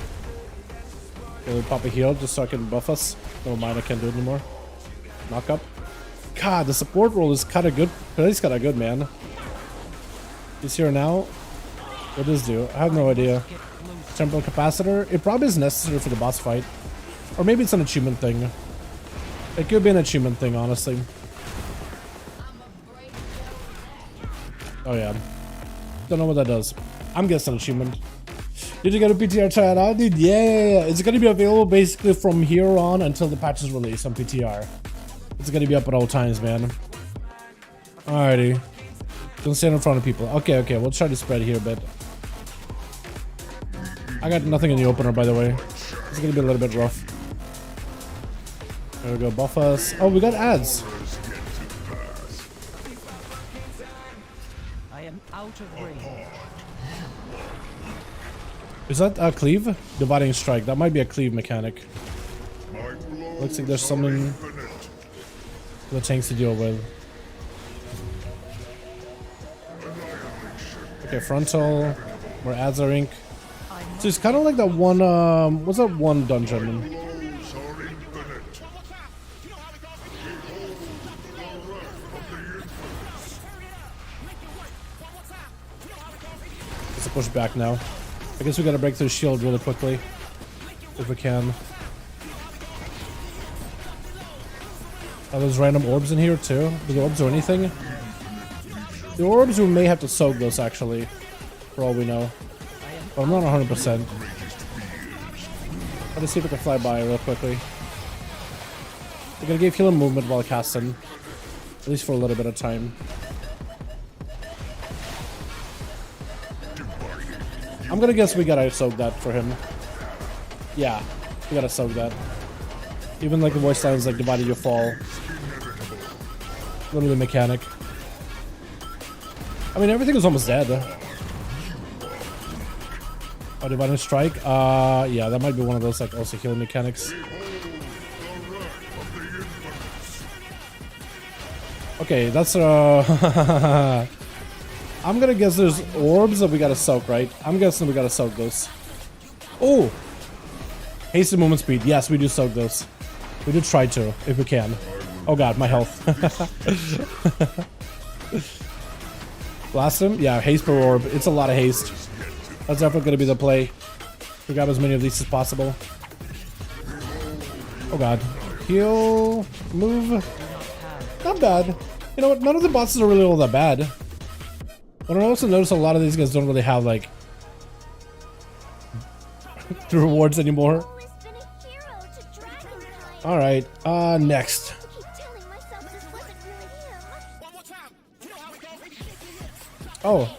Speaker 3: Okay, we'll pop a heal just so I can buff us. Never mind, I can't do it anymore. Knock up. God, the support role is kind of good. He's kind of good, man. He's here now. What does this do? I have no idea. Temporal capacitor. It probably is necessary for the boss fight. Or maybe it's an achievement thing. It could be an achievement thing, honestly. Oh yeah. Don't know what that does. I'm guessing achievement. Did you get a PTR trial out, dude? Yeah. It's gonna be available basically from here on until the patch is released on PTR. It's gonna be up at all times, man. Alrighty. Don't stand in front of people. Okay, we'll try to spread here a bit. I got nothing in the opener, by the way. It's gonna be a little bit rough. There we go, buff us. Oh, we got ads.
Speaker 7: I am out of range.
Speaker 3: Is that a cleave? Dividing strike. That might be a cleave mechanic. Looks like there's something for the tanks to deal with. Okay, frontal. More ads are ink. So it's kind of like that one, what's that one dungeon? Let's push back now. I guess we gotta break through shield really quickly. If we can. Are those random orbs in here too? Do the orbs do anything? The orbs, we may have to soak those actually. For all we know. But I'm not 100%. Let's see if we can fly by real quickly. We're gonna give healing movement while casting. At least for a little bit of time. I'm gonna guess we gotta soak that for him. Yeah, we gotta soak that. Even like the voice lines like divided your fall. Literally mechanic. I mean, everything is almost dead. Oh, dividing strike? Yeah, that might be one of those like also healing mechanics. Okay, that's I'm gonna guess there's orbs that we gotta soak, right? I'm guessing we gotta soak those. Oh! Hasted movement speed. Yes, we do soak those. We do try to, if we can. Oh god, my health. Blast him? Yeah, haste per orb. It's a lot of haste. That's definitely gonna be the play. We grab as many of these as possible. Oh god. Heal. Move. Not bad. You know what? None of the bosses are really all that bad. But I also notice a lot of these guys don't really have like the rewards anymore. Alright, next. Oh.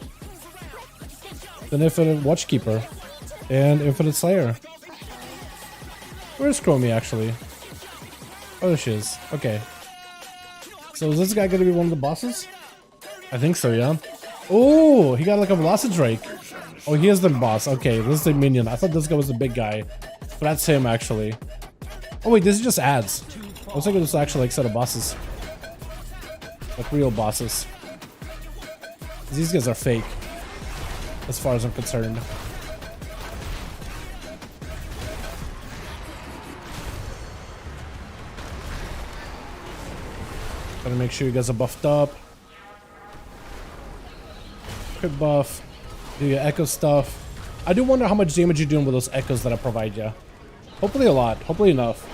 Speaker 3: An Infinite Watchkeeper. And Infinite Slayer. Where's Chromie actually? Oh, there she is. Okay. So is this guy gonna be one of the bosses? I think so, yeah. Oh, he got like a Velocidrake. Oh, he is the boss. Okay, this is the minion. I thought this guy was the big guy. But that's him, actually. Oh, wait, this is just ads. I was thinking this was actually like a set of bosses. Like real bosses. These guys are fake. As far as I'm concerned. Gotta make sure you guys are buffed up. Quick buff. Do your echo stuff. I do wonder how much damage you're doing with those echoes that I provide you. Hopefully a lot. Hopefully enough.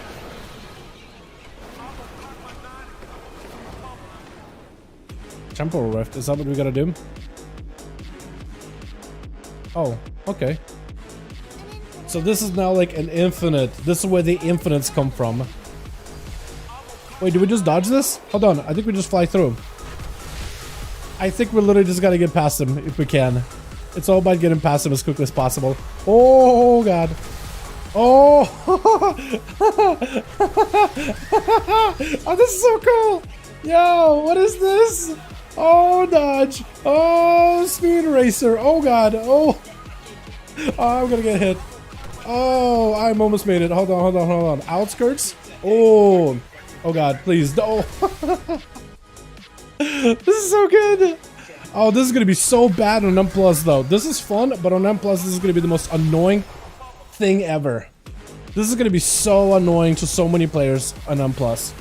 Speaker 3: Temporal Rift. Is that what we gotta do? Oh, okay. So this is now like an infinite. This is where the infinites come from. Wait, did we just dodge this? Hold on, I think we just fly through. I think we literally just gotta get past him if we can. It's all about getting past him as quickly as possible. Oh god. Oh! Oh, this is so cool! Yo, what is this? Oh, dodge. Oh, speed racer. Oh god. Oh. Oh, I'm gonna get hit. Oh, I almost made it. Hold on, hold on, hold on. Outskirts? Oh. Oh god, please. No. This is so good. Oh, this is gonna be so bad on M Plus though. This is fun, but on M Plus, this is gonna be the most annoying thing ever. This is gonna be so annoying to so many players on M Plus.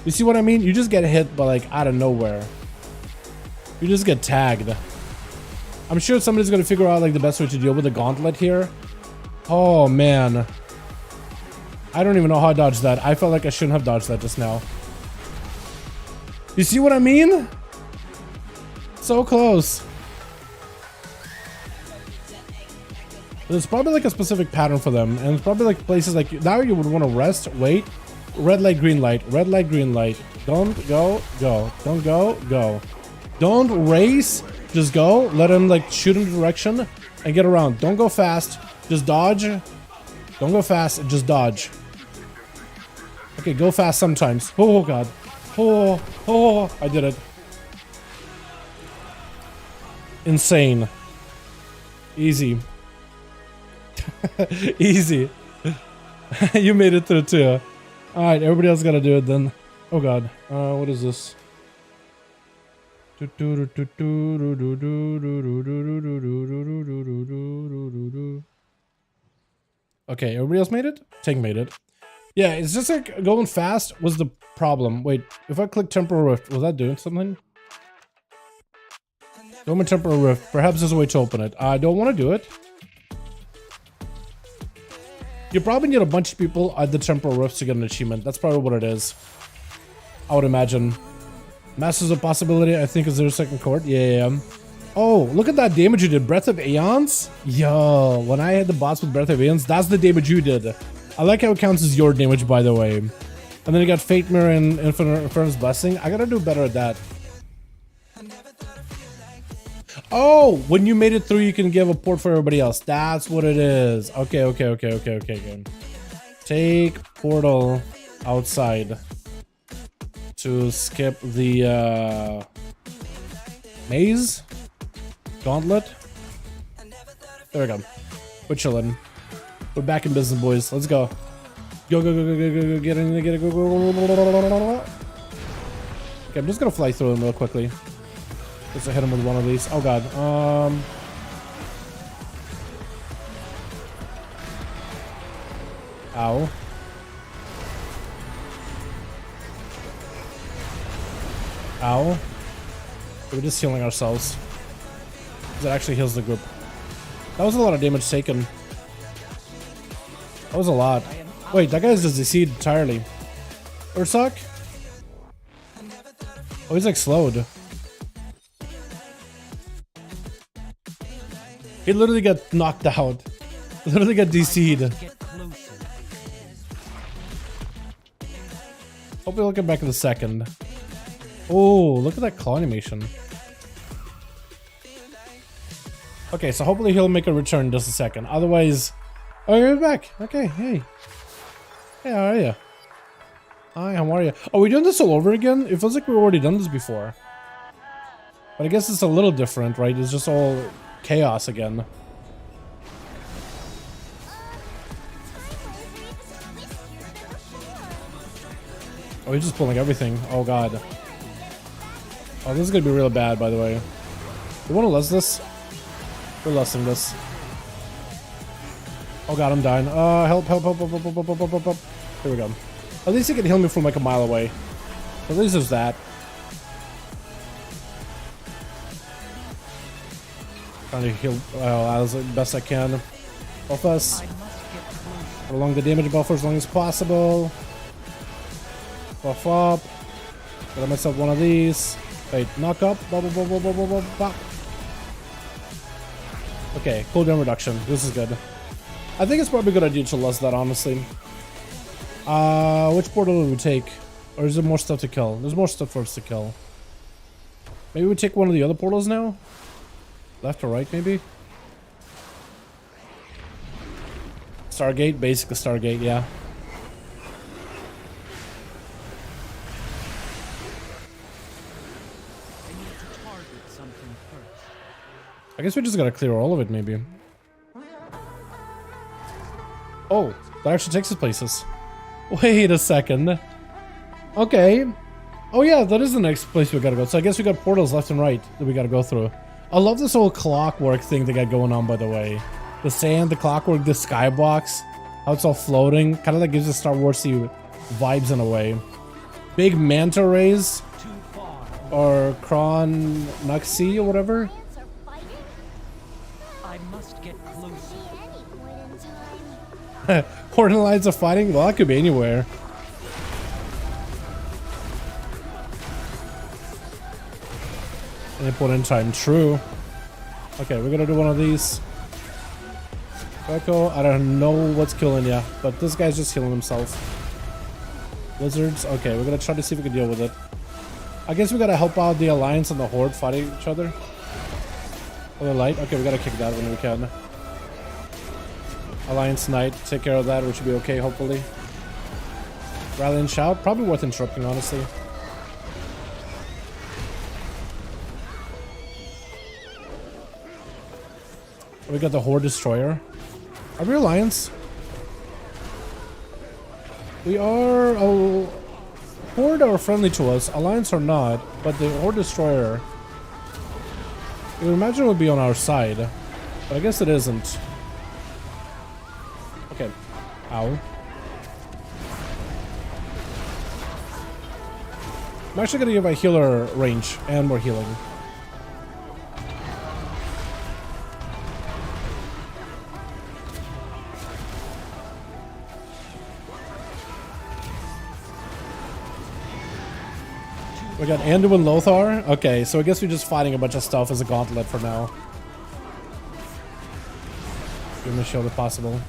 Speaker 3: You see what I mean? You just get hit by like out of nowhere. You just get tagged. I'm sure somebody's gonna figure out like the best way to deal with the gauntlet here. Oh man. I don't even know how I dodged that. I felt like I shouldn't have dodged that just now. You see what I mean? So close. There's probably like a specific pattern for them, and it's probably like places like now you would want to rest, wait, red light, green light, red light, green light. Don't go, go. Don't go, go. Don't race, just go. Let him like shoot in the direction and get around. Don't go fast, just dodge. Don't go fast, just dodge. Okay, go fast sometimes. Oh god. Oh, oh, I did it. Insane. Easy. Easy. You made it through too. Alright, everybody else gotta do it then. Oh god. What is this? Okay, everybody else made it? Tank made it. Yeah, it's just like going fast was the problem. Wait, if I click Temporal Rift, was that doing something? Go Temporal Rift. Perhaps there's a way to open it. I don't want to do it. You probably need a bunch of people at the Temporal Rift to get an achievement. That's probably what it is. I would imagine. Masters of Possibility, I think is their second court. Yeah. Oh, look at that damage you did. Breath of Aeons? Yo, when I had the boss with Breath of Aeons, that's the damage you did. I like how it counts as your damage, by the way. And then you got Fate Mirror and Infernus Blessing. I gotta do better at that. Oh, when you made it through, you can give a port for everybody else. That's what it is. Okay. Take portal outside to skip the maze gauntlet. There we go. We're chilling. We're back in business, boys. Let's go. Go, get in, get it, go. Okay, I'm just gonna fly through them real quickly. Just to hit him with one of these. Oh god. Ow. Ow. We're just healing ourselves. That actually heals the group. That was a lot of damage taken. That was a lot. Wait, that guy's just DC'd entirely. Ursak? Oh, he's like slowed. He literally got knocked out. Literally got DC'd. Hope we'll get back in a second. Oh, look at that claw animation. Okay, so hopefully he'll make a return in just a second. Otherwise... Oh, you're back. Okay, hey. Hey, how are you? Hi, how are you? Are we doing this all over again? It feels like we've already done this before. But I guess it's a little different, right? It's just all chaos again. Oh, he's just pulling everything. Oh, God. Oh, this is going to be really bad, by the way. You want to less this? We're lessing this. Oh god, I'm dying. Help. Here we go. At least he can heal me from like a mile away. At least there's that. Trying to heal as best I can. Buff us. Prolong the damage buffer as long as possible. Buff up. Get myself one of these. Wait, knock up. Bop. Okay, cooldown reduction. This is good. I think it's probably a good idea to less that, honestly. Which portal did we take? Or is there more stuff to kill? There's more stuff for us to kill. Maybe we take one of the other portals now? Left or right, maybe? Stargate, basic Stargate, yeah.
Speaker 7: I need to target something first.
Speaker 3: I guess we just gotta clear all of it, maybe. Oh, that actually takes us places. Wait a second. Okay. Oh yeah, that is the next place we gotta go. So I guess we got portals left and right that we gotta go through. I love this whole clockwork thing they got going on, by the way. The sand, the clockwork, the skybox, how it's all floating. Kind of like gives us Star Wars-y vibes in a way. Big manta rays.
Speaker 7: Too far.
Speaker 3: Or ONYXIA or whatever.
Speaker 6: Plants are fighting?
Speaker 7: I must get closer.
Speaker 6: See any point in time.
Speaker 3: Horde lines are fighting? Well, that could be anywhere. Any point in time, true. Okay, we're gonna do one of these. Echo, I don't know what's killing ya, but this guy's just healing himself. Lizards, okay, we're gonna try to see if we can deal with it. I guess we gotta help out the Alliance and the Horde fighting each other. Oh, the light? Okay, we gotta kick that when we can. Alliance Knight, take care of that, which should be okay, hopefully. Rally and shout, probably worth interrupting, honestly. We got the Horde Destroyer. Are we Alliance? We are... Oh, Horde are friendly to us. Alliance are not. But the Horde Destroyer... You would imagine it would be on our side. But I guess it isn't. Okay. Ow. I'm actually going to give a healer range and more healing. We got Anduin and Lothar. Okay, so I guess we're just fighting a bunch of stuff as a gauntlet for now. Give him a shield if possible.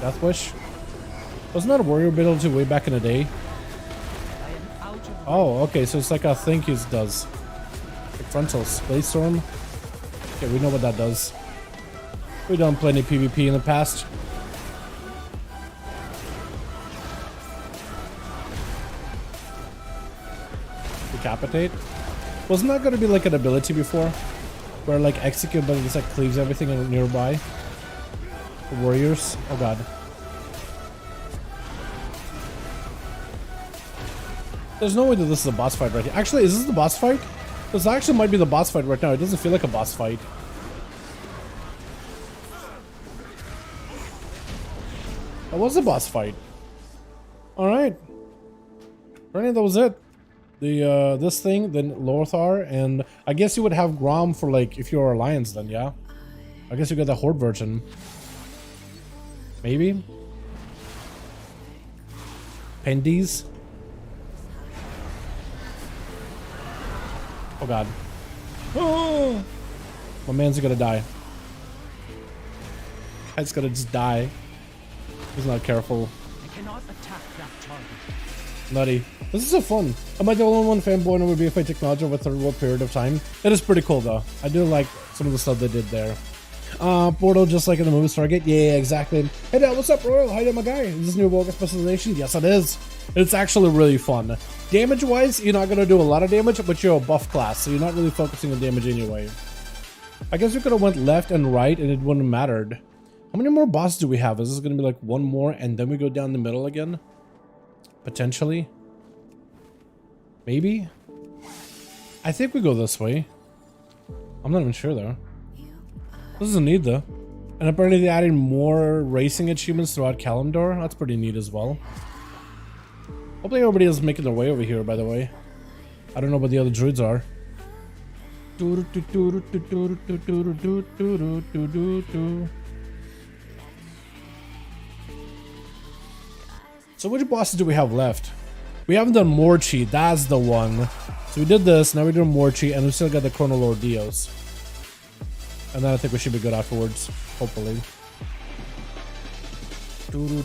Speaker 3: Death Wish? Wasn't that a warrior ability way back in the day? Oh, okay, so it's like a thing he does. Like frontals. Blaze Storm. Okay, we know what that does. We've done plenty PvP in the past. Decapitate. Wasn't that going to be like an ability before? Where like execute but it just like cleaves everything nearby? The warriors? Oh god. There's no way that this is a boss fight right here. Actually, is this the boss fight? This actually might be the boss fight right now. It doesn't feel like a boss fight. That was a boss fight. Alright. Apparently that was it. The this thing, then Lothar, and I guess you would have Grom for like if you're Alliance then, yeah? I guess you got the Horde version. Maybe? Pendies? Oh god. Oh! My man's gonna die. Guy's gonna just die. He's not careful.
Speaker 7: I cannot attack that target.
Speaker 3: Nutty. This is so fun. Am I the only one fanboy over BFA technology over a what period of time? It is pretty cool though. I do like some of the stuff they did there. Portal just like in the movie Stargate. Yeah, exactly. Hey there, what's up, Royal? How you my guy? Is this new Warcraft specialization? Yes, it is. It's actually really fun. Damage-wise, you're not gonna do a lot of damage, but you're a buff class, so you're not really focusing on damage anyway. I guess we could have went left and right and it wouldn't have mattered. How many more bosses do we have? Is this gonna be like one more and then we go down the middle again? Potentially. Maybe? I think we go this way. I'm not even sure though. This is neat though. And apparently they added more racing achievements throughout Kalimdor. That's pretty neat as well. Hopefully everybody is making their way over here, by the way. I don't know what the other druids are. So which bosses do we have left? We haven't done Morchi, that's the one. So we did this, now we're doing Morchi, and we still got the Chrono Lord Dios. And then I think we should be good afterwards, hopefully. It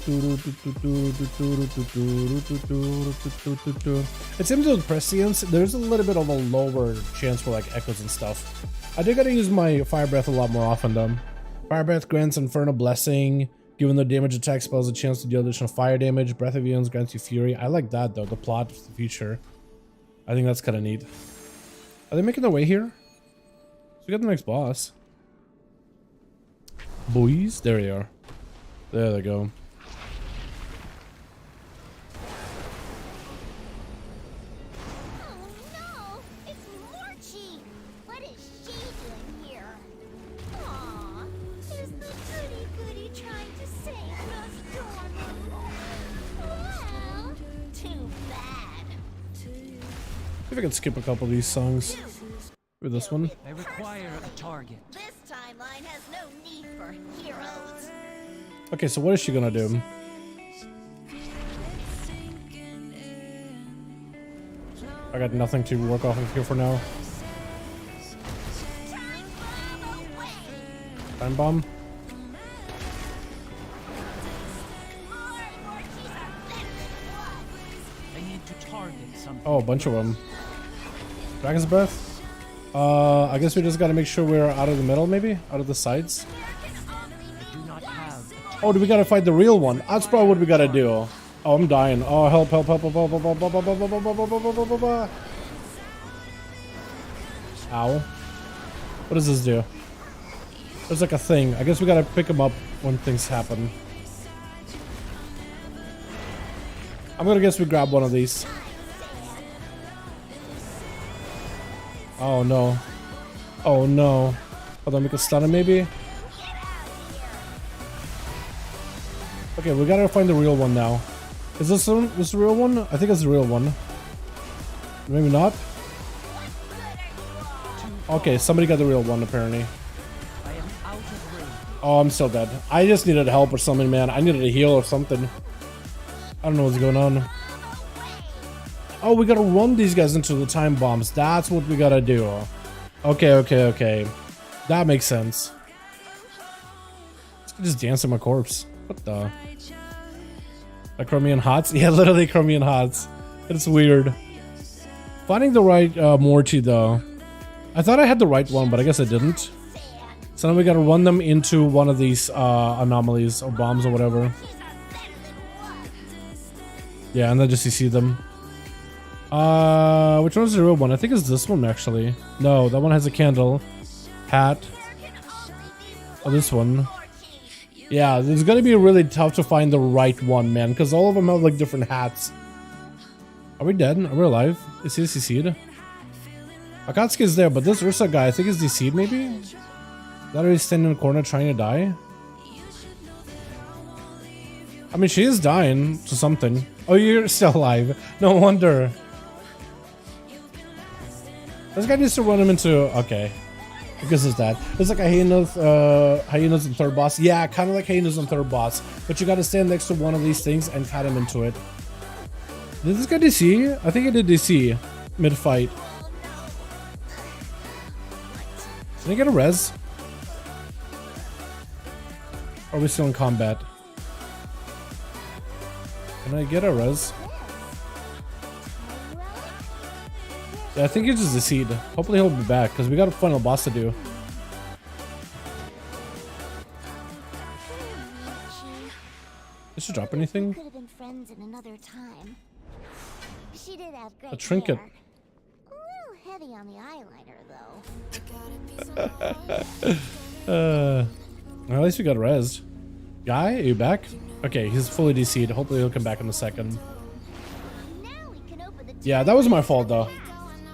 Speaker 3: seems with prescience, there's a little bit of a lower chance for like echoes and stuff. I do gotta use my Fire Breath a lot more often though. Fire Breath grants Infernal Blessing. Given the damage attack spells a chance to deal additional fire damage. Breath of Eons grants you Fury. I like that though, the plot of the future. I think that's kind of neat. Are they making their way here? So we got the next boss. Boys, there they are. There they go.
Speaker 6: Oh no! It's Morchi! What is she doing here? Aw, is the goody-goody trying to save us, Dorman? Well, too bad.
Speaker 3: If I can skip a couple of these songs. With this one.
Speaker 7: I require a target.
Speaker 6: This timeline has no need for heroes.
Speaker 3: Okay, so what is she gonna do? I got nothing to work off of here for now.
Speaker 6: Time bomb away!
Speaker 3: Time bomb?
Speaker 6: More Morchis are better than one.
Speaker 7: I need to target something.
Speaker 3: Oh, a bunch of them. Dragon's Breath? I guess we just gotta make sure we're out of the middle, maybe? Out of the sides?
Speaker 7: I do not have a
Speaker 3: Oh, do we gotta fight the real one? That's probably what we gotta do. Oh, I'm dying. Oh, help, help, help, help, help, help, help, help, help, help, help, help, help, help, help, help, help. Ow. What does this do? There's like a thing. I guess we gotta pick him up when things happen. I'm gonna guess we grab one of these. Oh no. Oh no. Hold on, we can stun him maybe? Okay, we gotta find the real one now. Is this the real one? I think it's the real one. Maybe not? Okay, somebody got the real one apparently.
Speaker 7: I am out of range.
Speaker 3: Oh, I'm still dead. I just needed help or something, man. I needed a heal or something. I don't know what's going on. Oh, we gotta run these guys into the time bombs. That's what we gotta do. Okay, okay, okay. That makes sense. Just dancing my corpse. What the? Like Chromium Hots? Yeah, literally Chromium Hots. It's weird. Finding the right Morchi though. I thought I had the right one, but I guess I didn't. So now we gotta run them into one of these anomalies or bombs or whatever. Yeah, and then just CC them. Which one's the real one? I think it's this one actually. No, that one has a candle. Hat. Oh, this one. Yeah, it's gonna be really tough to find the right one, man, because all of them have like different hats. Are we dead? Are we alive? Is he CC'd? Akatsuki is there, but this Ursa guy, I think is DC'd maybe? Is that already standing in the corner trying to die? I mean, she is dying to something. Oh, you're still alive. No wonder. This guy needs to run him into... Okay. Because of that. It's like a hyenas and third boss. Yeah, kind of like hyenas and third boss. But you gotta stand next to one of these things and cut him into it. Did this guy DC? I think he did DC. Mid-fight. Did he get a res? Or are we still in combat? Can I get a res? Yeah, I think he's just a seed. Hopefully he'll be back, because we got a final boss to do. Did she drop anything?
Speaker 6: Could have been friends in another time. She did have great
Speaker 3: A trinket.
Speaker 6: hair. A little heavy on the eyeliner, though.
Speaker 3: Well, at least we got res. Guy, are you back? Okay, he's fully DC'd. Hopefully he'll come back in a second.
Speaker 6: Now we can open the
Speaker 3: Yeah, that was my fault though.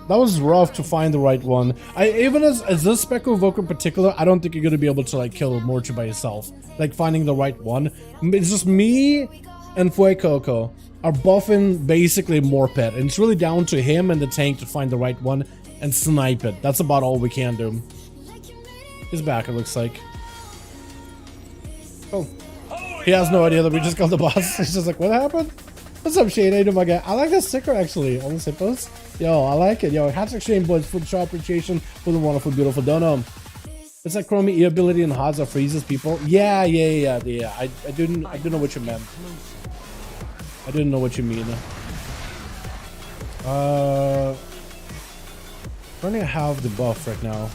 Speaker 3: That was rough to find the right one. Even as this Speckle Evoker in particular, I don't think you're gonna be able to like kill Morchi by yourself. Like finding the right one. It's just me and Fuecoco are buffing basically Morpet, and it's really down to him and the tank to find the right one and snipe it. That's about all we can do. He's back, it looks like. Oh. He has no idea that we just killed the boss. He's just like, what happened? What's up, Shane? How you doing, my guy? I like that sticker, actually. On the hippos. Yo, I like it. Yo, hashtag Shane Boys for the show appreciation for the wonderful, beautiful dono. It's like Chromie E ability in HODs that freezes people. Yeah. I didn't know what you meant. I didn't know what you mean. Running half the buff right now.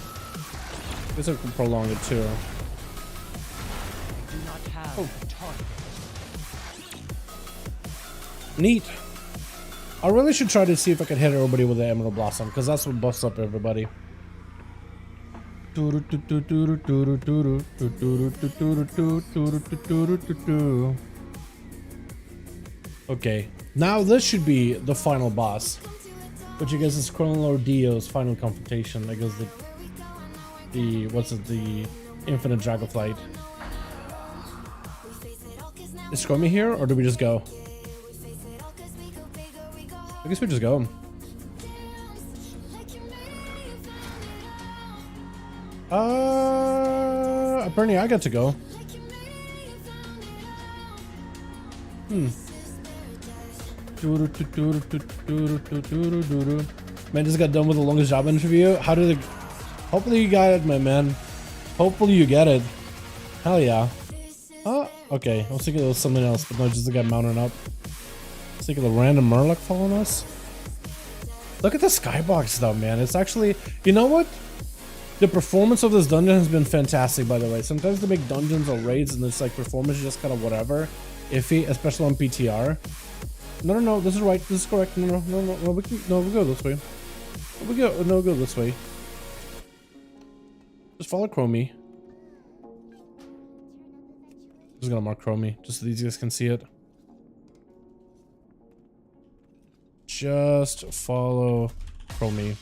Speaker 3: I guess I can prolong it too.
Speaker 7: Do not have a target.
Speaker 3: Neat. I really should try to see if I can hit everybody with the Emerald Blossom, because that's what buffs up everybody. Okay, now this should be the final boss, which I guess is Colonel Lord Dio's final confrontation. I guess the Infinite Dragonflight. Is Chromie here, or do we just go? I guess we just go. Apparently I got to go. Man, just got done with the longest job interview. How did it? Hopefully you got it, my man. Hopefully you get it. Hell yeah. Oh, okay. I was thinking it was something else, but no, just the guy mounting up. I was thinking the random Murloc following us. Look at the skybox though, man. It's actually, you know what? The performance of this dungeon has been fantastic, by the way. Sometimes they make dungeons or raids and it's like performance is just kind of whatever. Iffy, especially on PTR. No, this is right. This is correct. No, we go this way. We go this way. Just follow Chromie. Just gonna mark Chromie, just so these guys can see it. Just follow Chromie.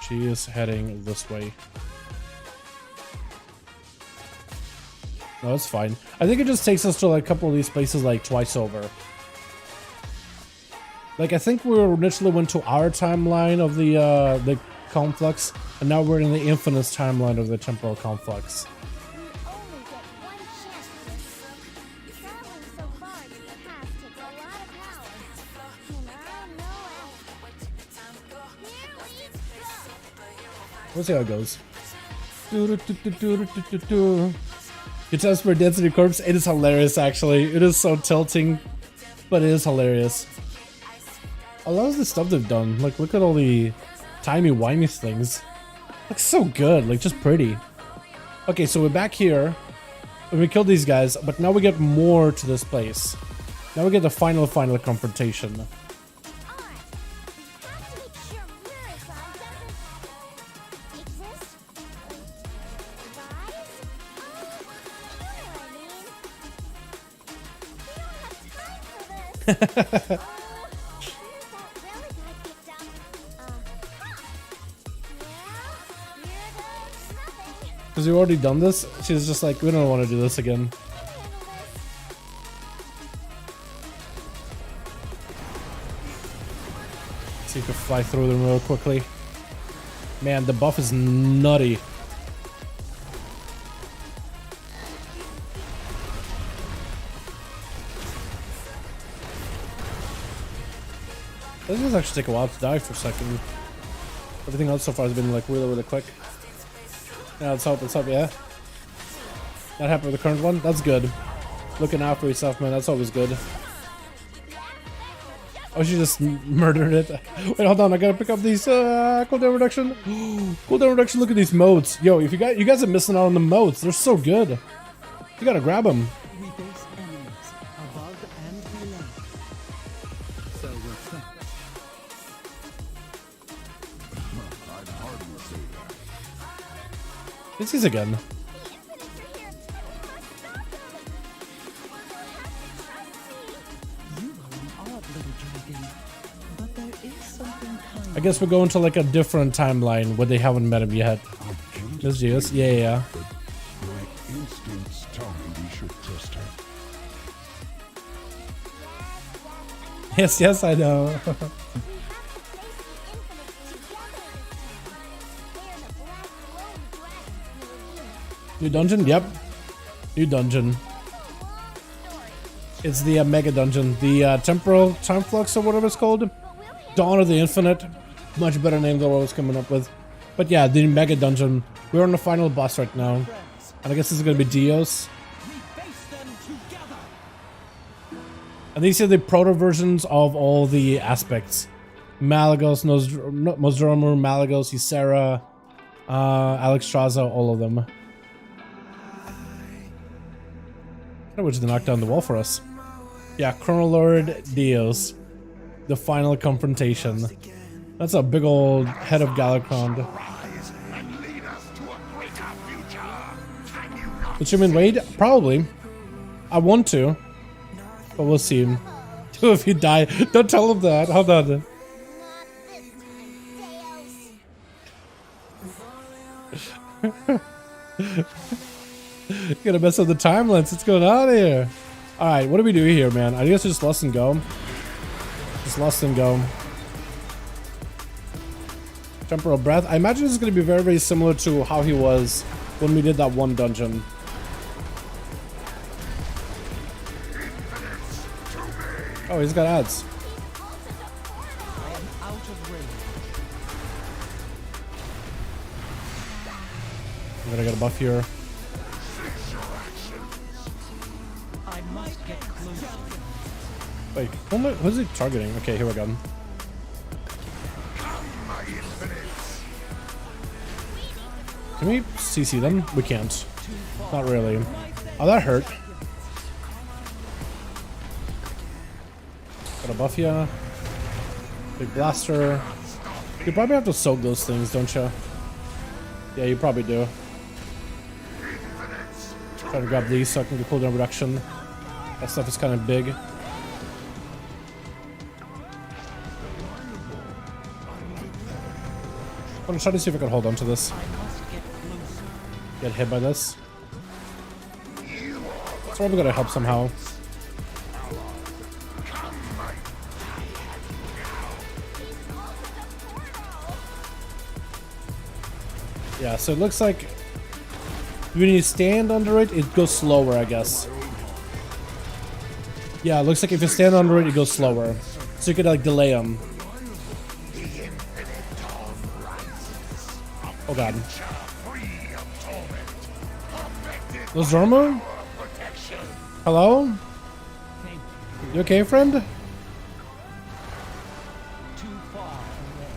Speaker 3: She is heading this way. No, it's fine. I think it just takes us to like a couple of these places like twice over. Like I think we initially went to our timeline of the conflux, and now we're in the Infamous timeline of the temporal conflux.
Speaker 6: Only get one chance to this. Traveling so far in the past takes a lot of power. And I know it. Here we go.
Speaker 3: We'll see how it goes. Guitars for Density Corpse. It is hilarious, actually. It is so tilting, but it is hilarious. I love the stuff they've done. Like, look at all the timey-wimey things. Looks so good. Like, just pretty. Okay, so we're back here. And we killed these guys, but now we get more to this place. Now we get the final confrontation.
Speaker 6: Alright. Have to make sure Murasai doesn't exist. Rise? You know what I mean. We don't have time for this.
Speaker 3: Because we've already done this, she's just like, we don't want to do this again. See if we can fly through them real quickly. Man, the buff is nutty. This does actually take a while to die for a second. Everything else so far has been like really quick. Yeah, let's hope, yeah. Not happy with the current one? That's good. Looking after yourself, man, that's always good. Oh, she just murdered it. Wait, hold on, I gotta pick up these, cooldown reduction. Cooldown reduction, look at these motes. Yo, if you guys are missing out on the motes, they're so good. You gotta grab them.
Speaker 7: We face enemies above and below. So what's up?
Speaker 5: I'd hardly say that.
Speaker 3: This is again.
Speaker 7: You are an odd little dragon, but there is something kind.
Speaker 3: I guess we're going to like a different timeline where they haven't met him yet. Miss Geos? Yeah.
Speaker 5: My instincts tell me we should trust her.
Speaker 3: Yes, I know. New dungeon? Yep. New dungeon. It's the mega dungeon. The temporal time flux or whatever it's called. Dawn of the Infinite. Much better name than what I was coming up with. But yeah, the mega dungeon. We're on the final boss right now. And I guess this is gonna be Dios. And these are the proto versions of all the aspects. Malagos, Nosdormu, Malagos, Ysera, Alexstrasza, all of them. I wish they knocked down the wall for us. Yeah, Chrono Lord Dios. The final confrontation. That's a big old head of Galakrond. Would you mean wait? Probably. I want to. But we'll see. If you die. Don't tell him that. Hold on.
Speaker 6: Not this time, Deus.
Speaker 3: Gonna mess up the timelines. What's going on here? Alright, what do we do here, man? I guess just lost and go. Just lost and go. Temporal breath. I imagine this is gonna be very, very similar to how he was when we did that one dungeon. Oh, he's got ads.
Speaker 7: I am out of range.
Speaker 3: I'm gonna get a buff here.
Speaker 7: I must get closer.
Speaker 3: Wait, who's he targeting? Okay, here we go. Can we CC them? We can't. Not really. Oh, that hurt. Got a buff ya. Big blaster. You probably have to soak those things, don't you? Yeah, you probably do. Try to grab these so I can get cooldown reduction. That stuff is kind of big. I'm gonna try to see if I can hold on to this. Get hit by this. It's probably gonna help somehow. Yeah, so it looks like when you stand under it, it goes slower, I guess. Yeah, it looks like if you stand under it, it goes slower. So you could like delay them. Oh god. Nosdormu? Hello? You okay, friend?
Speaker 7: Too far away.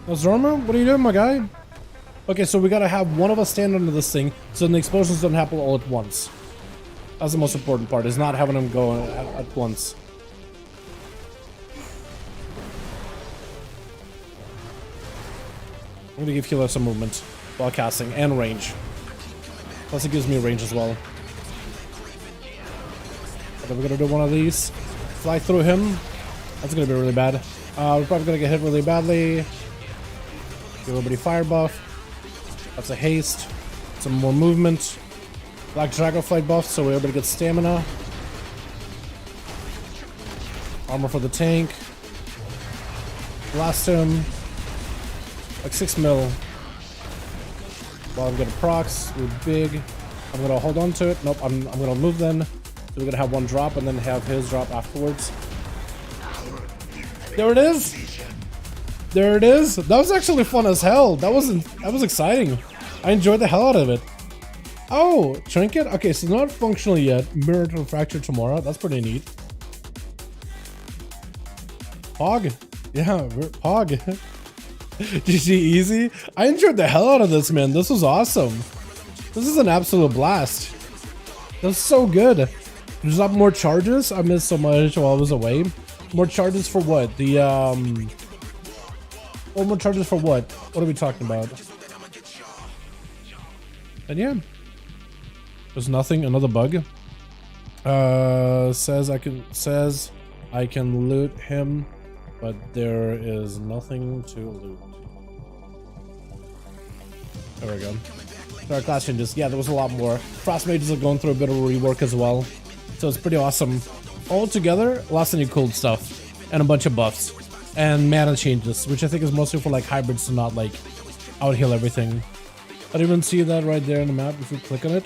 Speaker 3: Nosdormu? What are you doing, my guy? Okay, so we gotta have one of us stand under this thing so then the explosions don't happen all at once. That's the most important part, is not having them go at once. I'm gonna give healer some movement while casting and range. Plus it gives me range as well. But then we're gonna do one of these. Fly through him. That's gonna be really bad. We're probably gonna get hit really badly. Give everybody fire buff. That's a haste. Some more movement. Black Dragonflight buff so we're able to get stamina. Armor for the tank. Blast him. Like 6 mil. Well, I'm gonna procs. We're big. I'm gonna hold on to it. Nope, I'm gonna move then. So we're gonna have one drop and then have his drop afterwards. There it is. There it is. That was actually fun as hell. That was exciting. I enjoyed the hell out of it. Oh, trinket? Okay, so not functional yet. Mirror to fracture tomorrow. That's pretty neat. Pog. Yeah, Pog. GG easy. I enjoyed the hell out of this, man. This was awesome. This is an absolute blast. That's so good. There's not more charges. I missed so much while I was away. More charges for what? The oh, more charges for what? What are we talking about? And yeah. There's nothing. Another bug. Says I can loot him, but there is nothing to loot. There we go. Our class changes. Yeah, there was a lot more. Frost mages are going through a bit of a rework as well, so it's pretty awesome. All together, lots of new cool stuff and a bunch of buffs and mana changes, which I think is mostly for like hybrids to not like out heal everything. I didn't even see that right there in the map if you click on it.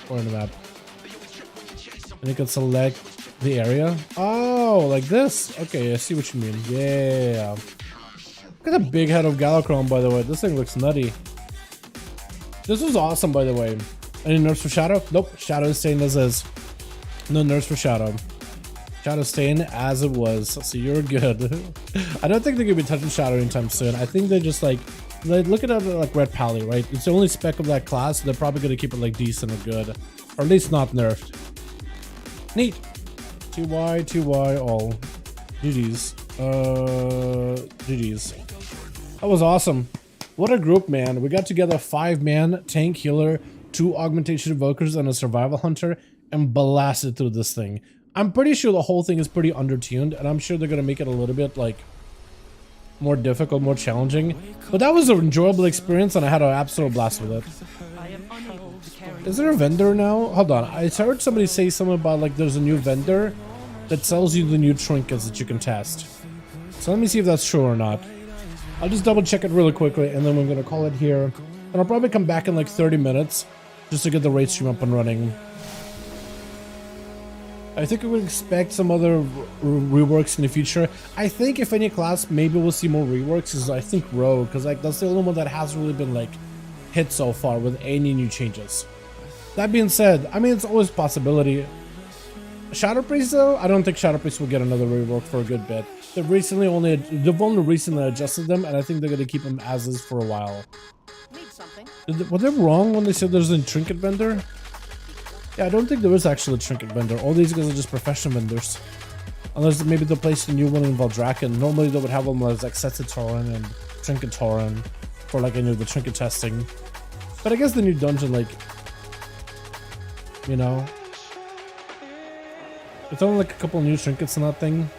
Speaker 3: Or in the map. And you can select the area. Oh, like this. Okay, I see what you mean. Yeah. Look at the big head of Galakrond, by the way. This thing looks nutty. This was awesome, by the way. Any nerfs for Shadow? Nope. Shadow is staying as is. No nerfs for Shadow. Shadow staying as it was. So you're good. I don't think they're gonna be touching Shadow anytime soon. I think they just like look at it like Red Pally, right? It's the only spec of that class. So they're probably gonna keep it like decent or good, or at least not nerfed. Neat. TY all. GG's. GG's. That was awesome. What a group, man. We got together 5-man, tank healer, 2 augmentation evokers, and a survival hunter, and blasted through this thing. I'm pretty sure the whole thing is pretty undertuned, and I'm sure they're gonna make it a little bit like more difficult, more challenging. But that was an enjoyable experience, and I had an absolute blast with it. Is there a vendor now? Hold on. I heard somebody say something about like there's a new vendor that sells you the new trinkets that you can test. So let me see if that's true or not. I'll just double check it really quickly, and then we're gonna call it here. And I'll probably come back in like 30 minutes just to get the raid stream up and running. I think we would expect some other reworks in the future. I think if any class, maybe we'll see more reworks. Is I think Rogue, because like that's the only one that hasn't really been like hit so far with any new changes. That being said, I mean it's always a possibility. Shadow Priest though, I don't think Shadow Priest will get another rework for a good bit. They've only recently adjusted them, and I think they're gonna keep them as is for a while. Were they wrong when they said there's a trinket vendor? Yeah, I don't think there is actually a trinket vendor. All these guys are just professional vendors. Unless maybe they'll place a new one in Valdraken. Normally they would have them as like Setsatoran and Trinketoran for like any of the trinket testing. But I guess the new dungeon, like, you know, it's only like a couple new trinkets in that thing.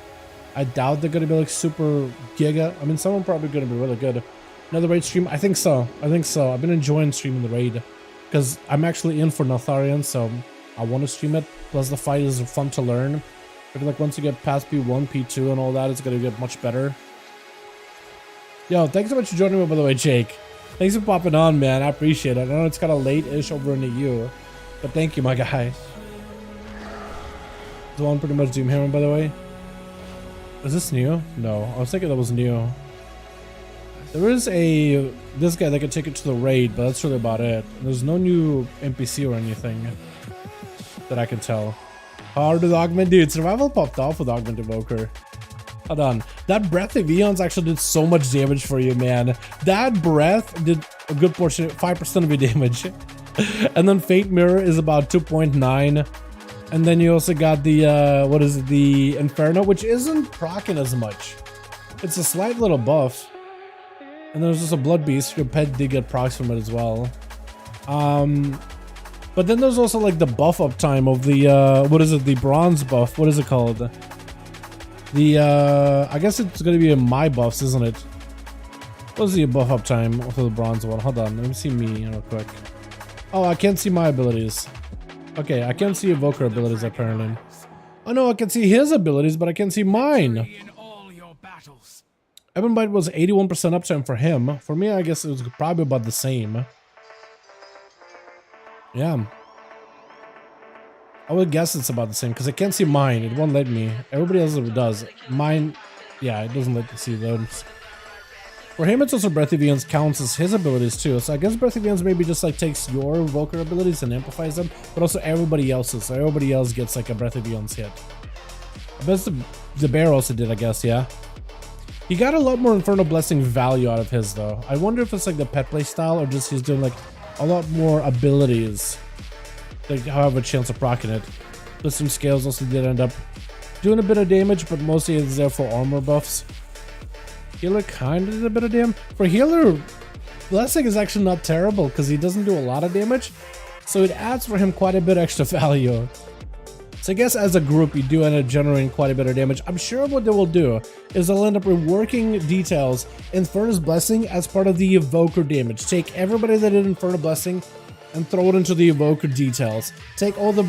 Speaker 3: I doubt they're gonna be like super giga. I mean, some are probably gonna be really good. Another raid stream? I think so. I've been enjoying streaming the raid because I'm actually in for Notharian, so I want to stream it. Plus, the fight is fun to learn. I feel like once you get past P1, P2, and all that, it's gonna get much better. Yo, thanks so much for joining me, by the way, Jake. Thanks for popping on, man. I appreciate it. I know it's kind of late-ish over in the EU, but thank you, my guy. The one pretty much Doomhammer, by the way. Is this new? No, I was thinking that was new. There is this guy that can take it to the raid, but that's really about it. There's no new NPC or anything that I can tell. Hard with Augment, dude. Survival popped off with Augment Evoker. Hold on. That Breath of Eons actually did so much damage for you, man. That breath did a good portion, 5% of your damage. And then Fate Mirror is about 2.9. And then you also got the, what is it, the Inferno, which isn't proccing as much. It's a slight little buff. And there's just a Blood Beast. Your pet did get procs from it as well. But then there's also like the buff uptime of the, what is it, the bronze buff. What is it called? The, I guess it's going to be a my buffs, isn't it? What is the buff uptime for the bronze one? Hold on, let me see me real quick. Oh, I can't see my abilities. Okay, I can't see Evoker abilities apparently. Oh no, I can see his abilities, but I can't see mine. Ebonbite was 81% uptime for him. For me, I guess it was probably about the same. Yeah. I would guess it's about the same, because I can't see mine. It won't let me. Everybody else does. Mine, yeah, it doesn't let me see those. For him, it's also Breath of Eons counts as his abilities too. So I guess Breath of Eons maybe just like takes your Evoker abilities and amplifies them, but also everybody else's. So everybody else gets like a Breath of Eons hit. I bet the bear also did, I guess, yeah. He got a lot more Infernal Blessing value out of his though. I wonder if it's like the pet play style or just he's doing like a lot more abilities. Like have a chance of proccing it. Blissum Scales also did end up doing a bit of damage, but mostly it's there for armor buffs. Healer kind of did a bit of damage. For Healer, Blessing is actually not terrible because he doesn't do a lot of damage. So it adds for him quite a bit extra value. So I guess as a group, you do end up generating quite a bit of damage. I'm sure what they will do is they'll end up reworking details Infernus Blessing as part of the Evoker damage. Take everybody that did Infernal Blessing and throw it into the Evoker details. Take all the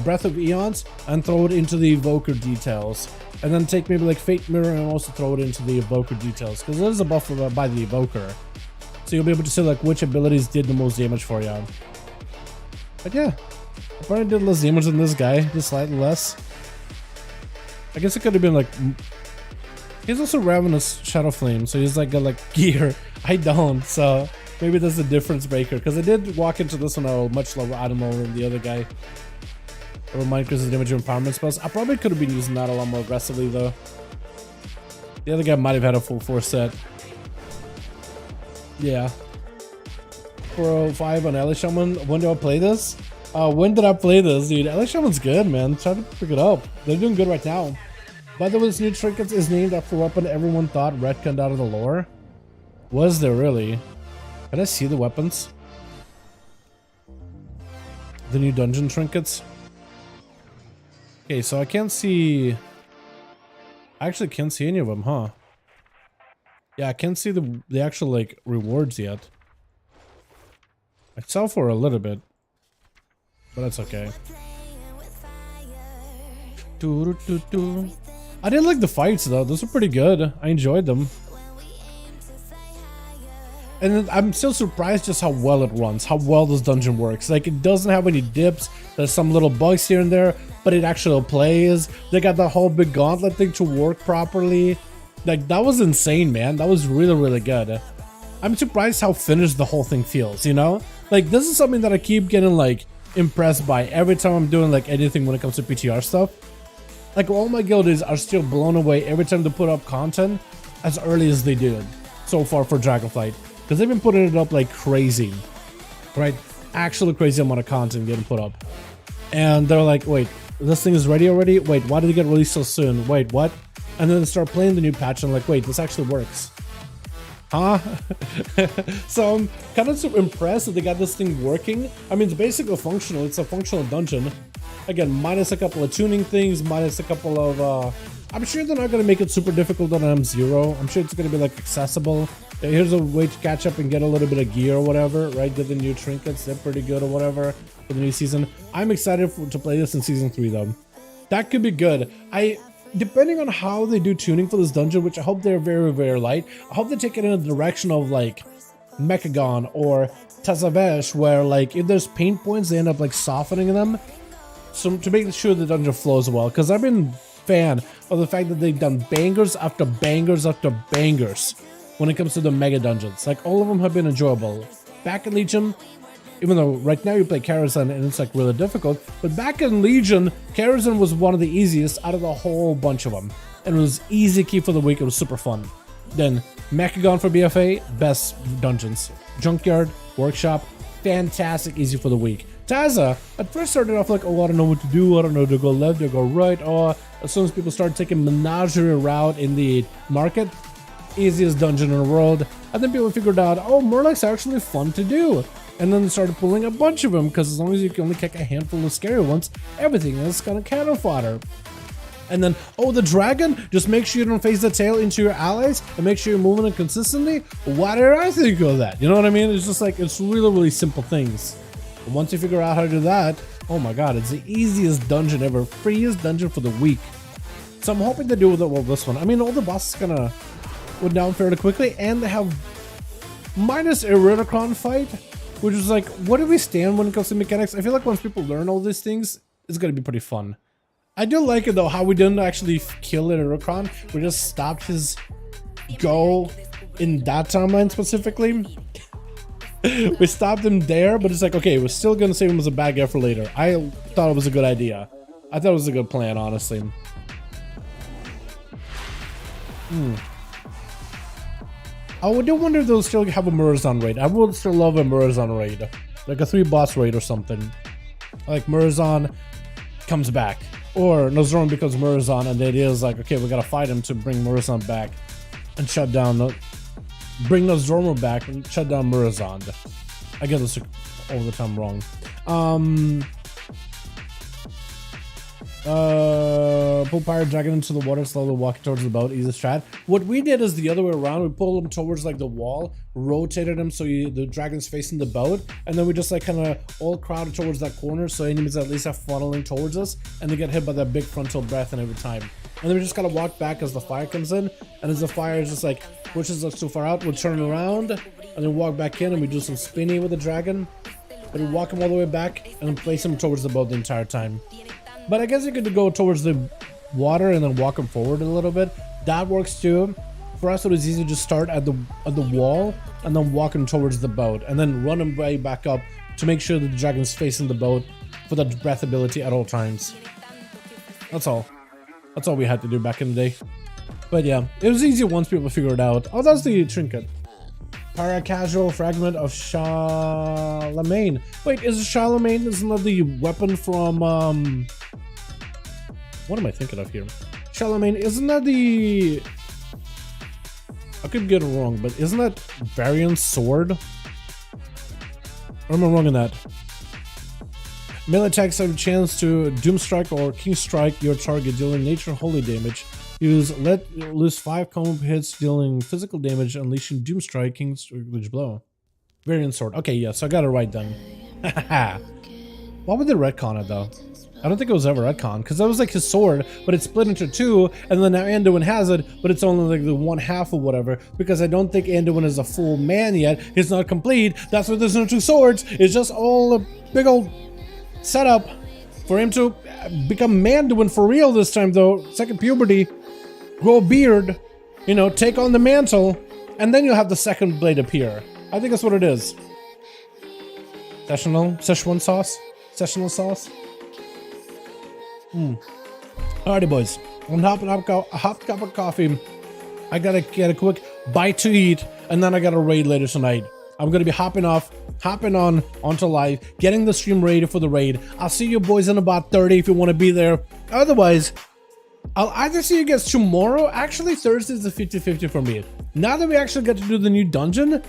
Speaker 3: Breath of Eons and throw it into the Evoker details. And then take maybe like Fate Mirror and also throw it into the Evoker details. Because there's a buff by the Evoker. So you'll be able to see like which abilities did the most damage for you. But yeah. I probably did less damage than this guy, just slightly less. I guess it could have been like He's also Ravenous Shadow Flame, so he's like got like gear. I don't, so maybe that's a difference maker. Because I did walk into this one at a much lower item level than the other guy. Or mine because of damage empowerment spells. I probably could have been using that a lot more aggressively though. The other guy might have had a full 4 set. Yeah. 405 on Ellie Shaman. When do I play this? When did I play this, dude? Ellie Shaman's good, man. Try to pick it up. They're doing good right now. By the way, this new trinket is named after a weapon everyone thought retconned out of the lore. Was there really? Can I see the weapons? The new dungeon trinkets? Okay, so I can't see... I actually can't see any of them, huh? Yeah, I can't see the actual, like, rewards yet. I saw for a little bit. But that's okay. I did like the fights, though. Those were pretty good. I enjoyed them. And I'm still surprised just how well it runs, how well this dungeon works. Like, it doesn't have any dips. There's some little bugs here and there, but it actually plays. They got the whole big gauntlet thing to work properly. Like, that was insane, man. That was really, really good. I'm surprised how finished the whole thing feels, you know? Like, this is something that I keep getting, like, impressed by every time I'm doing, like, anything when it comes to PTR stuff. Like, all my guildies are still blown away every time they put up content as early as they did so far for Dragonflight. Because they've been putting it up like crazy, right? Actually crazy amount of content getting put up. And they're like, wait, this thing is ready already? Wait, why did it get released so soon? Wait, what? And then they start playing the new patch and like, wait, this actually works. Huh? So I'm kind of so impressed that they got this thing working. I mean, it's basically functional. It's a functional dungeon. Again, minus a couple of tuning things, minus a couple of... I'm sure they're not going to make it super difficult on M0. I'm sure it's going to be like accessible. Here's a way to catch up and get a little bit of gear or whatever, right? Get the new trinkets, they're pretty good or whatever for the new season. I'm excited to play this in season 3 though. That could be good. Depending on how they do tuning for this dungeon, which I hope they're very, very light, I hope they take it in a direction of like Mechagon or Tazavesh, where like if there's pain points, they end up like softening them. So to make sure the dungeon flows well, because I've been fan of the fact that they've done bangers after bangers after bangers when it comes to the mega dungeons. Like, all of them have been enjoyable. Back in Legion, even though right now you play Karazhan and it's like really difficult, but back in Legion, Karazhan was one of the easiest out of the whole bunch of them. And it was easy key for the week, it was super fun. Then Mechagon for BFA, best dungeons. Junkyard, Workshop, fantastic, easy for the week. Taza, at first started off like, oh, I don't know what to do, I don't know to go left or go right. Oh, as soon as people started taking Menagerie route in the market, easiest dungeon in the world. And then people figured out, oh, Murloc's actually fun to do. And then they started pulling a bunch of them, because as long as you can only kick a handful of scary ones, everything is kind of cannon fodder. And then, oh, the dragon, just make sure you don't face the tail into your allies and make sure you're moving it consistently. Why did I think of that? You know what I mean? It's just like, it's really, really simple things. And once you figure out how to do that, oh my god, it's the easiest dungeon ever, freest dungeon for the week. So I'm hoping they do with it well this one. I mean, all the bosses kind of went down fairly quickly, and they have minus a Ridicron fight, which is like, what do we stand when it comes to mechanics? I feel like once people learn all these things, it's gonna be pretty fun. I do like it though, how we didn't actually kill Ridicron. We just stopped his go in that timeline specifically. We stopped him there, but it's like, okay, we're still gonna save him as a bad guy for later. I thought it was a good idea. I thought it was a good plan, honestly. I do wonder if they'll still have a Murazan raid. I would still love a Murazan raid. Like a 3-boss raid or something. Like Murazan comes back. Or Nozoran becomes Murazan, and the idea is like, okay, we gotta fight him to bring Murazan back and shut down bring Nozoran back and shut down Murazan. I get this all the time wrong. Pull Pirate Dragon into the water, slowly walking towards the boat, easy strat. What we did is the other way around. We pulled him towards like the wall, rotated him so the dragon's facing the boat, and then we just like kind of all crowded towards that corner so enemies at least are funneling towards us and they get hit by that big frontal breath and every time. And then we just gotta walk back as the fire comes in, and as the fire is just like pushes us too far out, we'll turn around and then walk back in and we do some spinny with the dragon. But we walk him all the way back and then place him towards the boat the entire time. But I guess you could go towards the water and then walk him forward a little bit. That works too. For us, it was easy to just start at the wall and then walking towards the boat and then run him way back up to make sure that the dragon's facing the boat for that breath ability at all times. That's all. That's all we had to do back in the day. But yeah, it was easy once people figured it out. Oh, that's the trinket. Para-casual fragment of Charlemagne. Wait, is Charlemagne, isn't that the weapon from, what am I thinking of here? Charlemagne, isn't that the... I could get it wrong, but isn't that Variant's sword? Or am I wrong in that? Melee attacks have a chance to Doom Strike or King Strike your target, dealing nature holy damage. Use let loose 5 combo hits, dealing physical damage, unleashing Doom Strike, King's Glitch Blow. Variant sword. Okay, yeah, so I got it right then. Why would they retcon it though? I don't think it was ever retcon, because that was like his sword, but it's split into 2, and then now Anduin has it, but it's only like the 1/2 or whatever, because I don't think Anduin is a full man yet. He's not complete. That's why there's no 2 swords. It's just all a big old setup for him to become Manduin for real this time though. Second puberty, grow a beard, you know, take on the mantle, and then you'll have the second blade appear. I think that's what it is. Szechuan sauce? Szechuan sauce? Alrighty, boys. I'm hopping up a hot cup of coffee. I gotta get a quick bite to eat, and then I got a raid later tonight. I'm gonna be hopping on onto live, getting the stream ready for the raid. I'll see you boys in about 30 if you want to be there. Otherwise, I'll either see you guys tomorrow. Actually, Thursday's a 50-50 for me. Now that we actually get to do the new dungeon,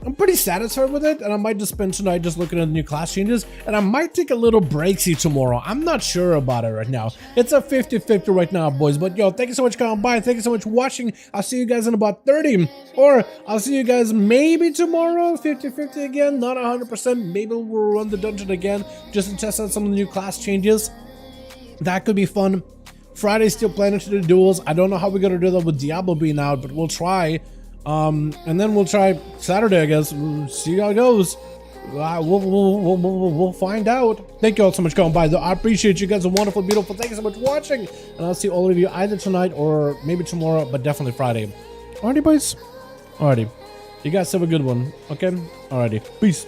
Speaker 3: I'm pretty satisfied with it, and I might just spend tonight just looking at the new class changes, and I might take a little breaksy tomorrow. I'm not sure about it right now. It's a 50-50 right now, boys. But yo, thank you so much for coming by. Thank you so much for watching. I'll see you guys in about 30, or I'll see you guys maybe tomorrow, 50-50 again, not 100%. Maybe we'll run the dungeon again just to test out some of the new class changes. That could be fun. Friday's still planning to do duels. I don't know how we're gonna do that with Diablo being out, but we'll try. And then we'll try Saturday, I guess. We'll see how it goes. We'll find out. Thank you all so much for coming by, though. I appreciate you guys. Are wonderful, beautiful. Thank you so much for watching, and I'll see all of you either tonight or maybe tomorrow, but definitely Friday. Alrighty, boys. Alrighty. You guys have a good one. Okay. Alrighty. Peace.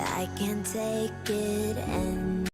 Speaker 8: I can take it and